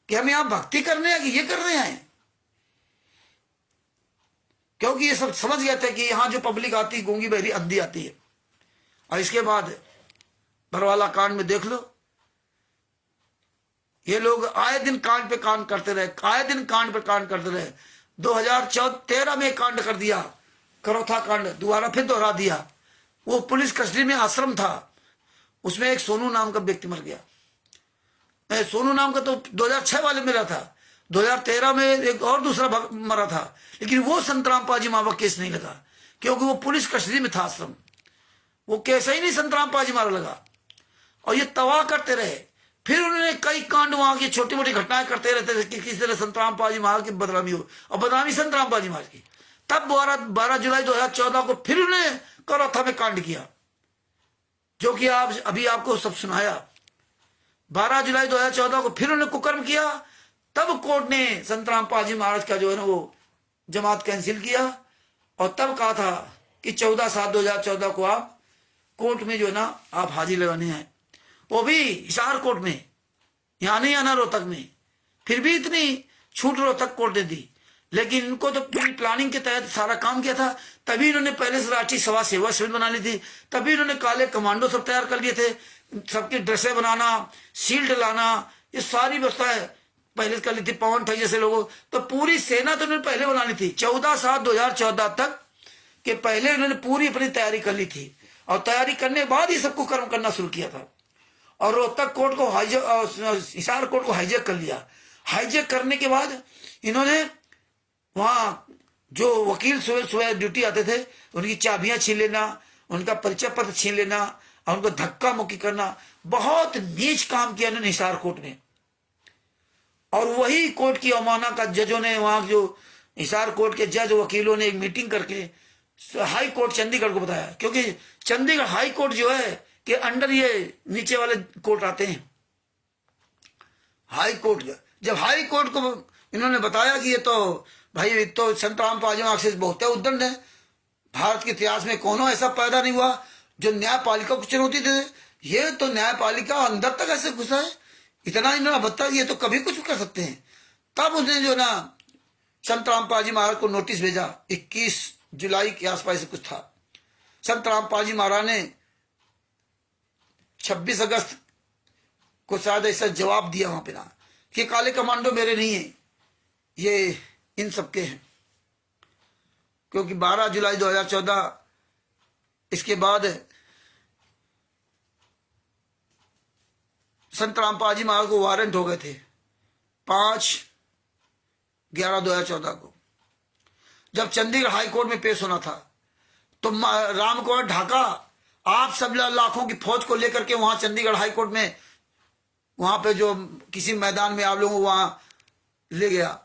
कि हम यहां भक्ति करने हैं कि ये करने आए। क्योंकि ये सब समझ गए थे कि यहां जो पब्लिक आती, गूंगी बहरी अंधी आती है। और इसके बाद बरवाला कांड में देख लो, ये लोग आए दिन कांड पे कांड करते रहे, आए दिन कांड पे कांड करते रहे। 2013 में कांड कर दिया, करोथा कांड, दोबारा फिर दोहरा दिया। वो पुलिस कस्टडी में आश्रम था, उसमें एक सोनू नाम का व्यक्ति मर गया। सोनू नाम का तो 2006 वाले में रहा था, 2013 में एक और दूसरा मरा था। लेकिन वो संत रामपाल जी महाराज केस नहीं लगा, क्योंकि वो पुलिस कस्टडी में था आश्रम। वो केस ही नहीं संत रामपाल जी महाराज लगा। और ये तबाह करते रहे। फिर उन्होंने कई कांड, वहां की छोटी मोटी घटनाएं करते रहते थे कि किस तरह संत रामपाल जी महाराज की बदनामी हो, और बदनामी संत रामपाल जी महाराज की। तब 12 जुलाई 2014 को फिर उन्होंने करोथा में कांड किया, जो कि आप अभी आपको सब सुनाया। 12 जुलाई 2014 को फिर उन्होंने कुकर्म किया। तब कोर्ट ने संत रामपाल जी महाराज का जो है ना वो जमात कैंसिल किया, और तब कहा था कि 14/7/2014 को आप कोर्ट में जो है ना आप हाजिर लगाने हैं, वो भी हिसार कोर्ट में, यहां नहीं आना रोहतक में। फिर भी इतनी छूट रोहतक कोर्ट ने दी। लेकिन इनको तो पूरी प्लानिंग के तहत सारा काम किया था। तभी इन्होंने पहले से राष्ट्रीय सेवा समिति बना ली थी। तभी इन्होंने काले कमांडो सब तैयार कर लिए थे, सबकी ड्रेसें बनाना, शील्ड लाना, ये सारी व्यवस्थाएं पहले कर ली थी। पवन भाई जैसे लोगों, तो पूरी सेना तो उन्होंने पहले बना ली थी। 14/7/2014 तक के पहले उन्होंने पूरी अपनी तैयारी कर ली थी, और तैयारी करने के बाद ही सबको कर्म करना शुरू किया था। और रोहतक कोर्ट को हिसार कोर्ट को हाईजैक कर लिया। हाईजैक करने के बाद इन्होंने वहां जो वकील सुबह ड्यूटी आते थे, उनकी चाबियां छीन लेना, उनका परिचय पत्र छीन लेना, और उनको धक्का मुक्की करना, बहुत नीच काम किया उन्होंने हिसार कोर्ट में। और वही कोर्ट की अवमानना का जजों ने, वहां जो हिसार कोर्ट के जज वकीलों ने एक मीटिंग करके हाई कोर्ट चंडीगढ़ को बताया। क्योंकि चंडीगढ़ हाई कोर्ट जो है के अंडर ये नीचे वाले कोर्ट आते हैं। हाई कोर्ट जब हाई कोर्ट को इन्होंने बताया कि ये तो भाई तो संत रामपाल जी महाराज से बहुत उद्दंड है, भारत के इतिहास में कोनो ऐसा पैदा नहीं हुआ जो न्यायपालिका को चुनौती दे। ये तो न्यायपालिका अंदर तक ऐसे घुसा है, इतना इन्होंने बता ये तो कभी कुछ कर सकते हैं। तब उसने जो ना संत रामपाल जी महाराज को नोटिस भेजा, 21 जुलाई के आसपास से कुछ था। संत रामपाल जी महाराज ने 26 अगस्त को शायद ऐसा जवाब दिया वहां पे ना कि काले कमांडो मेरे नहीं है, ये इन सबके हैं। क्योंकि 12 जुलाई 2014 इसके बाद संत रामपाल जी महाराज को वारंट हो गए थे 5/11/2014 को। जब चंडीगढ़ हाई कोर्ट में पेश होना था तो रामकुमार ढाका आप सब लाखों की फौज को लेकर के वहां चंडीगढ़ हाई कोर्ट में, वहां पे जो किसी मैदान में आप लोगों को वहां ले गया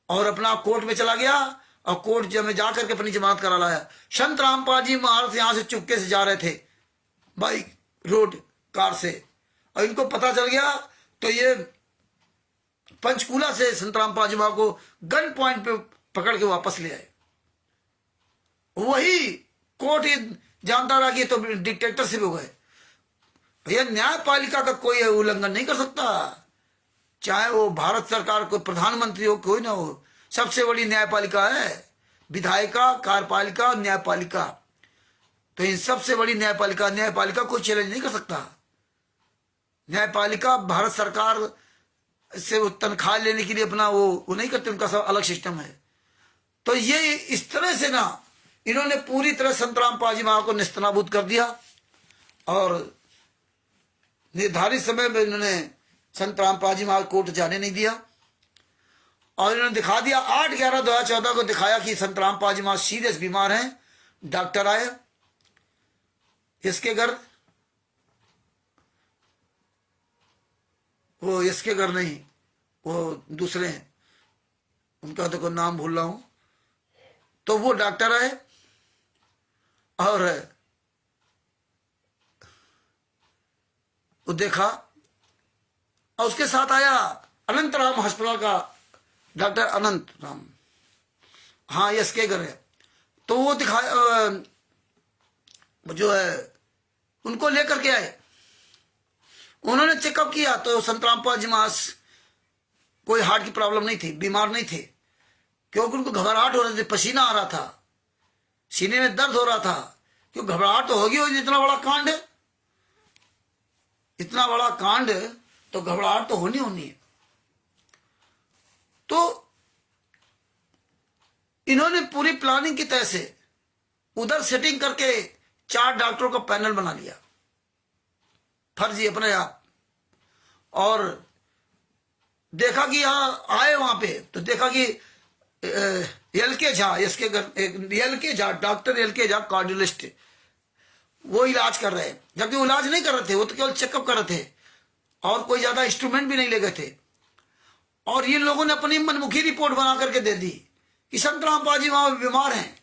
और अपना कोर्ट में चला गया और कोर्ट में जाकर के अपनी जमानत करा लाया। संत रामपाल जी महाराज यहां से चुपके से जा रहे थे बाइक रोड कार से, और इनको पता चल गया तो ये पंचकूला से संत रामपाल जी महाराज को गन पॉइंट पे पकड़ के वापस ले आए। वही कोर्ट ये जानता रहा कि तो डिक्टेटरशिप हो गए। भैया न्यायपालिका का कोई उल्लंघन नहीं कर सकता, चाहे वो भारत सरकार कोई प्रधानमंत्री हो कोई ना हो। सबसे बड़ी न्यायपालिका है विधायिका, कार्यपालिका और न्यायपालिका। तो इन सबसे बड़ी न्यायपालिका कोई चैलेंज नहीं कर सकता। न्यायपालिका भारत सरकार से वो तनख्वाह लेने के लिए अपना वो नहीं करते, उनका सब अलग सिस्टम है। तो ये इस तरह से ना इन्होंने पूरी तरह संत रामपाल जी महाराज को निस्तनाबूद कर दिया और निर्धारित समय में इन्होंने संत रामपाल जी महाराज कोर्ट जाने नहीं दिया। और इन्होंने दिखा दिया 8/11/2014 को दिखाया कि संत रामपाल जी महाराज सीरियस बीमार हैं। डॉक्टर आए, इसके घर वो इसके घर नहीं, वो दूसरे हैं, उनका तो कोई नाम भूल रहा हूं। तो वो डॉक्टर आए और वो देखा, और उसके साथ आया अनंत राम अस्पताल का डॉक्टर अनंत राम, हाँ यस के घर है। तो वो दिखाया जो है उनको लेकर के आए, उन्होंने चेकअप किया तो संत रामपाल जी महाराज कोई हार्ट की प्रॉब्लम नहीं थी, बीमार नहीं थे। क्योंकि उनको घबराहट हो रही थी, पसीना आ रहा था, सीने में दर्द हो रहा था। क्यों घबराहट तो होगी, इतना बड़ा कांड है, इतना बड़ा कांड तो घबराहट तो होनी है। तो इन्होंने पूरी प्लानिंग की तरह से उधर सेटिंग करके 4 डॉक्टरों का पैनल बना लिया फर्जी अपने आप, और देखा कि यहाँ आए वहां पे तो देखा कि एल.के. झा, इसके L K. Jha, doctor L K. Jha cardiologist, वो इलाज कर रहे हैं। जबकि वो इलाज नहीं कर रहे थे, वो तो केवल चेकअप कर रहे थे और कोई ज्यादा इंस्ट्रूमेंट भी नहीं ले गए थे। और इन लोगों ने अपनी मनमुखी रिपोर्ट बना करके दे दी कि संत रामपाल जी वहां बीमार हैं।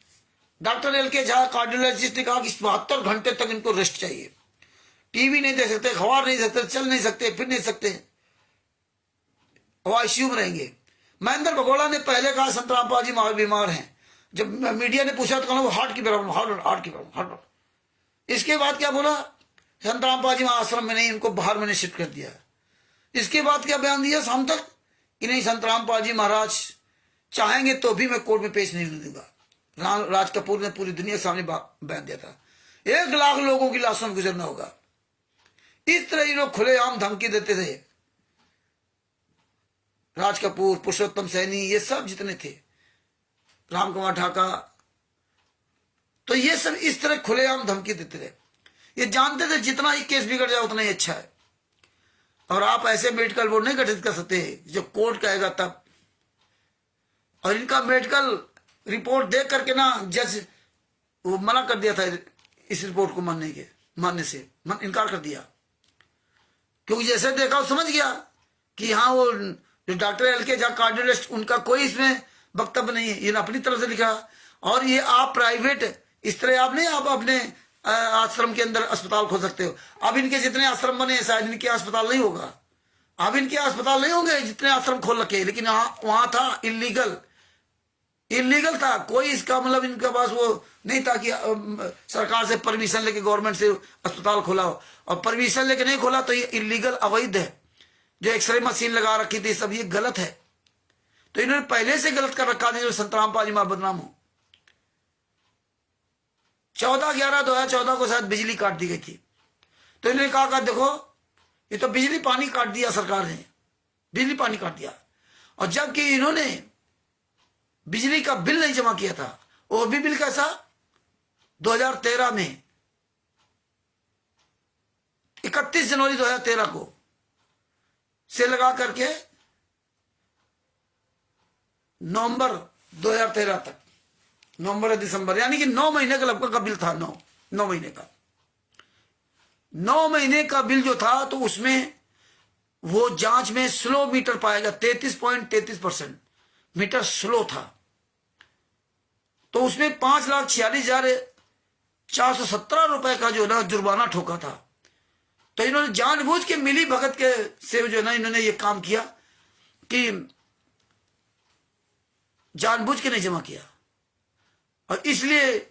Doctor L K. झा कार्डियोलॉजिस्ट ने कहा कि 72 घंटे तक इनको रेस्ट चाहिए, टीवी नहीं देख सकते, अखबार नहीं सकते, चल नहीं सकते, फिर नहीं सकते, वो आईसीयू में रहेंगे। महेंद्र भगोड़ा ने पहले कहा संत रामपाल जी महाराज बीमार हैं। जब मीडिया ने पूछा तो कहा वो हार्ट की प्रॉब्लम, हार्ट की प्रॉब्लम। इसके बाद क्या बोला, संत रामपाल जी महाराज आश्रम में नहीं, इनको बाहर मैंने शिफ्ट कर दिया। इसके बाद क्या बयान दिया शाम तक कि नहीं, संत रामपाल जी महाराज चाहेंगे तो भी मैं कोर्ट में पेश नहीं दूंगा। राज कपूर ने पूरी दुनिया के सामने बयान दिया था 1 लाख लोगों की लाशों में गुजरना होगा। इस तरह ये लोग खुलेआम धमकी देते थे। राज कपूर, पुरुषोत्तम सैनी, ये सब जितने थे, रामकुमार ढाका, तो ये सब इस तरह खुलेआम धमकी देते थे। ये जानते थे जितना ही केस बिगड़ जाए उतना ही अच्छा है। और आप ऐसे मेडिकल बोर्ड नहीं गठित कर सकते जो कोर्ट कहेगा तब। और इनका मेडिकल रिपोर्ट देख करके ना जज वो मना कर दिया था इस रिपोर्ट को मानने से इनकार कर दिया। क्योंकि जैसे देखा वो समझ गया कि हाँ वो जो डॉक्टर एल.के. झा कार्डियोलॉजिस्ट, उनका कोई इसमें वक्तव्य नहीं है, इन्होंने अपनी तरफ से लिखा। और ये आप प्राइवेट इस तरह आप नहीं, आप अपने आश्रम के अंदर अस्पताल खोल सकते हो। अब इनके जितने आश्रम बने शायद इनके अस्पताल नहीं होगा, अब इनके अस्पताल नहीं होंगे जितने आश्रम खोल रखे, लेकिन वहां था इलीगल, इलीगल था। कोई इसका मतलब इनके पास वो नहीं था कि सरकार से परमिशन लेके गवर्नमेंट से अस्पताल खोला हो, और परमिशन लेके नहीं खोला तो ये इलीगल, अवैध है। जो एक्सरे मशीन लगा रखी थी सब, ये गलत है। तो इन्होंने पहले से गलत कर रखा था जो संतराम पाजी मां बदनाम हो। 14/11/2014 को शायद बिजली काट दी गई थी, तो इन्होंने कहा देखो ये तो बिजली पानी काट दिया सरकार ने, बिजली पानी काट दिया। और जबकि इन्होंने बिजली का बिल नहीं जमा किया था, वो भी बिल कैसा 2013 में 31 जनवरी 2013 को से लगा करके नवंबर 2013 तक, नवंबर या दिसंबर, यानी कि 9 महीने का लगभग का बिल था। 9 महीने का, 9 महीने का बिल जो था, तो उसमें वो जांच में स्लो मीटर पाया गया, 33.33% मीटर स्लो था। तो उसमें 5,46,417 रुपए का जो ना जुर्माना ठोका था। तो इन्होंने जानबूझ के मिली भगत के से जो ना इन्होंने ये काम किया कि जानबूझ के नहीं जमा किया। और इसलिए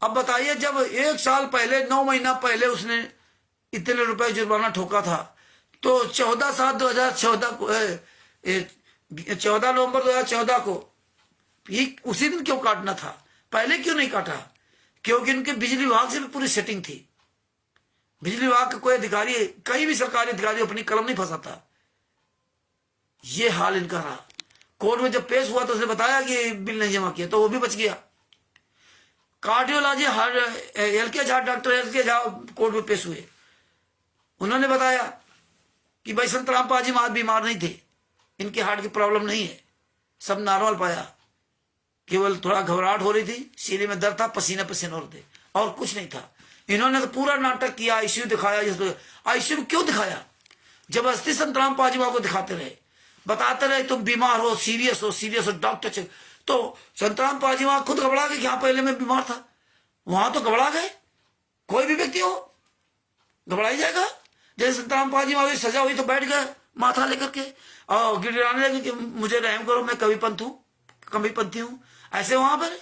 अब बताइए, जब 1 साल पहले 9 महीना पहले उसने इतने रुपए जुर्माना ठोका था, तो 14/7/2014 को 14 नवंबर 2014 को उसी दिन क्यों काटना था? पहले क्यों नहीं काटा? क्योंकि उनके बिजली विभाग से भी पूरी सेटिंग थी। बिजली विभाग का कोई अधिकारी, कहीं भी सरकारी अधिकारी अपनी कलम नहीं फंसाता। ये हाल इनका रहा। कोर्ट में जब पेश हुआ तो उसने बताया कि बिल नहीं जमा किया, तो वो भी बच गया। Cardiology LK Jha, doctor LK Jha court में पेश हुए। उन्होंने बताया कि भाई संतराम पाजी मां बीमार नहीं थे, इनके हार्ट की प्रॉब्लम नहीं है, सब नॉर्मल पाया, केवल थोड़ा घबराहट हो रही थी, सीने में दर्द था, पसीना पसीना हो रहे थे, और कुछ नहीं था। इन्होंने तो पूरा नाटक किया, आईसीयू दिखाया। आईसीयू क्यों दिखाया? जबरदस्ती संतराम पाजी मां को दिखाते रहे, बताते रहे तुम बीमार हो, सीरियस हो, सीरियस हो, डॉक्टर चेक। तो संतराम पाजी मां खुद घबरा गए कि हाँ पहले मैं बीमार था। वहां तो घबरा गए, कोई भी व्यक्ति हो घबरा ही जाएगा। जैसे संतराम पाजी मां की सजा हुई तो बैठ गए माथा लेकर के और गिड़गिड़ाने लगे कि मुझे रहम करो, मैं कविपंथी हूं। ऐसे वहां पर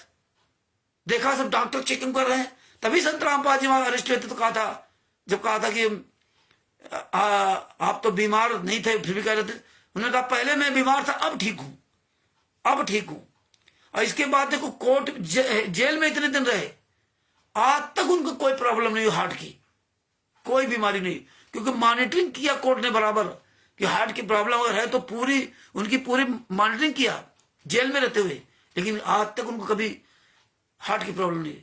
देखा सब डॉक्टर चेकिंग कर रहे हैं, तभी संतराम पाजी मां अरेस्ट हुए थे। तो कहा था, जब कहा था कि आप तो बीमार नहीं थे फिर भी कह रहे थे, उन्होंने कहा पहले मैं बीमार था, अब ठीक हूं, अब ठीक हूं। और इसके बाद देखो कोर्ट जेल में इतने दिन रहे, आज तक उनको कोई प्रॉब्लम नहीं हुई हार्ट की, कोई बीमारी नहीं, क्योंकि मॉनिटरिंग किया कोर्ट ने बराबर कि हार्ट की प्रॉब्लम अगर है तो उनकी पूरी मॉनिटरिंग किया जेल में रहते हुए, लेकिन आज तक उनको कभी हार्ट की प्रॉब्लम नहीं।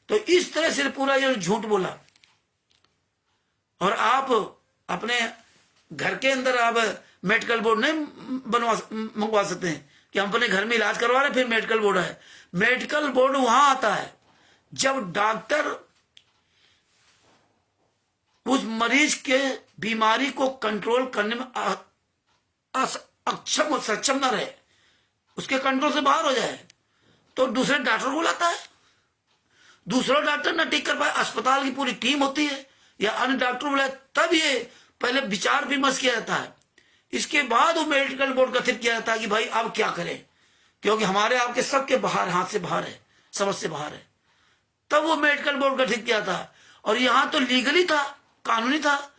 तो इस तरह से पूरा ये झूठ बोला। और आप अपने घर के अंदर आप मेडिकल बोर्ड नहीं मंगवा सकते हैं कि हम अपने घर में इलाज करवा रहे फिर मेडिकल बोर्ड है। मेडिकल बोर्ड वहां आता है जब डॉक्टर उस मरीज के बीमारी को कंट्रोल करने में सक्षम न रहे, उसके कंट्रोल से बाहर हो जाए, तो दूसरे डॉक्टर को बुलाता है। दूसरा डॉक्टर ना ठीक कर पाए, अस्पताल की पूरी टीम होती है या अन्य डॉक्टर बुलाए, तब ये पहले विचार विमर्श किया जाता है। इसके बाद वो मेडिकल बोर्ड गठित किया जाता है कि भाई अब क्या करें, क्योंकि हमारे आपके सबके बाहर, हाथ से बाहर है, समझ से बाहर है। तब वो मेडिकल बोर्ड गठित किया था। और यहां तो लीगली था, कानूनी था।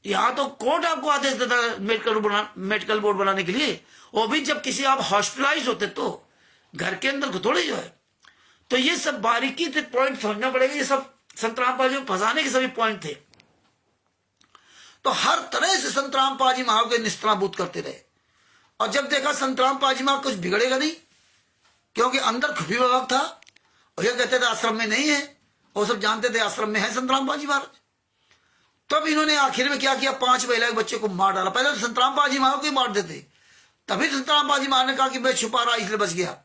यहां तो कोर्ट आपको आदेश देता मेडिकल बोर्ड बनाने के लिए, वो भी जब किसी आप हॉस्पिटलाइज होते तो, घर के अंदर को थोड़े जो है। तो ये सब बारीकी से पॉइंट समझना पड़ेगा। ये सब संतराम पाजी को फंसाने के सभी पॉइंट थे। तो हर तरह से संतराम पाजी मां के निस्त्राबूत करते रहे। और जब देखा संतराम पाजी मां कुछ बिगड़ेगा नहीं, क्योंकि अंदर खुफी विभाग था, और ये कहते थे आश्रम में नहीं है, वो सब जानते थे आश्रम में है संतराम पाजी महाराज। तब इन्होंने आखिर में क्या किया, 5 महिला के बच्चे को मार डाला। पहले तो संतराम पाजी मां को ही मार देते, तभी संतराम पाजी मां ने कहा कि मैं छुपा रहा इसलिए बच गया।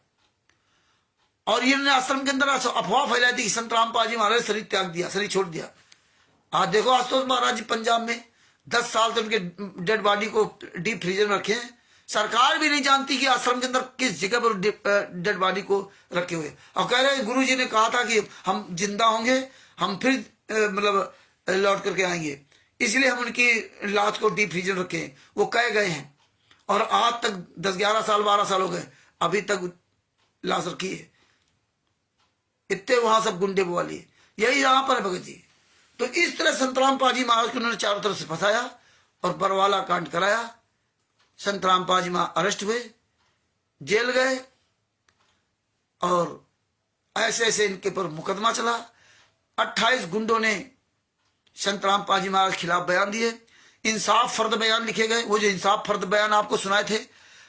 और इन्होंने आश्रम के अंदर अफवाह फैलाई थी कि संतराम पाजी महाराज ने शरीर त्याग दिया, शरीर छोड़ दिया। आज देखो आशुतोष महाराज जी पंजाब में 10 साल से उनके डेड बॉडी को डीप फ्रीजर में रखे हैं। सरकार भी नहीं जानती कि आश्रम के अंदर किस जगह पर डेड बॉडी को रखे हुए, और कह रहे गुरु जी ने कहा था कि हम जिंदा होंगे, हम फिर मतलब लौट करके आएंगे। इसलिए हम उनकी लाश को डीप फ्रीजर रखे। वो कह गए हैं और आज तक 10-11 साल 12 साल हो गए, अभी तक लाश रखी है। इतने वहां सब गुंडे वाली, यही यहाँ पर है भगत जी। तो इस तरह संतराम पाजी महाराज को उन्होंने चारों तरफ से फंसाया और बरवाला कांड कराया। संतराम पाजी महाराज अरेस्ट हुए, जेल गए और ऐसे ऐसे इनके पर मुकदमा चला। 28 गुंडों ने संतराम पाजी महाराज के खिलाफ बयान दिए। इंसाफ फर्द बयान लिखे गए। वो जो इंसाफ फर्द बयान आपको सुनाए थे,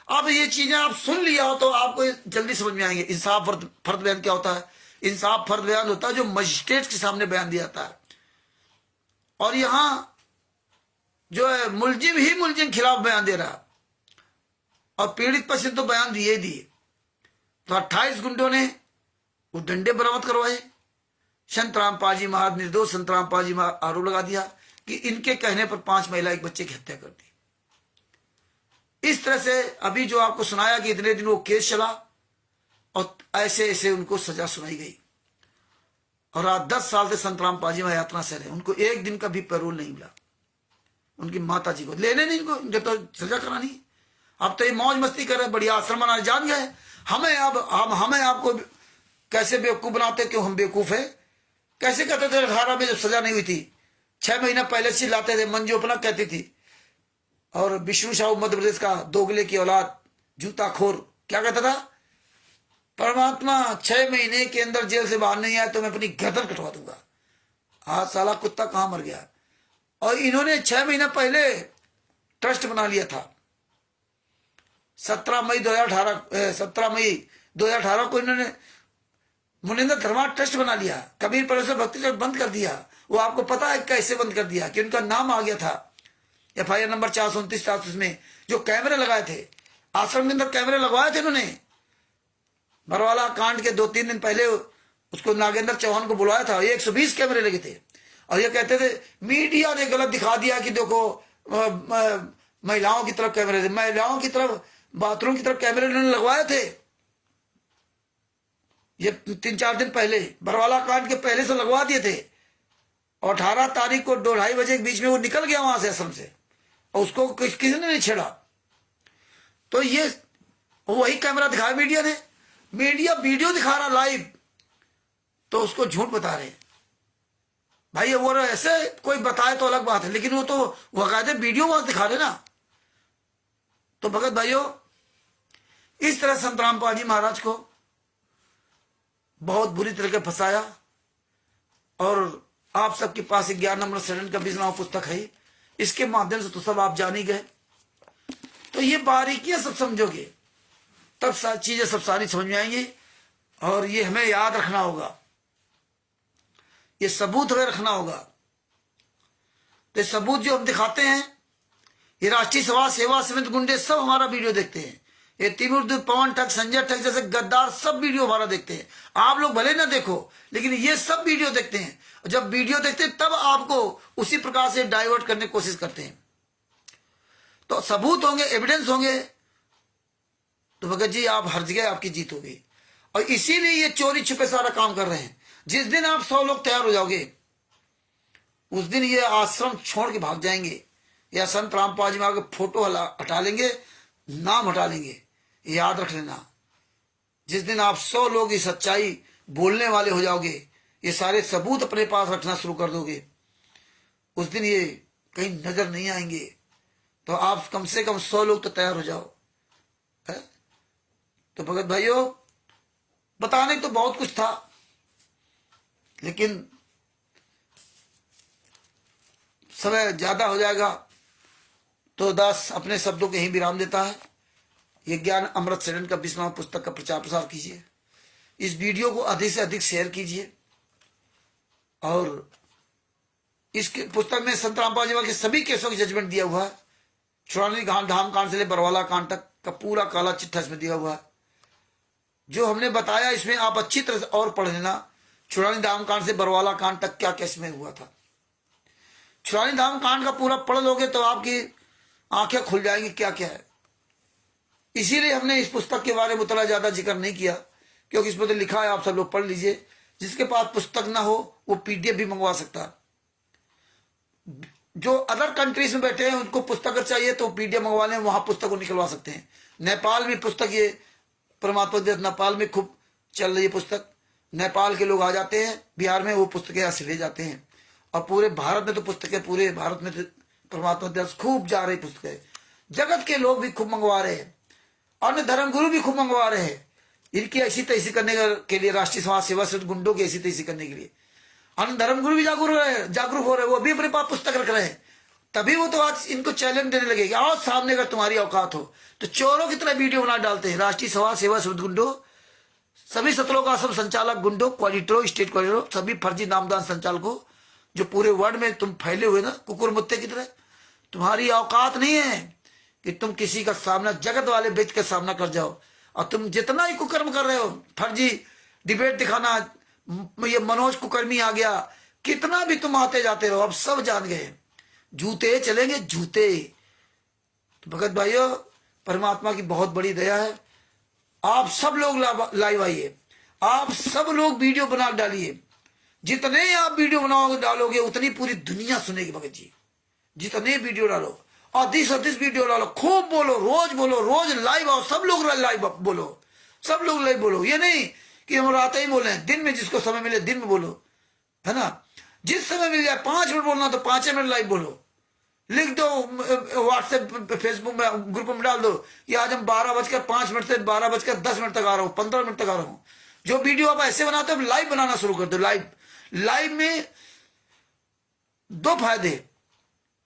अब ये चीजें आप सुन लिया हो तो आपको जल्दी समझ में आएंगे। इंसाफ फर्द बयान क्या होता है? इंसाफ फर्द बयान होता है जो मजिस्ट्रेट के सामने बयान दिया जाता है, और यहां जो है मुलजिम ही मुलजिम खिलाफ बयान दे रहा, और पीड़ित पक्ष ने तो बयान दिए ही दिए। तो 28 गुंडों ने वो डंडे बरामद करवाए। संतराम पाजी महाराज निर्दोष संतराम पाजी महाराज आरोप लगा दिया कि इनके कहने पर 5 महिला एक बच्चे की हत्या कर दी। इस तरह से अभी जो आपको सुनाया कि इतने दिन वो केस चला और ऐसे ऐसे उनको सजा सुनाई गई, और आज 10 साल से संतराम पाजी महाराज यातना से रहे। उनको एक दिन का भी पैरोल नहीं मिला। उनकी माता जी को लेने नहीं, इनको जब तो सजा करानी। अब तो ये मौज मस्ती कर रहे, बढ़िया आश्रम बनाने जान गए। हमें अब हमें आपको कैसे बेवकूफ बनाते, क्यों हम बेवकूफ है? कैसे कहते थे 18 में जब सजा नहीं हुई थी, 6 महीना पहले से लाते थे। मंजू अपना कहती थी, और विष्णु साहू मध्य प्रदेश का दोगले की औलाद जूता खोर क्या कहता था? परमात्मा 6 महीने के अंदर जेल से बाहर नहीं आया तो मैं अपनी गर्दन कटवा दूंगा। आज साला कुत्ता कहां मर गया। और इन्होंने 6 महीना पहले ट्रस्ट बना लिया था। 17 मई 2018 को इन्होंने मुनिंद्र धर्मा ट्रस्ट बना लिया। कबीर परमेश्वर भक्ति ट्रस्ट बंद कर दिया। वो आपको पता है कैसे बंद कर दिया? कि उनका नाम आ गया था FIR नंबर 429 में। जो कैमरे लगाए थे आश्रम के अंदर, कैमरे लगवाए थे इन्होंने। बरवाला कांड के 2-3 दिन पहले उसको नागेंद्र चौहान को बुलाया था। 120 कैमरे लगे थे, और ये कहते थे मीडिया ने गलत दिखा दिया कि देखो महिलाओं की तरफ कैमरे थे, महिलाओं की तरफ बाथरूम की तरफ कैमरे उन्होंने लगवाए थे। ये 3-4 दिन पहले बरवाला कांड के पहले से लगवा दिए थे, और 18 तारीख को 2-2:30 बजे के बीच में वो निकल गया वहां से आश्रम से, और उसको किसी ने नहीं छेड़ा। तो ये वही कैमरा दिखाया मीडिया ने। मीडिया वीडियो दिखा रहा लाइव, तो उसको झूठ बता रहे भाई। वो ऐसे कोई बताए तो अलग बात है, लेकिन वो तो बाकायदे वीडियो वहां दिखा रहे ना। तो भगत भाइयों, इस तरह संतराम पाजी महाराज को बहुत बुरी तरह फंसाया। और आप सबके पास 11 नंबर सड़न का बीसनामा पुस्तक है, इसके माध्यम से तो सब आप जान ही गए। तो ये बारीकियां सब समझोगे तब चीजें सब सारी समझ में आएंगी। और ये हमें याद रखना होगा, ये सबूत हमें रखना होगा। तो सबूत जो हम दिखाते हैं, ये राष्ट्रीय सभा सेवा समिति गुंडे सब हमारा वीडियो देखते हैं। ये तिमुर पवन ठग, संजय ठग जैसे गद्दार सब वीडियो हमारा देखते हैं। आप लोग भले ना देखो, लेकिन ये सब वीडियो देखते हैं। और जब वीडियो देखते हैं तब आपको उसी प्रकार से डाइवर्ट करने की कोशिश करते हैं। तो सबूत होंगे, एविडेंस होंगे, तो भगत जी आप हर जगह आपकी जीत होगी। और इसीलिए ये चोरी छुपे सारा काम कर रहे हैं। जिस दिन आप 100 लोग तैयार हो जाओगे, उस दिन ये आश्रम छोड़ के भाग जाएंगे, या संत रामपाल जी महाराज के फोटो हटा लेंगे, नाम हटा लेंगे। याद रख लेना, जिस दिन आप 100 लोग ये सच्चाई बोलने वाले हो जाओगे, ये सारे सबूत अपने पास रखना शुरू कर दोगे, उस दिन ये कहीं नजर नहीं आएंगे। तो आप कम से कम 100 लोग तो तैयार हो जाओ है? तो भगत भाइयों, बताने तो बहुत कुछ था, लेकिन समय ज्यादा हो जाएगा तो दास अपने शब्दों के ही विराम देता है। ये ज्ञान अमृत शरण का बीसनामा पुस्तक का प्रचार प्रसार कीजिए। इस वीडियो को अधिक से अधिक शेयर कीजिए। और इस पुस्तक में संत रामपाल जी के सभी केसों की जजमेंट दिया हुआ है। चुरानी धाम कांड से ले बरवाला कांड तक का पूरा काला चिट्ठा इसमें दिया हुआ है। जो हमने बताया इसमें आप अच्छी तरह से और पढ़ लेना। चुरानी धाम कांड से बरवाला कांड तक क्या क्या इसमें हुआ था। चुरानी धाम कांड का पूरा पढ़ लोगे तो आपकी आंखें खुल जाएंगी क्या क्या है। इसीलिए हमने इस पुस्तक के बारे में उतना ज्यादा जिक्र नहीं किया, क्योंकि इसमें तो लिखा है, आप सब लोग पढ़ लीजिए। जिसके पास पुस्तक ना हो वो PDF भी मंगवा सकता। जो अदर कंट्रीज में बैठे हैं उनको पुस्तक चाहिए तो पीडीएफ मंगवा लें, वहां पुस्तक को निकलवा सकते हैं। नेपाल में पुस्तक, ये परमात्मा देव नेपाल में खूब चल रही है पुस्तक। नेपाल के लोग आ जाते हैं बिहार में, वो पुस्तकें यहाँ से ले जाते हैं। और पूरे भारत में तो पुस्तकें, पूरे भारत में तो परमात्मा देव खूब जा रही पुस्तकें। जगत के लोग भी खूब मंगवा रहे हैं, अन्य धर्मगुरु भी खूब मंगवा रहे हैं इनकी ऐसी तैसी करने के लिए, राष्ट्रीय समाज सेवा से गुंडों की ऐसी तैसी करने के लिए। अन्य धर्मगुरु भी जागरूक हो रहे हैं, वो भी अपने पास पुस्तक रख रहे हैं। तभी वो तो आज इनको चैलेंज देने लगेगी, आओ सामने अगर तुम्हारी औकात हो तो। चोरों की तरह वीडियो बना डालते हैं राष्ट्रीय समाज सेवा से गुंडों, सभी सत्रों का सब संचालक गुंडों, क्वालिटरों, स्टेट क्वालिटरों, सभी फर्जी नामदान संचालकों जो पूरे वर्ल्ड में तुम फैले हुए ना कुकुर मुत्ते की तरह। तुम्हारी औकात नहीं है कि तुम किसी का सामना, जगत वाले बेच का सामना कर जाओ। और तुम जितना ही कुकर्म कर रहे हो, फर्जी डिबेट दिखाना, ये मनोज कुकर्मी आ गया, कितना भी तुम आते जाते रहो, अब सब जान गए जूते चलेंगे जूते। तो भगत भाइयों, परमात्मा की बहुत बड़ी दया है। आप सब लोग लाइव आइए, आप सब लोग वीडियो बना डालिए। जितने आप वीडियो बनाओगे डालोगे उतनी पूरी दुनिया सुनेगी भगत जी। जितने वीडियो डालो और दिस वीडियो डालो, खूब बोलो, रोज लाइव आओ, सब लोग लाइव बोलो, सब लोग लाइव बोलो। ये नहीं कि हम रात ही बोले, दिन में जिसको समय मिले दिन में बोलो, है ना। जिस समय मिल जाए 5 मिनट बोलना तो 5 मिनट लाइव बोलो। लिख दो व्हाट्सएप फेसबुक में ग्रुप में डाल दो कि आज हम 12:05 से 12:10 तक आ रहा हूँ, 15 मिनट तक आ रहा हूँ। जो वीडियो आप ऐसे बनाते हो लाइव बनाना शुरू कर दो। लाइव में 2 फायदे,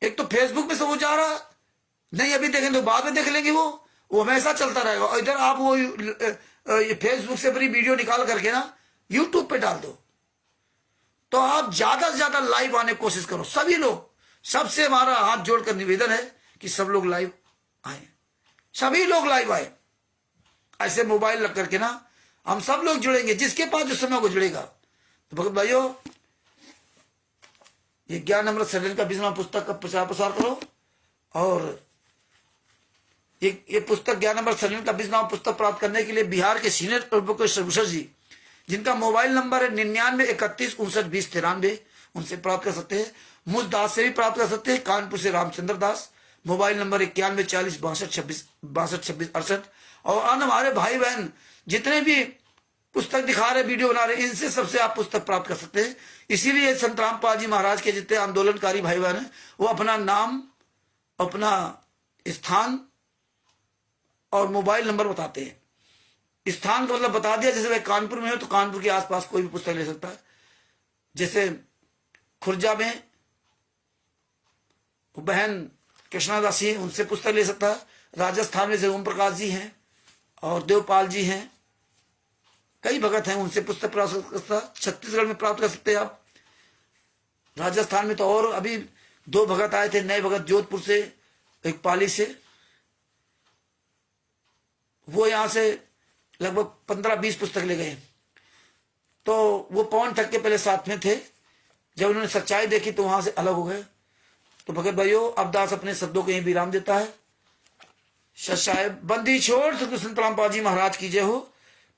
एक तो फेसबुक में सब वो जा रहा नहीं, अभी देखेंगे तो बाद में देख लेंगे, वो हमेशा चलता रहेगा। और इधर आप वो फेसबुक से अपनी वीडियो निकाल करके ना यूट्यूब पे डाल दो। तो आप ज्यादा से ज्यादा लाइव आने की कोशिश करो। सभी लोग, सबसे हमारा हाथ जोड़कर निवेदन है कि सब लोग लाइव आए, सभी लोग लाइव आए। ऐसे मोबाइल लग करके ना हम सब लोग जुड़ेंगे, जिसके पास जो समय वो जुड़ेगा। तो भगत भाइयों, ये ज्ञान अमृत सैलेंट का 20वां पुस्तक का प्रचार प्रसार करो। और ये पुस्तक ज्ञान अमृत सैलेंट का 20वां पुस्तक प्राप्त करने के लिए बिहार के सीनियर प्रोफेसर जी, जिनका मोबाइल नंबर है 99 31 59 20 93, उनसे प्राप्त कर सकते हैं। मुझ दास से भी प्राप्त कर सकते हैं, कानपुर से रामचंद्र दास, मोबाइल नंबर 91 40 62 26 68। और अन्य हमारे भाई बहन जितने भी पुस्तक दिखा रहे, वीडियो बना रहे, इनसे सबसे आप पुस्तक प्राप्त कर सकते हैं। इसीलिए संत रामपाल जी महाराज के जितने आंदोलनकारी भाई बहन हैं, वो अपना नाम, अपना स्थान और मोबाइल नंबर बताते हैं। स्थान का मतलब बता दिया, जैसे भाई कानपुर में हो तो कानपुर के आसपास कोई भी पुस्तक ले सकता है। जैसे खुर्जा में बहन कृष्णादासी है, उनसे पुस्तक ले सकता है। राजस्थान में से ओम प्रकाश जी हैं और देवपाल जी हैं, कई भगत हैं, उनसे पुस्तक प्राप्त कर सकता है। छत्तीसगढ़ में प्राप्त कर सकते हैं आप। राजस्थान में तो और अभी 2 भगत आए थे, नए भगत, जोधपुर से, एक पाली से। वो यहां से लगभग 15-20 पुस्तक ले गए। तो वो पवन ठग के पहले साथ में थे, जब उन्होंने सच्चाई देखी तो वहां से अलग हो गए। तो भगत भाइयों, अब दास अपने शब्दों को यही विराम देता है। साहेब बंदी छोड़ सतगुरु संत रामपाल जी महाराज की जय हो।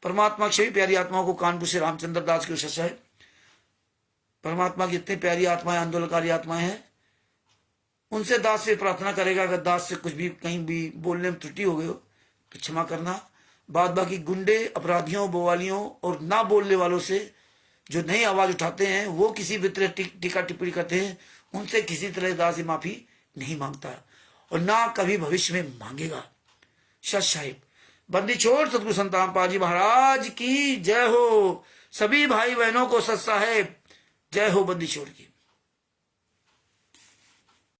परमात्मा की सभी प्यारी आत्माओं को, कानपुर से रामचंद्र दास की साहेब, परमात्मा की जितनी प्यारी आत्माएं, आंदोलनकारी आत्माएं हैं, उनसे दास से प्रार्थना करेगा अगर दास से कुछ भी कहीं भी बोलने में त्रुटि हो गई हो तो क्षमा करना। बाद बाकी गुंडे, अपराधियों, बवालियों और ना बोलने वालों से जो नई आवाज उठाते हैं, वो किसी भी तरह टीका टिप्पणी करते हैं, उनसे किसी तरह दास से माफी नहीं मांगता और ना कभी भविष्य में मांगेगा। सत साहिब बंदी छोड़ सतगुरु संत रामपाल जी महाराज की जय हो। सभी भाई बहनों को सत साहिब जय हो बंदी छोड़ की।